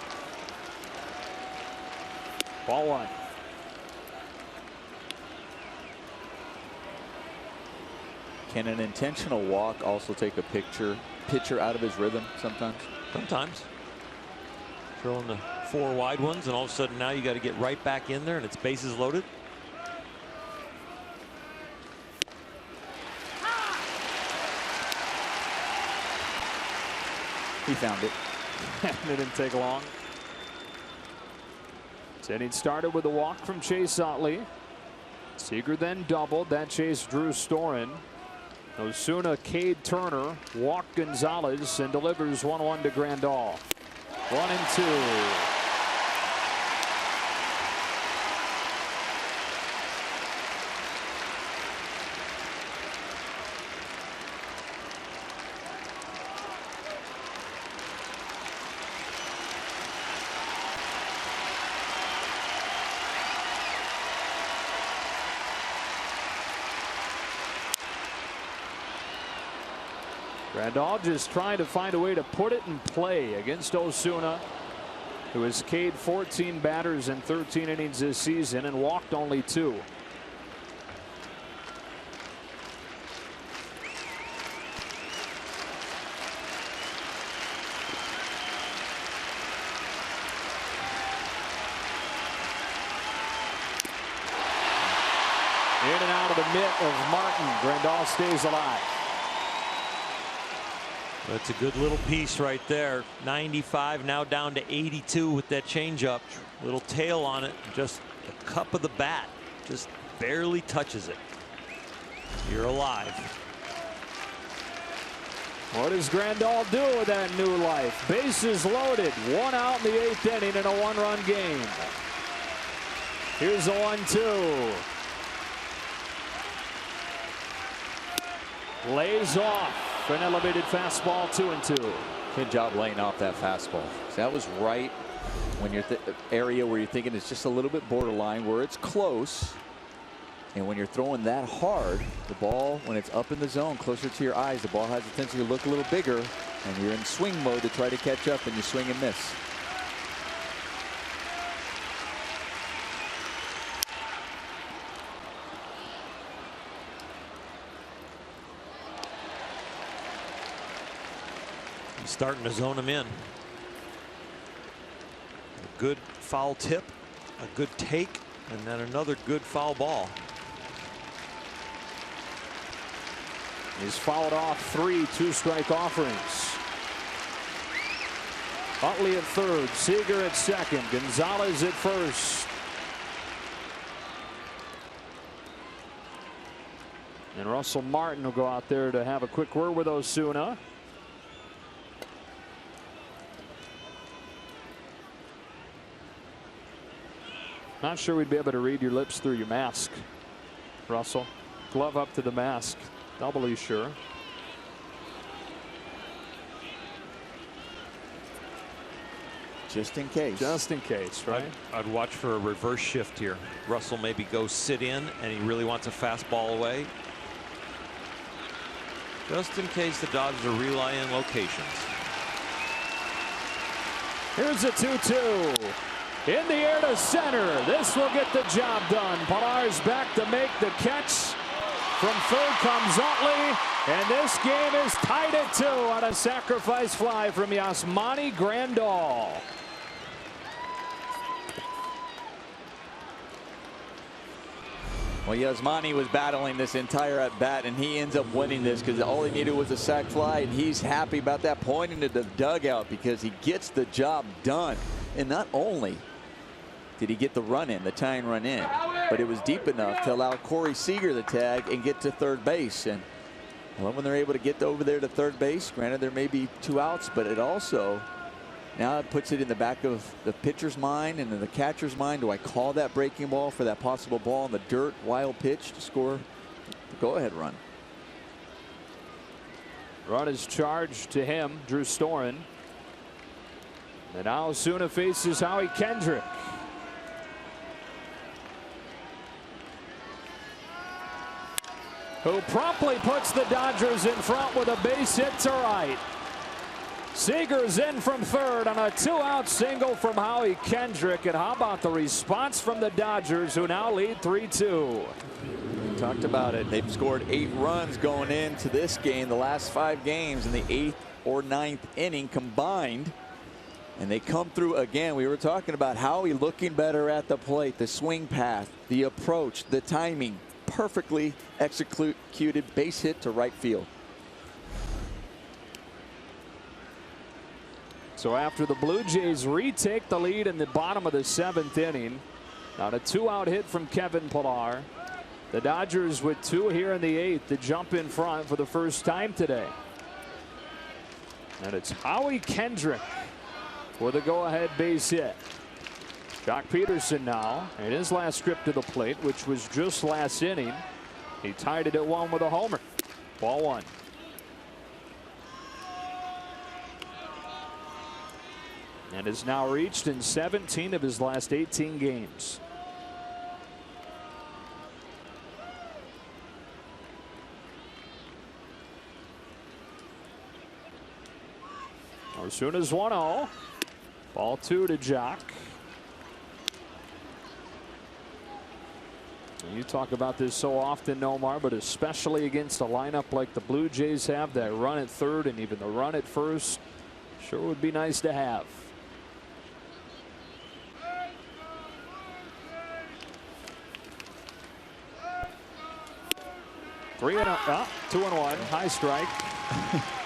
Ball 1. Can an intentional walk also take a pitcher out of his rhythm sometimes? Sometimes. Throwing the 4 wide ones, and all of a sudden now you got to get right back in there, and it's bases loaded. He found it. It didn't take long. Inning started with a walk from Chase Utley. Seager then doubled. That chased Drew Storen. Osuna, Cade Turner, walked Gonzalez, and delivers 1-1 to Grandal. 1-2. Grandal just trying to find a way to put it in play against Osuna, who has K'd 14 batters in 13 innings this season and walked only 2. In and out of the mitt of Martin. Grandal stays alive. That's a good little piece right there. 95 now down to 82 with that changeup. Little tail on it. Just the cup of the bat. Just barely touches it. You're alive. What does Grandal do with that new life? Bases loaded. 1 out in the 8th inning in a 1-run game. Here's a 1-2. Lays off. An elevated fastball, 2-2. Good job laying off that fastball. So that was right when you're area where you're thinking it's just a little bit borderline, where it's close. And when you're throwing that hard, the ball, when it's up in the zone closer to your eyes, the ball has a tendency to look a little bigger, and you're in swing mode to try to catch up, and you swing and miss. Starting to zone him in. A good foul tip, a good take, and then another good foul ball. He's fouled off 3 2-strike offerings. Utley at third, Seager at second, Gonzalez at first. And Russell Martin will go out there to have a quick word with Osuna. Not sure we'd be able to read your lips through your mask, Russell. Glove up to the mask. Doubly sure. Just in case. Just in case, right? I'd watch for a reverse shift here. Russell maybe goes sit in, and he really wants a fastball away. Just in case the Dodgers are relaying locations. Here's a 2-2. In the air to center. This will get the job done. Pillar's back to make the catch. From third comes Utley. And this game is tied at 2 on a sacrifice fly from Yasmani Grandal. Well, Yasmani was battling this entire at bat, and he ends up winning this because all he needed was a sac fly, and he's happy about that, pointing to the dugout because he gets the job done. And not only did he get the run in, the tying run in, but it was deep enough to allow Corey Seager the tag and get to third base. And well, when they're able to get over there to third base, granted there may be 2 outs, but it also now it puts it in the back of the pitcher's mind and in the catcher's mind. Do I call that breaking ball for that possible ball in the dirt, wild pitch to score the go-ahead run? Run is charged to him, Drew Storen. And now Osuna faces Howie Kendrick. Who promptly puts the Dodgers in front with a base hit to right. Seager's in from third on a 2-out single from Howie Kendrick. And how about the response from the Dodgers, who now lead 3-2? We talked about it. They've scored 8 runs going into this game, the last 5 games in the 8th or 9th inning combined. And they come through again. We were talking about Howie looking better at the plate, the swing path, the approach, the timing. Perfectly executed base hit to right field. So after the Blue Jays retake the lead in the bottom of the 7th inning on a 2-out hit from Kevin Pillar, the Dodgers with 2 here in the 8th to jump in front for the first time today. And it's Howie Kendrick for the go-ahead base hit. Jock Peterson now in his last trip to the plate, which was just last inning. He tied it at 1 with a homer. Ball 1. And has now reached in 17 of his last 18 games. As soon as 1-0. Ball 2 to Jock. You talk about this so often, Nomar, but especially against a lineup like the Blue Jays have, that run at third and even the run at first, sure would be nice to have. Three and 2-1, high strike.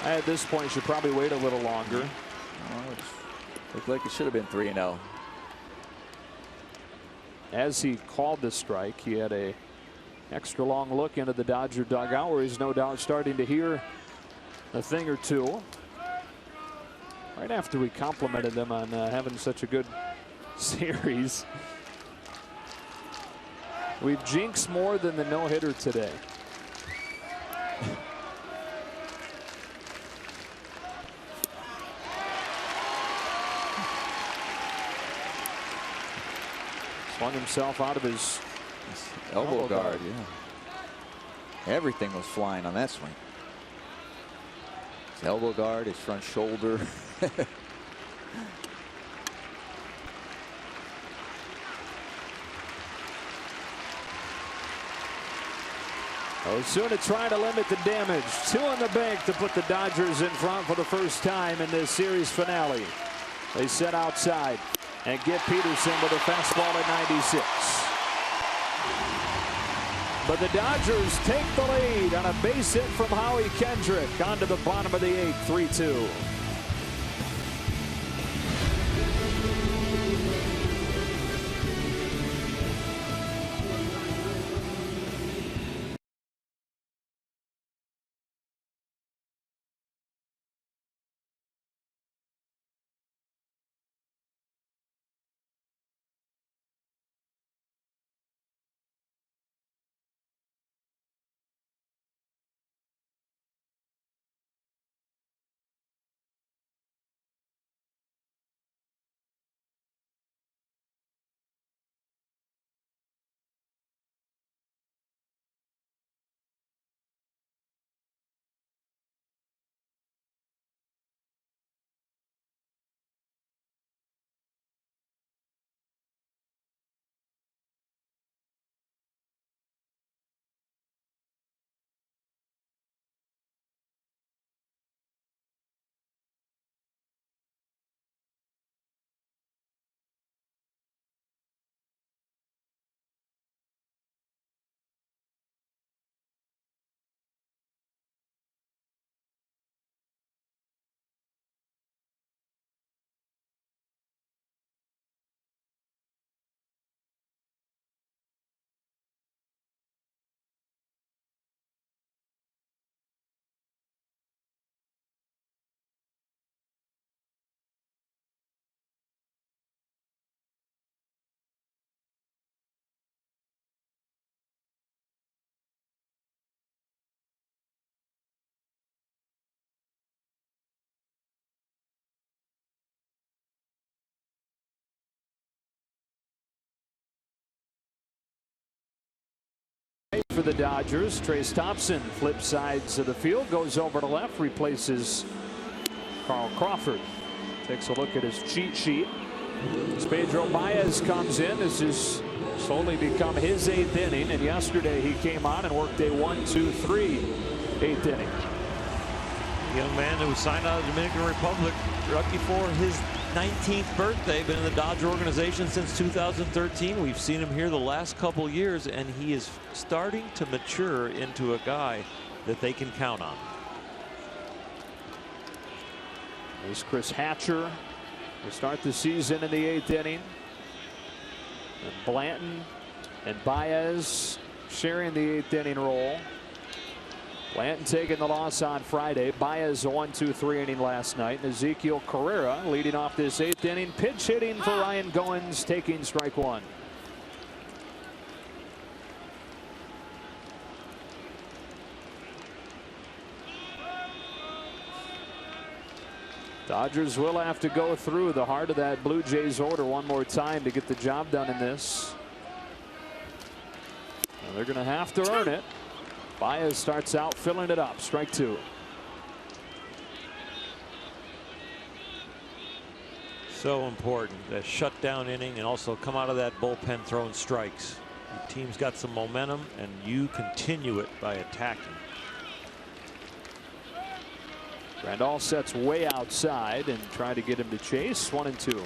At this point, should probably wait a little longer. Looked like it should have been 3-0. As he called the strike, he had a extra long look into the Dodger dugout, where he's no doubt starting to hear a thing or two. Right after we complimented them on having such a good series. We've jinxed more than the no-hitter today. Swung himself out of his elbow guard. Yeah. Everything was flying on that swing. His elbow guard, his front shoulder. Osuna trying to limit the damage. 2 in the bank to put the Dodgers in front for the first time in this series finale. They set outside and get Peterson with a fastball at 96. But the Dodgers take the lead on a base hit from Howie Kendrick onto the bottom of the 8th, 3-2. For the Dodgers, Trace Thompson flips sides of the field, goes over to left, replaces Carl Crawford. Takes a look at his cheat sheet. As Pedro Baez comes in, this has slowly become his 8th inning, and yesterday he came on and worked a 1-2-3 8th inning. A young man who was signed out of the Dominican Republic right before his 19th birthday, been in the Dodger organization since 2013. We've seen him here the last couple years, and he is starting to mature into a guy that they can count on. There's Chris Hatcher to start the season in the 8th inning. And Blanton and Baez sharing the 8th inning role. Blanton taking the loss on Friday. Baez a 1-2-3 inning last night. And Ezekiel Carrera leading off this 8th inning. Pitch hitting for Ryan Goins, taking strike one. Dodgers will have to go through the heart of that Blue Jays order one more time to get the job done in this. And they're going to have to earn it. Baez starts out filling it up. Strike two. So important, that shutdown inning, and also come out of that bullpen throwing strikes. Your team's got some momentum, and you continue it by attacking. Grandal sets way outside and try to get him to chase. 1-2.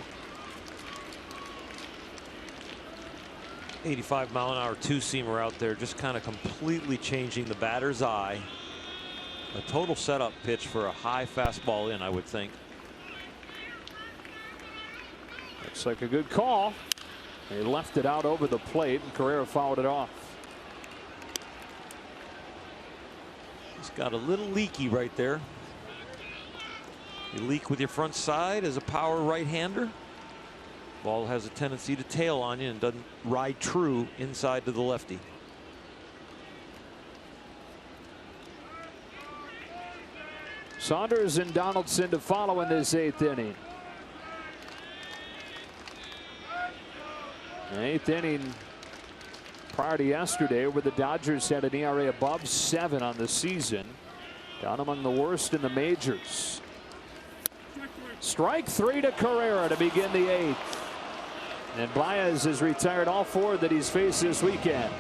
85-mile-an-hour two-seamer out there, just kind of completely changing the batter's eye. A total setup pitch for a high fastball in, I would think. Looks like a good call. He left it out over the plate, and Carrera fouled it off. He's got a little leaky right there. You leak with your front side as a power right-hander. Ball has a tendency to tail on you and doesn't ride true inside to the lefty. Saunders and Donaldson to follow in this 8th inning. The 8th inning prior to yesterday, where the Dodgers had an ERA above 7 on the season, down among the worst in the majors. Strike three to Carrera to begin the 8th. And Baez has retired all 4 that he's faced this weekend.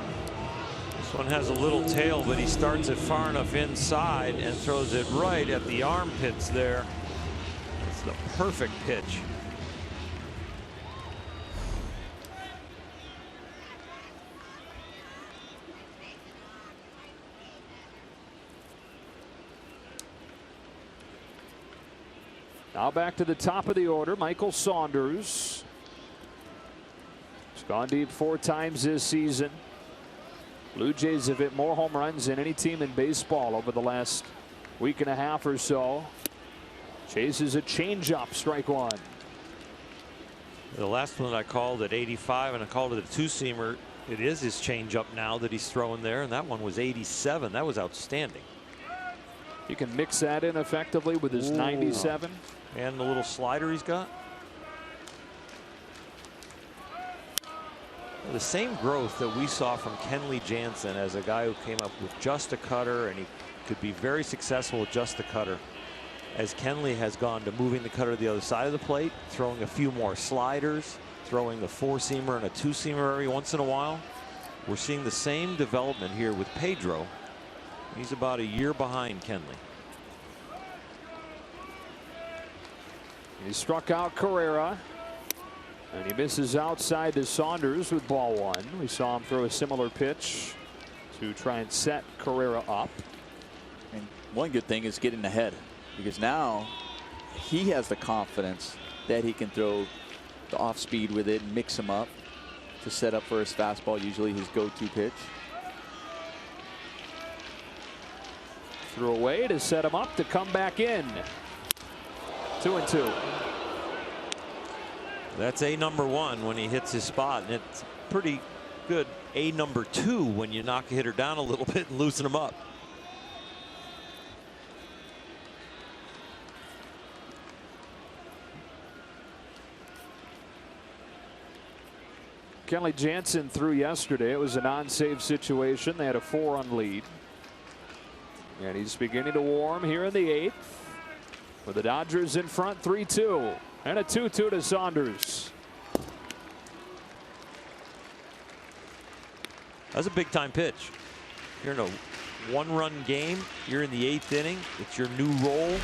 This one has a little tail, but he starts it far enough inside and throws it right at the armpits there. It's the perfect pitch. Now back to the top of the order, Michael Saunders. He's gone deep 4 times this season. Blue Jays have hit more home runs than any team in baseball over the last week and a half or so. Chases a changeup, strike one. The last one I called at 85, and I called it a two-seamer. It is his changeup now that he's throwing there, and that one was 87. That was outstanding. You can mix that in effectively with his 97. And the little slider he's got. The same growth that we saw from Kenley Jansen as a guy who came up with just a cutter, and he could be very successful with just the cutter. As Kenley has gone to moving the cutter to the other side of the plate, throwing a few more sliders, throwing the 4-seamer and a 2-seamer every once in a while. We're seeing the same development here with Pedro. He's about a year behind Kenley. He struck out Carrera, and he misses outside to Saunders with ball 1. We saw him throw a similar pitch to try and set Carrera up. And one good thing is getting ahead, because now he has the confidence that he can throw the off speed with it and mix him up to set up for his fastball, usually his go-to pitch. Threw away to set him up to come back in. 2-2. That's a number 1 when he hits his spot, and it's pretty good a number 2 when you knock a hitter down a little bit and loosen him up. Kenley Jansen threw yesterday. It was a non-save situation. They had a 4-run lead. And he's beginning to warm here in the 8th. With the Dodgers in front 3-2. And a 2-2 to Saunders. That's a big time pitch. You're in a 1-run game. You're in the 8th inning. It's your new role.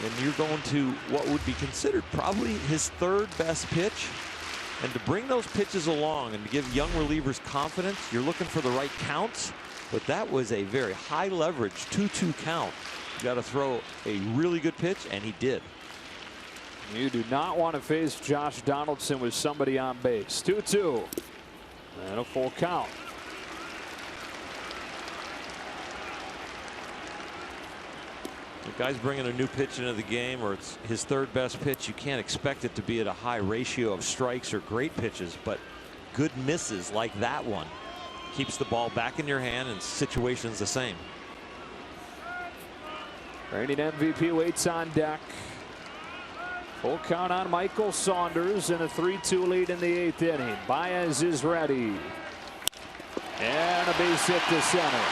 And you're going to what would be considered probably his 3rd best pitch. And to bring those pitches along and to give young relievers confidence, you're looking for the right counts. But that was a very high leverage 2-2 count. You got to throw a really good pitch, and he did. You do not want to face Josh Donaldson with somebody on base. 2-2 and a full count. The guy's bringing a new pitch into the game, or it's his third best pitch. You can't expect it to be at a high ratio of strikes or great pitches, but good misses like that one keeps the ball back in your hand, and situation's the same. Reigning MVP waits on deck. Full count on Michael Saunders and a 3-2 lead in the 8th inning. Baez is ready. And a base hit to center.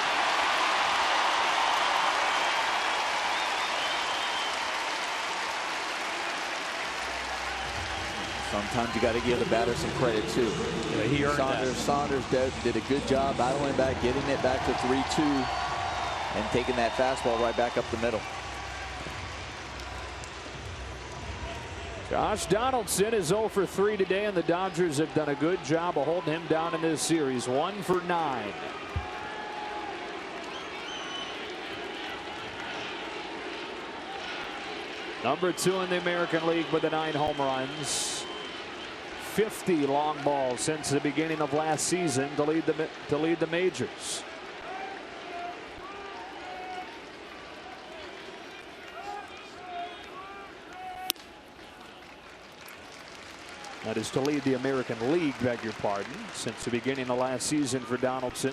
Sometimes you got to give the batter some credit too. Yeah, he earned that. Saunders did a good job battling back, getting it back to 3-2, and taking that fastball right back up the middle. Josh Donaldson is 0 for 3 today, and the Dodgers have done a good job of holding him down in this series. 1 for 9. Number 2 in the American League with the 9 home runs. 50 long balls since the beginning of last season to lead the majors. That is to lead the American League, beg your pardon, since the beginning of last season for Donaldson.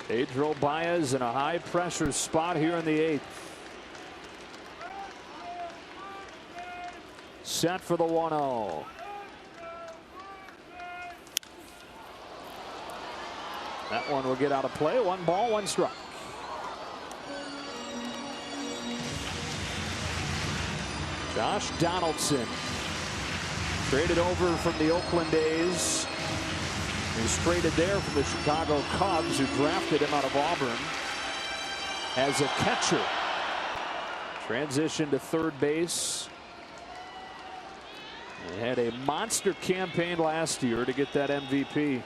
Pedro Baez in a high pressure spot here in the 8th. Set for the 1-0. That one will get out of play. 1 ball, 1 strike. Josh Donaldson, traded over from the Oakland A's. He was traded there from the Chicago Cubs, who drafted him out of Auburn as a catcher. Transitioned to third base. And had a monster campaign last year to get that MVP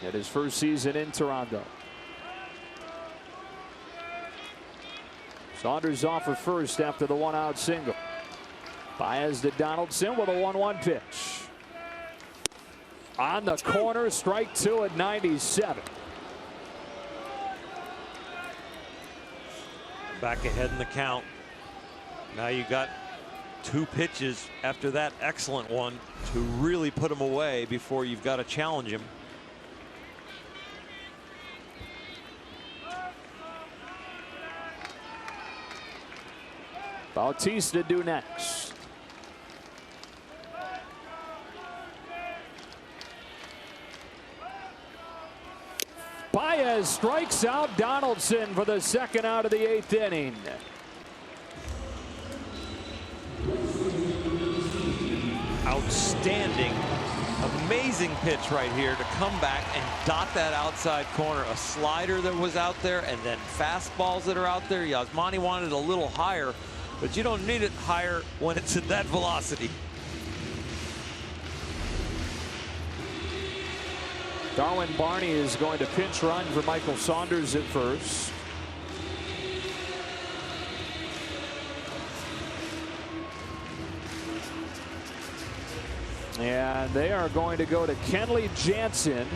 at his first season in Toronto. Saunders off of first after the 1-out single. Baez to Donaldson with a 1-1 pitch. On the corner, strike 2 at 97. Back ahead in the count. Now you got 2 pitches after that excellent one to really put him away before you've got to challenge him. Bautista due next. Baez strikes out Donaldson for the 2nd out of the 8th inning. Outstanding, amazing pitch right here to come back and dot that outside corner. A slider that was out there, and then fastballs that are out there. Yasmani wanted a little higher, but you don't need it higher when it's at that velocity. Darwin Barney is going to pinch run for Michael Saunders at first. And they are going to go to Kenley Jansen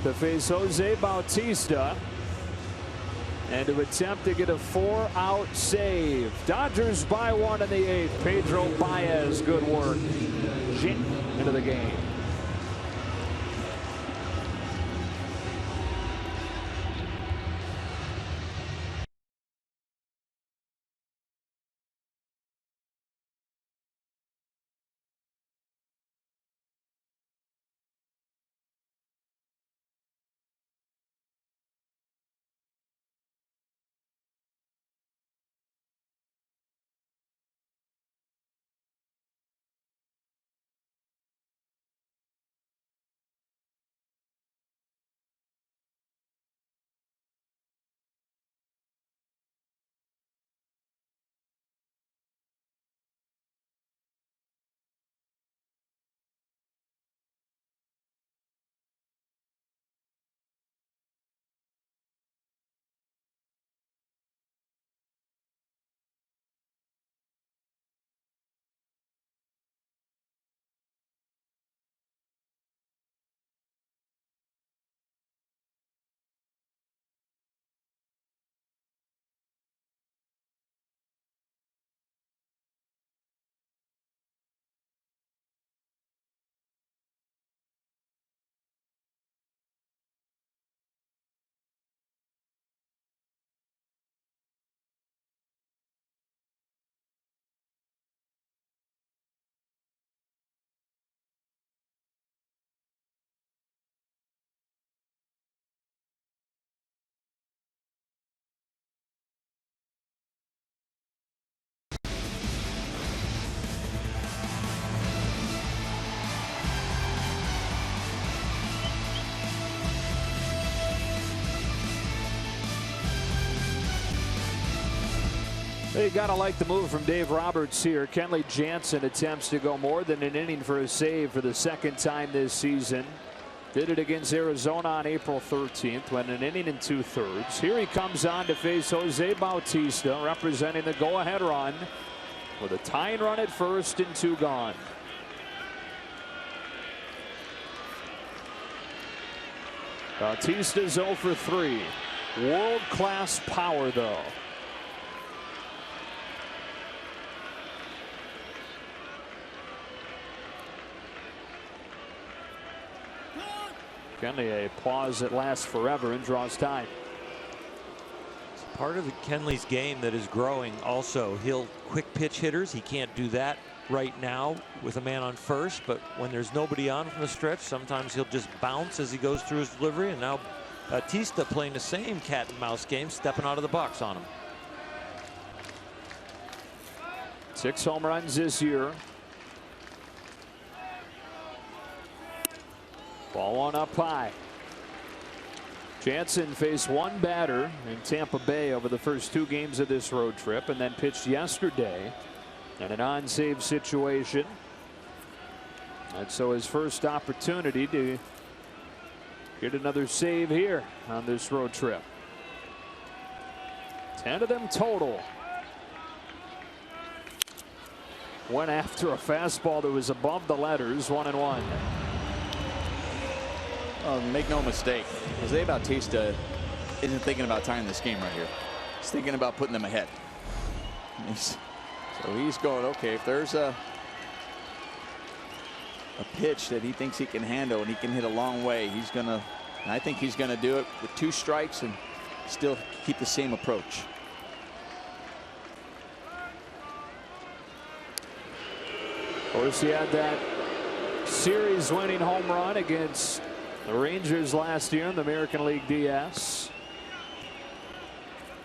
to face Jose Bautista and to attempt to get a 4-out save. Dodgers by 1 in the 8th. Pedro Baez, good work. Into the game. You got to like the move from Dave Roberts here. Kenley Jansen attempts to go more than an inning for a save for the second time this season. Did it against Arizona on April 13th, went an inning and 2/3. Here he comes on to face Jose Bautista, representing the go-ahead run with a tying run at first and 2 gone. Bautista's 0 for 3. World-class power, though. Kenley, a pause that lasts forever and draws time. It's part of Kenley's game that is growing also. He'll quick pitch hitters. He can't do that right now with a man on first, but when there's nobody on from the stretch, sometimes he'll just bounce as he goes through his delivery. And now Bautista playing the same cat and mouse game, stepping out of the box on him. 6 home runs this year. Ball 1 up high. Jansen faced 1 batter in Tampa Bay over the first 2 games of this road trip, and then pitched yesterday in an on-save situation. And so his first opportunity to get another save here on this road trip. 10 of them total. Went after a fastball that was above the letters, 1-1. Make no mistake, Jose Bautista isn't thinking about tying this game right here. He's thinking about putting them ahead. So he's going, okay, if there's a pitch that he thinks he can handle and he can hit a long way, he's gonna, and I think he's gonna do it with 2 strikes and still keep the same approach. Of course, he had that series-winning home run against the Rangers last year in the American League DS.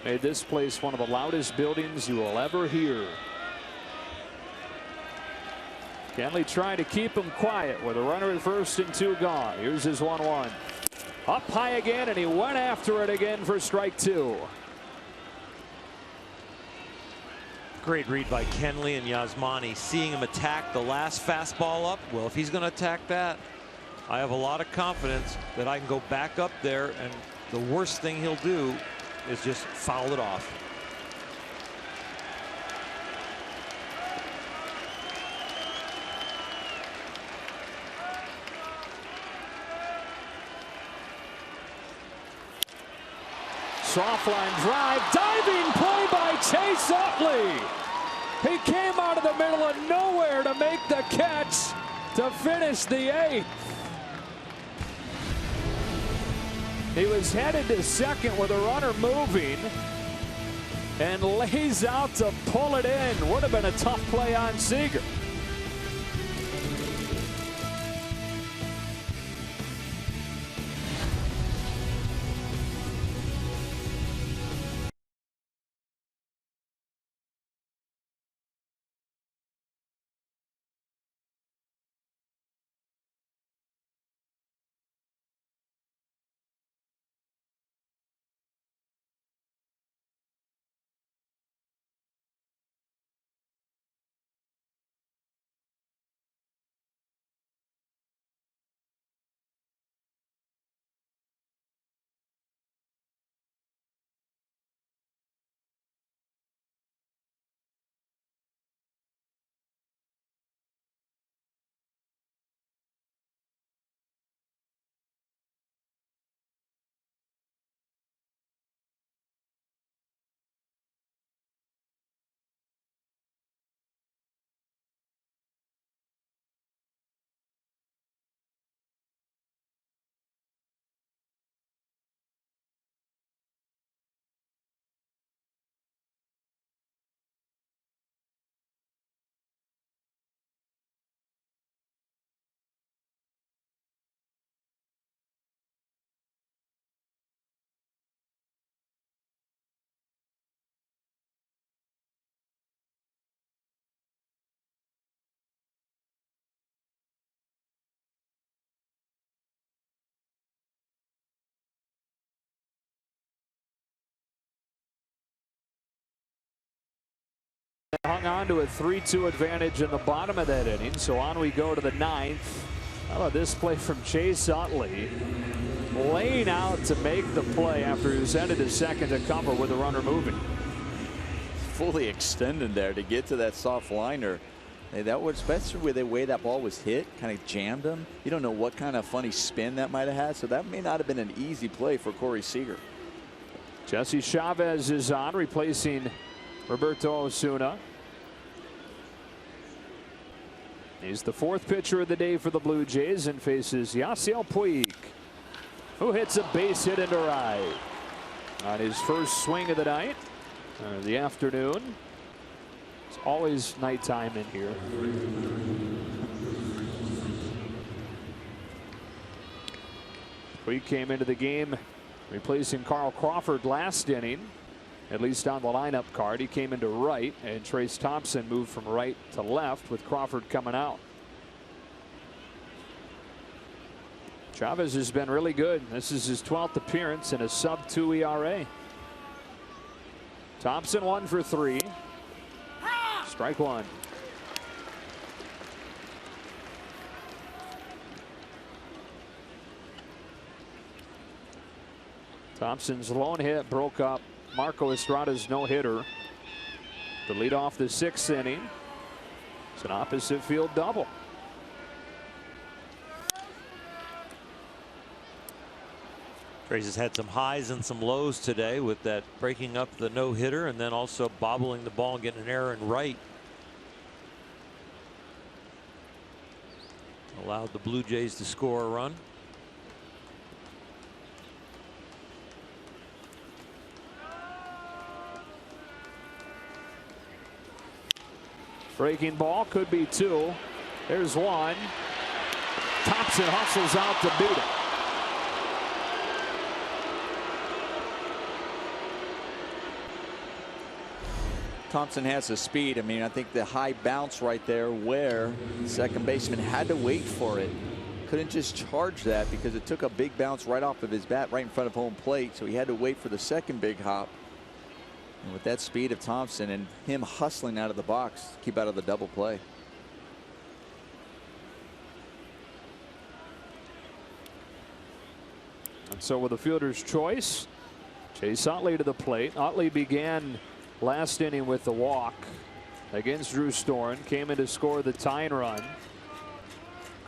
Made this place one of the loudest buildings you will ever hear. Kenley trying to keep him quiet with a runner at first and 2 gone. Here's his 1-1. Up high again, and he went after it again for strike 2. Great read by Kenley and Yasmani, seeing him attack the last fastball up. Well, if he's going to attack that, I have a lot of confidence that I can go back up there, and the worst thing he'll do is just foul it off. Soft line drive, diving play by Chase Utley. He came out of the middle of nowhere to make the catch to finish the 8th. He was headed to second with a runner moving and lays out to pull it in. Would have been a tough play on Seager. hung on to a 3-2 advantage in the bottom of that inning. So on we go to the 9th. How about this play from Chase Utley? Laying out to make the play after he was headed to second to cover with the runner moving. Fully extended there to get to that soft liner. Hey, that was, especially with the way that ball was hit, kind of jammed him. You don't know what kind of funny spin that might have had, so that may not have been an easy play for Corey Seager. Jesse Chavez is on, replacing Roberto Osuna. He's the 4th pitcher of the day for the Blue Jays and faces Yasiel Puig, who hits a base hit into right on his first swing of the night, or the afternoon. It's always nighttime in here. Puig came into the game replacing Carl Crawford last inning, at least on the lineup card. He came into right, and Trace Thompson moved from right to left with Crawford coming out. Chavez has been really good. This is his 12th appearance in a sub-2 ERA. Thompson 1 for 3. Strike 1. Thompson's lone hit broke up Marco Estrada's no-hitter to lead off the 6th inning. It's an opposite field double. Trace has had some highs and some lows today with that breaking up the no-hitter and then also bobbling the ball and getting an error in right. Allowed the Blue Jays to score a run. Breaking ball, could be 2. There's 1. Thompson hustles out to beat it. Thompson has the speed. I mean, I think the high bounce right there where the second baseman had to wait for it. Couldn't just charge that because it took a big bounce right off of his bat right in front of home plate. So he had to wait for the second big hop. And with that speed of Thompson and him hustling out of the box, keep out of the double play. And so with the fielder's choice, Chase Utley to the plate. Utley began last inning with the walk against Drew Storen, came in to score the tying run.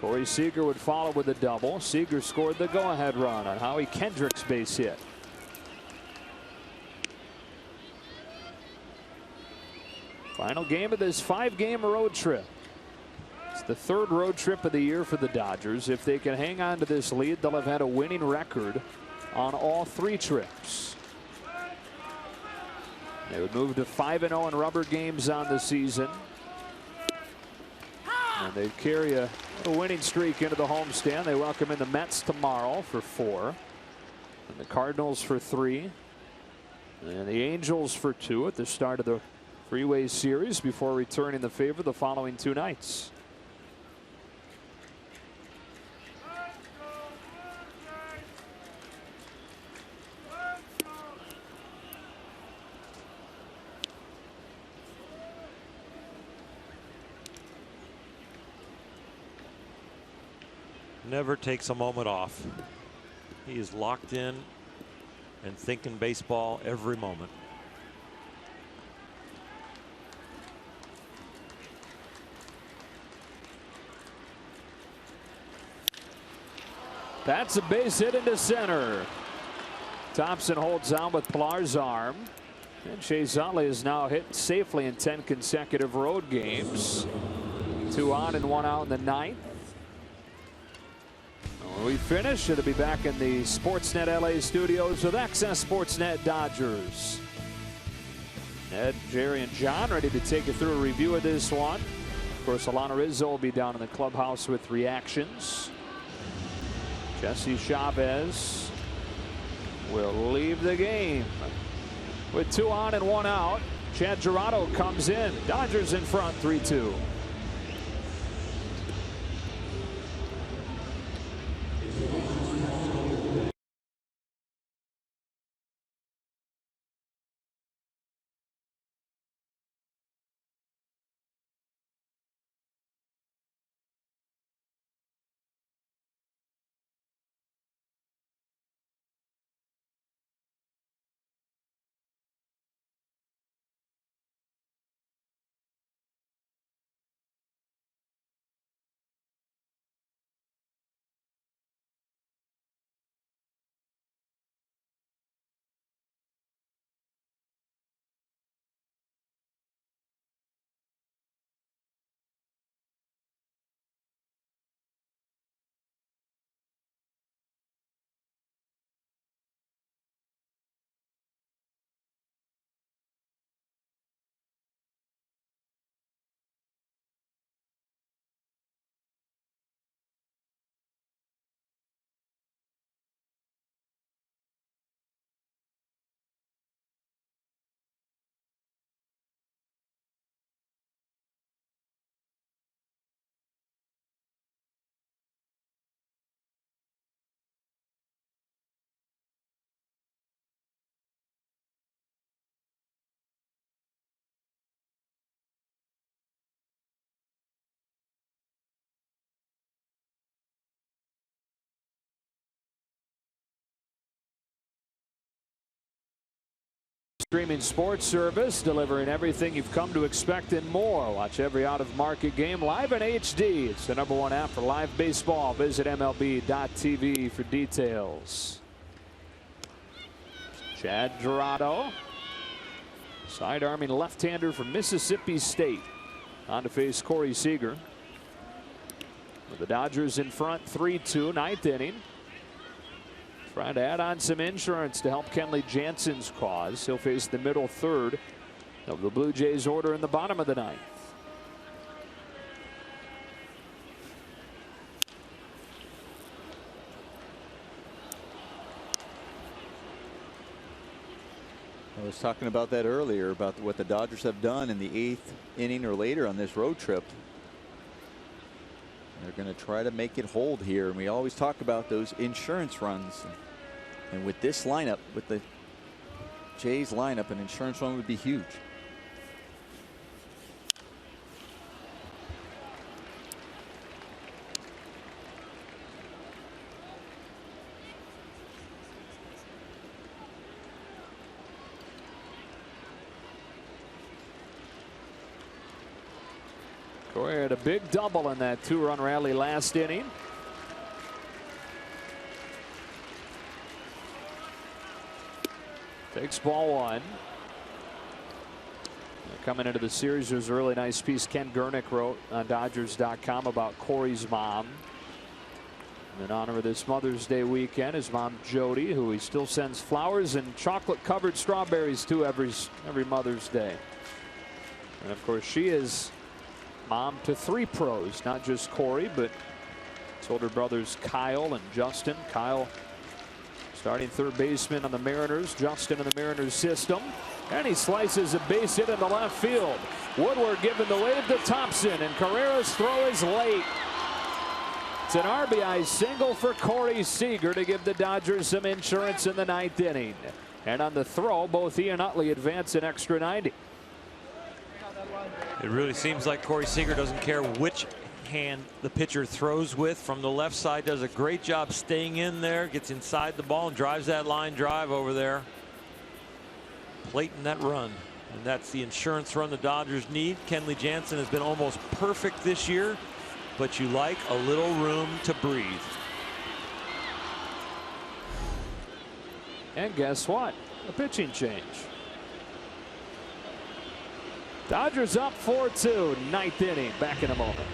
Corey Seager would follow with a double. Seager scored the go-ahead run on Howie Kendrick's base hit. Final game of this 5-game road trip. It's the 3rd road trip of the year for the Dodgers. If they can hang on to this lead, they'll have had a winning record on all 3 trips. They would move to 5-0 in rubber games on the season. And they'd carry a winning streak into the homestand. They welcome in the Mets tomorrow for 4. And the Cardinals for 3. And the Angels for 2 at the start of the Freeway Series before returning the favor the following 2 nights. Never takes a moment off. He is locked in and thinking baseball every moment. That's a base hit into center. Thompson holds on with Pilar's arm. And Chase Utley is now hit safely in 10 consecutive road games. 2 on and 1 out in the 9th. When we finish, it'll be back in the Sportsnet LA studios with Access Sportsnet Dodgers. Ed, Jerry, and John ready to take you through a review of this one. Of course, Alana Rizzo will be down in the clubhouse with reactions. Jesse Chavez will leave the game with 2 on and 1 out. Chad Gerardo comes in. Dodgers in front 3-2. Streaming sports service, delivering everything you've come to expect and more. Watch every out-of-market game live in HD. It's the #1 app for live baseball. Visit MLB.tv for details. Chad Dorado, side-arming left-hander from Mississippi State, on to face Corey Seager. With the Dodgers in front, 3-2, ninth inning. Trying to add on some insurance to help Kenley Jansen's cause. He'll face the middle third of the Blue Jays order in the bottom of the ninth. I was talking about that earlier, about what the Dodgers have done in the 8th inning or later on this road trip. They're going to try to make it hold here, and we always talk about those insurance runs. And with this lineup, with the Jays lineup, an insurance run would be huge. Corey had a big double in that 2-run rally last inning. Takes ball one. Coming into the series, there's a really nice piece Ken Gurnick wrote on Dodgers.com about Corey's mom. In honor of this Mother's Day weekend, his mom Jody, who he still sends flowers and chocolate-covered strawberries to every Mother's Day. And of course, she is mom to 3 pros, not just Corey, but his older brothers Kyle and Justin. Kyle, starting third baseman on the Mariners, Justin in the Mariners system. And he slices a base hit in the left field. Woodward giving the wave to Thompson, and Carrera's throw is late. It's an RBI single for Corey Seager to give the Dodgers some insurance in the 9th inning. And on the throw, both he and Utley advance an extra 90. It really seems like Corey Seager doesn't care which hand the pitcher throws with. From the left side, does a great job staying in there, gets inside the ball and drives that line drive over there, plating that run. And that's the insurance run the Dodgers need. Kenley Jansen has been almost perfect this year, but you like a little room to breathe. And guess what? A pitching change. Dodgers up 4-2, 9th inning. Back in a moment.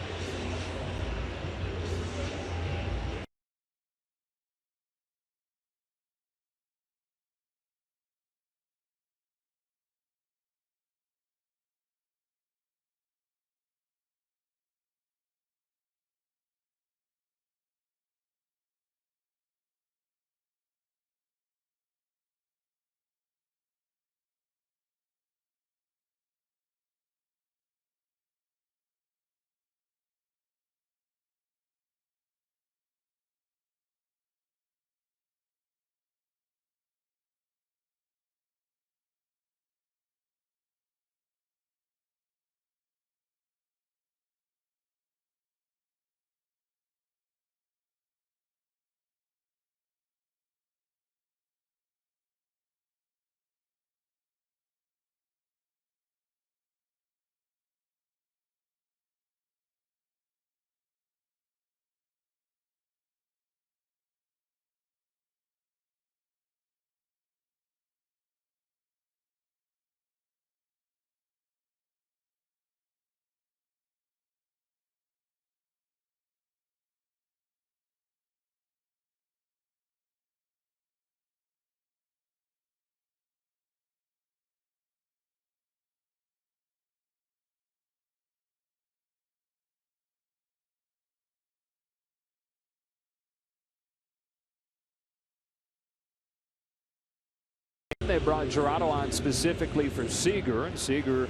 They brought Gerardo on specifically for Seager, and Seager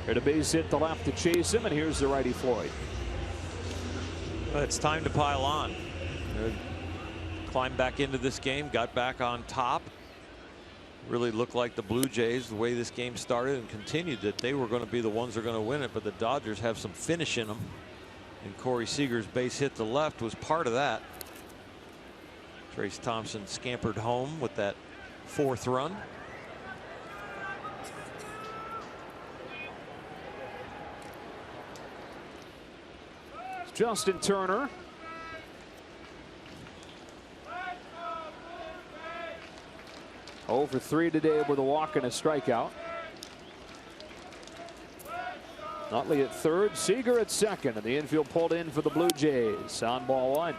had a base hit to left to chase him, and here's the righty Floyd. It's time to pile on. Climbed back into this game, got back on top. Really looked like the Blue Jays, the way this game started and continued, that they were going to be the ones that are going to win it, but the Dodgers have some finish in them. And Corey Seager's base hit to left was part of that. Trace Thompson scampered home with that 4th run. Justin Turner. Over 3 today with a walk and a strikeout. Nutley at third, Seager at second, and the infield pulled in for the Blue Jays on ball 1.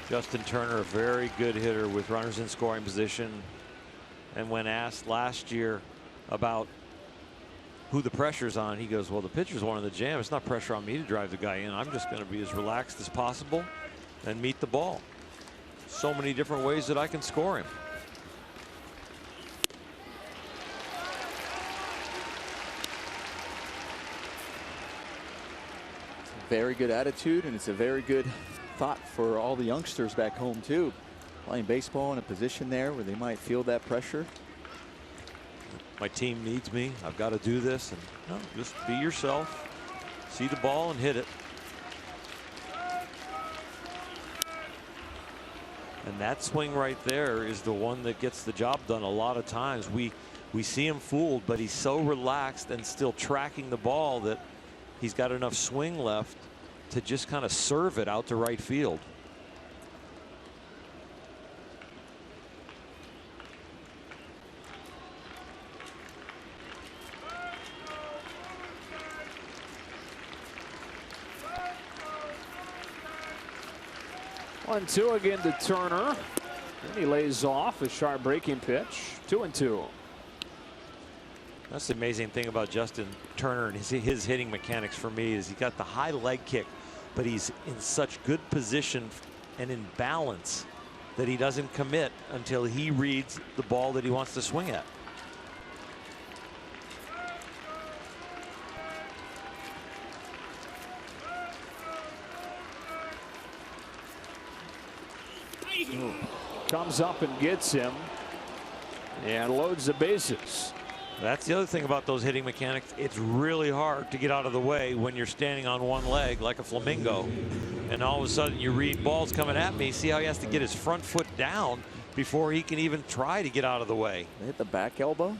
Justin Turner, a very good hitter with runners in scoring position. And when asked last year about who the pressure's on, he goes, well, the pitcher's one in the jam. It's not pressure on me to drive the guy in. I'm just going to be as relaxed as possible and meet the ball. So many different ways that I can score him. Very good attitude, and it's a very good thought for all the youngsters back home too. Playing baseball in a position there where they might feel that pressure. My team needs me. I've got to do this, and no, just be yourself. See the ball and hit it. And that swing right there is the one that gets the job done. A lot of times we see him fooled, but he's so relaxed and still tracking the ball that he's got enough swing left to just kind of serve it out to right field. 1-2 again to Turner. Then he lays off a sharp breaking pitch. 2-2. That's the amazing thing about Justin Turner and his hitting mechanics for me is he got the high leg kick, but he's in such good position and in balance that he doesn't commit until he reads the ball that he wants to swing at. Comes up and gets him and loads the bases. That's the other thing about those hitting mechanics. It's really hard to get out of the way when you're standing on one leg like a flamingo. And all of a sudden you read balls coming at me. See how he has to get his front foot down before he can even try to get out of the way. They hit the back elbow.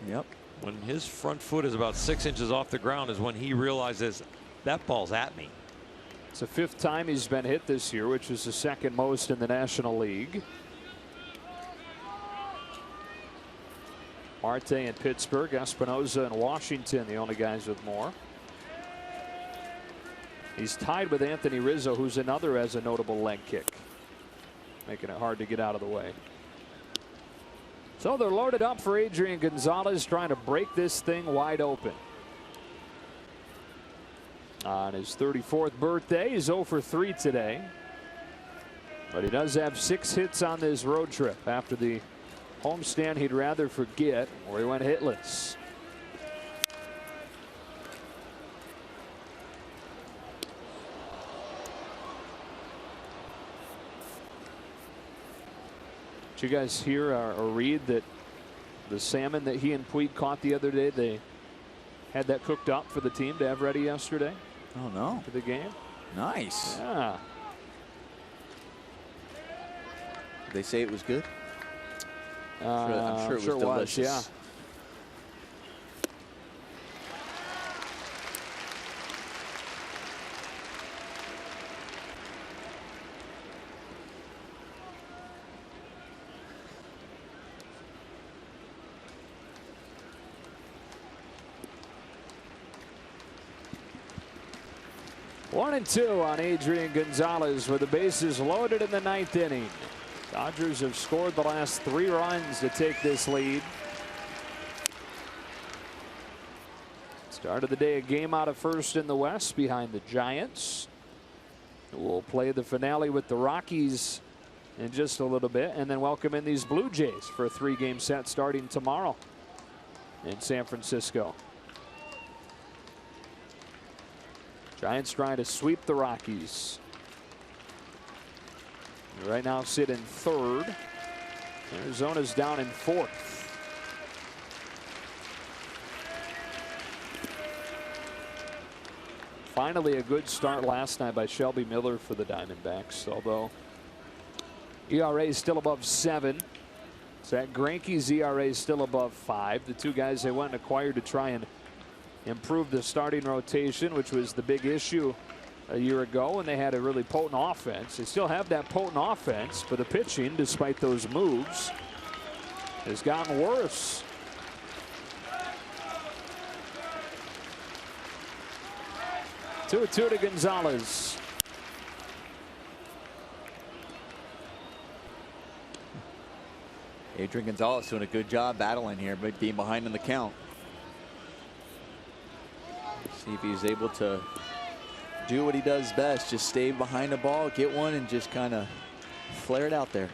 Yep. When his front foot is about 6 inches off the ground is when he realizes that ball's at me. It's the 5th time he's been hit this year, which is the 2nd most in the National League. Marte in Pittsburgh, Espinoza in Washington, the only guys with more. He's tied with Anthony Rizzo, who's another has a notable leg kick, making it hard to get out of the way. So they're loaded up for Adrian Gonzalez, trying to break this thing wide open. On his 34th birthday, he's 0 for 3 today. But he does have 6 hits on this road trip after the homestand he'd rather forget, where he went hitless. Did you guys hear or read that the salmon that he and Puig caught the other day, they had that cooked up for the team to have ready yesterday? Oh no. For the game? Nice. Yeah. Did they say it was good? I'm sure it was delicious. Yeah. One and two on Adrian Gonzalez with the bases loaded in the 9th inning. Dodgers have scored the last 3 runs to take this lead. Start of the day, a game out of first in the West behind the Giants. We'll play the finale with the Rockies in just a little bit, and then welcome in these Blue Jays for a 3-game set starting tomorrow in San Francisco. Giants trying to sweep the Rockies. Right now sit in 3rd. Arizona's down in 4th. Finally, a good start last night by Shelby Miller for the Diamondbacks, although ERA is still above 7. Zach Greinke's ERA is still above 5. The two guys they went and acquired to try and improve the starting rotation, which was the big issue a year ago, and they had a really potent offense. They still have that potent offense, but the pitching, despite those moves, has gotten worse. Two to Gonzalez. Adrian Gonzalez doing a good job battling here, but being behind in the count. See if he's able to do what he does best, just stay behind the ball, get one, and just kind of flare it out there.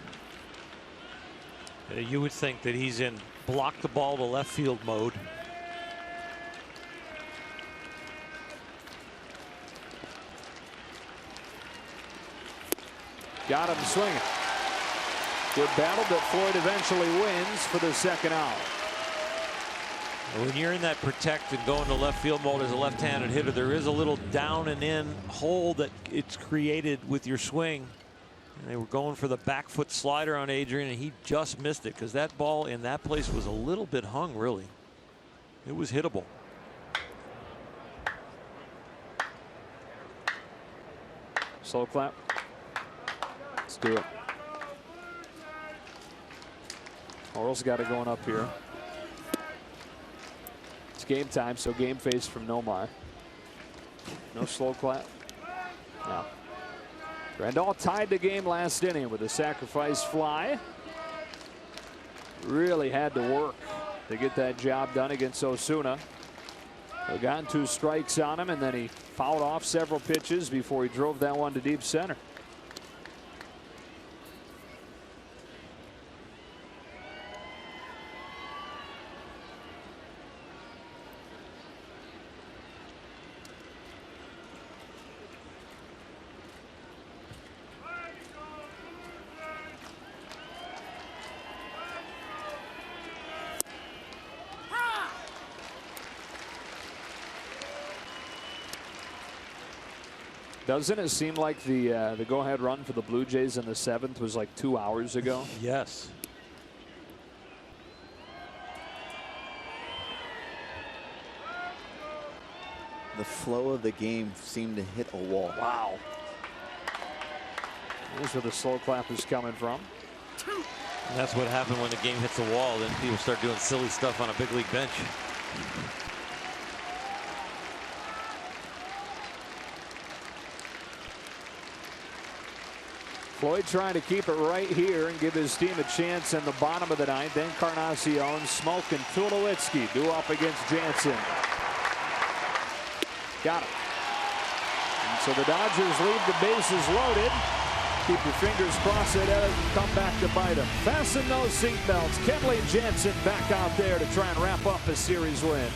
You would think that he's in block the ball to left field mode. Got him swinging. Good battle, but Floyd eventually wins for the second out. When you're in that protect and going to left field mode as a left-handed hitter, there is a little down and in hole that it's created with your swing. And they were going for the back foot slider on Adrian, and he just missed it because that ball in that place was a little bit hung, really. It was hittable. Slow clap. Let's do it. Orioles got it going up here. It's game time, so game face from Nomar. No slow clap. No. Grandal tied the game last inning with a sacrifice fly. Really had to work to get that job done against Osuna. They got 2 strikes on him, and then he fouled off several pitches before he drove that one to deep center. Doesn't it seem like the go-ahead run for the Blue Jays in the 7th was like 2 hours ago? Yes. The flow of the game seemed to hit a wall. Wow. Here's where the slow clap is coming from. And that's what happened when the game hits a wall. Then people start doing silly stuff on a big league bench. Floyd trying to keep it right here and give his team a chance in the bottom of the 9th. Then Encarnacion, Smoke, and Tulowitzki do up against Jansen. Got it. And so the Dodgers leave the bases loaded. Keep your fingers crossed it doesn't come back to bite them. Fasten those seatbelts. Kenley Jansen back out there to try and wrap up a series win.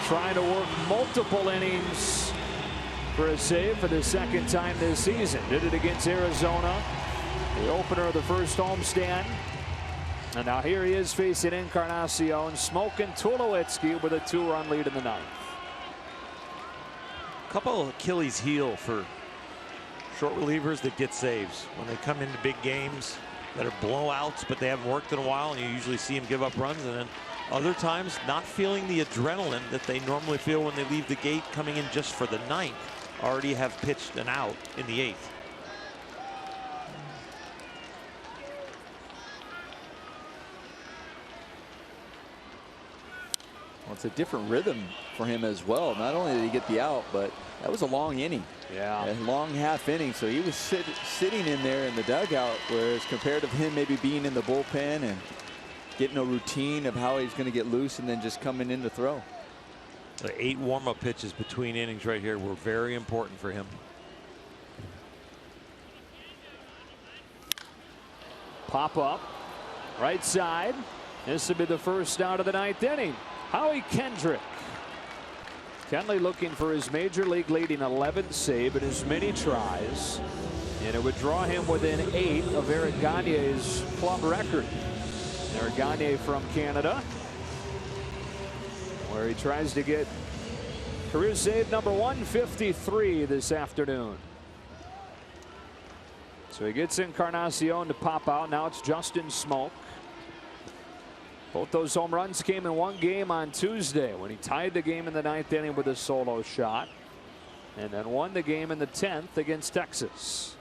trying to work multiple innings for a save for the second time this season. Did it against Arizona, the opener of the first homestand. And now here he is facing Encarnacion, smoking Tulowitzki with a 2-run lead in the ninth. Couple of Achilles heel for short relievers that get saves when they come into big games that are blowouts, but they haven't worked in a while, and you usually see them give up runs, and then other times not feeling the adrenaline that they normally feel when they leave the gate coming in just for the ninth, already have pitched an out in the eighth. Well, it's a different rhythm for him as well. Not only did he get the out, but that was a long inning. Yeah. A long half inning. So he was sitting in there in the dugout, whereas compared to him maybe being in the bullpen and getting a routine of how he's going to get loose and then just coming in to throw. The 8 warm-up pitches between innings right here were very important for him. Pop up, right side. This will be the first out of the ninth inning. Howie Kendrick. Kenley looking for his major league leading 11th save in as many tries, and it would draw him within 8 of Eric Gagne's club record. Eric Gagne from Canada, where he tries to get career save number 153 this afternoon. So he gets Encarnacion to pop out. Now it's Justin Smoke. Both those home runs came in one game on Tuesday when he tied the game in the ninth inning with a solo shot, and then won the game in the 10th against Texas.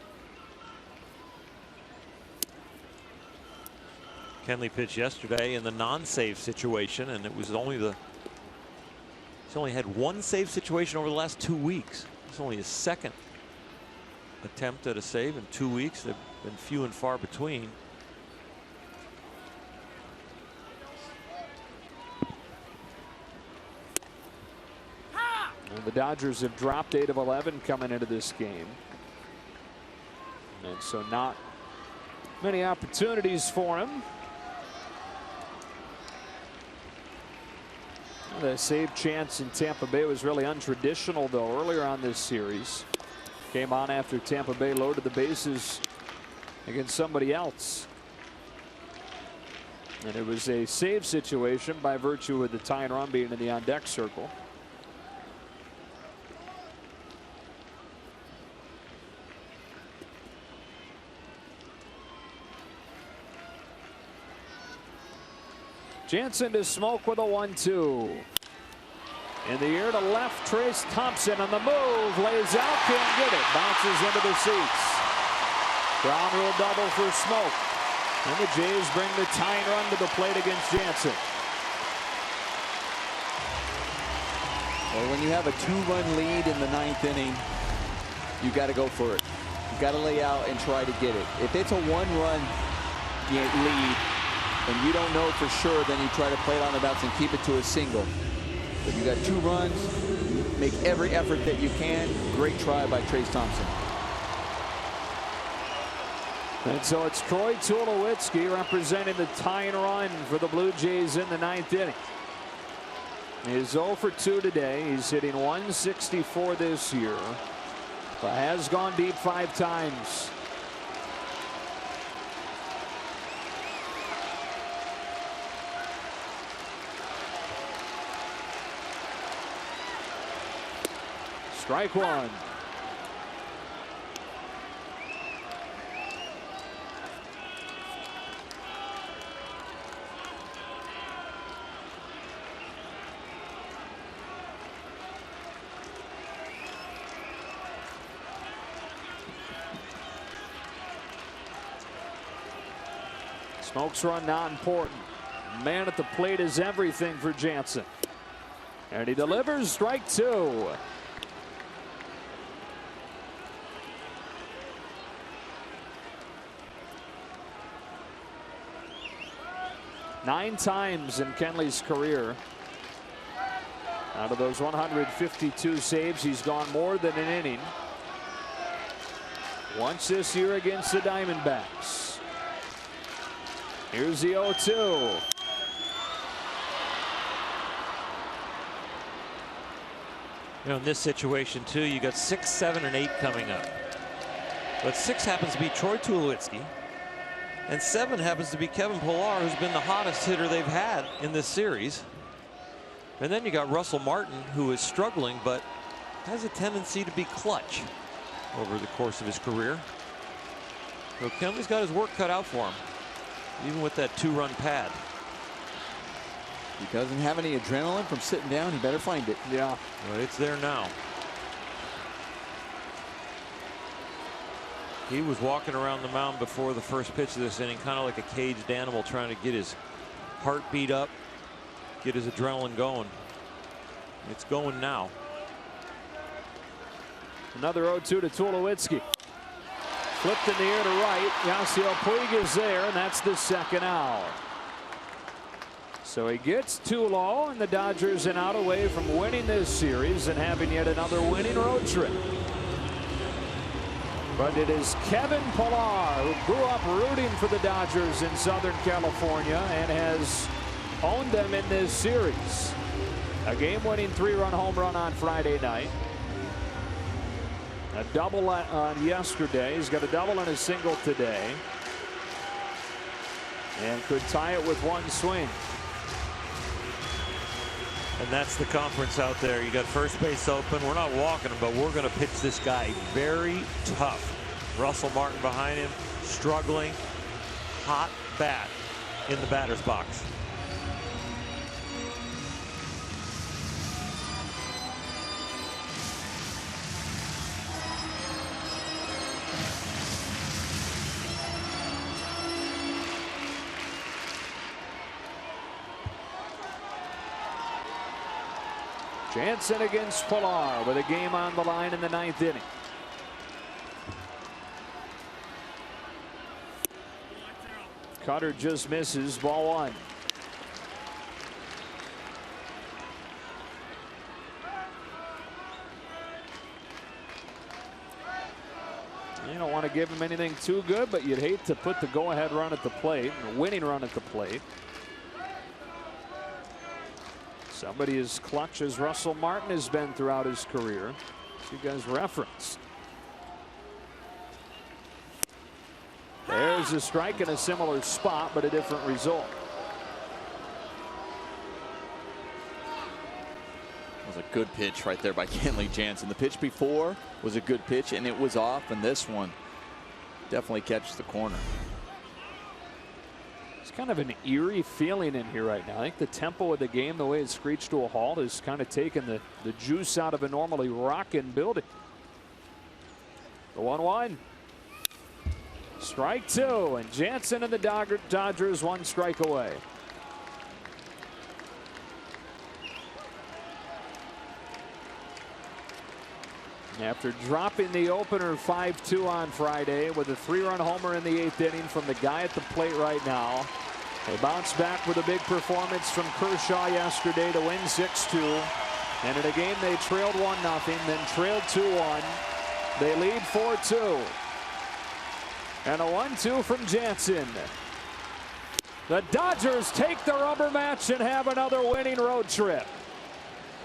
Kenley pitched yesterday in the non-save situation, and it was only he's only had 1 save situation over the last 2 weeks. It's only his second attempt at a save in 2 weeks. They've been few and far between. And the Dodgers have dropped 8 of 11 coming into this game, and so not many opportunities for him. The save chance in Tampa Bay was really untraditional, though, earlier on this series. Came on after Tampa Bay loaded the bases against somebody else. And it was a save situation by virtue of the tying run being in the on-deck circle. Jansen to Smoke with a 1-2. In the air to left, Trace Thompson on the move, lays out, can't get it, bounces into the seats. Ground rule double for Smoke, and the Jays bring the tying run to the plate against Jansen. Well, when you have a 2-run lead in the ninth inning, you got to go for it. You got to lay out and try to get it. If it's a 1-run lead and you don't know for sure, then you try to play it on the bounce and keep it to a single. But you got 2 runs, make every effort that you can. Great try by Trace Thompson. And so it's Troy Tulowitzki representing the tying run for the Blue Jays in the ninth inning. He's 0 for 2 today. He's hitting 164 this year, but has gone deep 5 times. Strike 1. Smoke's run not important. Man at the plate is everything for Jansen. And he delivers. Strike 2. Nine times in Kenley's career, out of those 152 saves, he's gone more than an inning. Once this year against the Diamondbacks. Here's the 0-2. You know, in this situation too, you got 6, 7, and 8 coming up. But 6 happens to be Troy Tulowitzki, and 7 happens to be Kevin Pillar, who's been the hottest hitter they've had in this series. And then you got Russell Martin, who is struggling but has a tendency to be clutch over the course of his career. So Kenley's got his work cut out for him, even with that 2-run pad. He doesn't have any adrenaline from sitting down. He better find it. Yeah. Well, it's there now. He was walking around the mound before the first pitch of this inning, kind of like a caged animal, trying to get his heartbeat up, get his adrenaline going. It's going now. Another 0-2 to Tulowitzki. Flipped in the air to right. Yasiel Puig is there, and that's the second out. So he gets Tulo, and the Dodgers an out away from winning this series and having yet another winning road trip. But it is Kevin Pillar, who grew up rooting for the Dodgers in Southern California and has owned them in this series. A game-winning 3-run home run on Friday night. A double on yesterday. He's got a double and a single today. And could tie it with one swing. And that's the conference out there. You got first base open. We're not walking him, but we're going to pitch this guy very tough. Russell Martin behind him, struggling. Hot bat in the batter's box. Jansen against Pillar with a game on the line in the 9th inning. Cutter just misses, ball 1. You don't want to give him anything too good, but you'd hate to put the go-ahead run at the plate, the winning run at the plate. Somebody as clutch as Russell Martin has been throughout his career, as you guys referenced. There's a strike in a similar spot, but a different result. That was a good pitch right there by Kenley Jansen. The pitch before was a good pitch, and it was off, and this one definitely catches the corner. It's kind of an eerie feeling in here right now. I think the tempo of the game, the way it screeched to a halt, has kind of taken the juice out of a normally rocking building. The 1-1. Strike 2, and Jansen and the Dodgers 1 strike away. After dropping the opener 5-2 on Friday with a 3-run homer in the 8th inning from the guy at the plate right now, they bounce back with a big performance from Kershaw yesterday to win 6-2. And in a game they trailed 1-0, then trailed 2-1. They lead 4-2. And a 1-2 from Jansen. The Dodgers take the rubber match and have another winning road trip.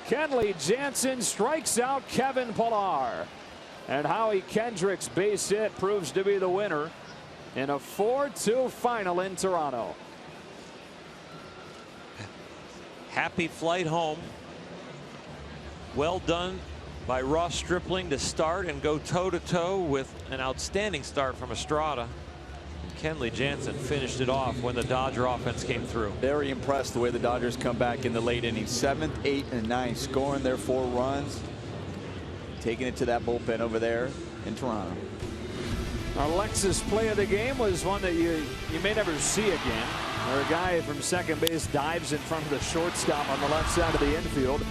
Kenley Jansen strikes out Kevin Pillar. And Howie Kendrick's base hit proves to be the winner in a 4-2 final in Toronto. Happy flight home. Well done by Ross Stripling to start and go toe-to-toe with an outstanding start from Estrada. Kenley Jansen finished it off when the Dodger offense came through. Very impressed the way the Dodgers come back in the late innings. 7th, 8th, and 9th, scoring their 4 runs, taking it to that bullpen over there in Toronto. Our Lexus play of the game was one that you may never see again, where a guy from second base dives in front of the shortstop on the left side of the infield.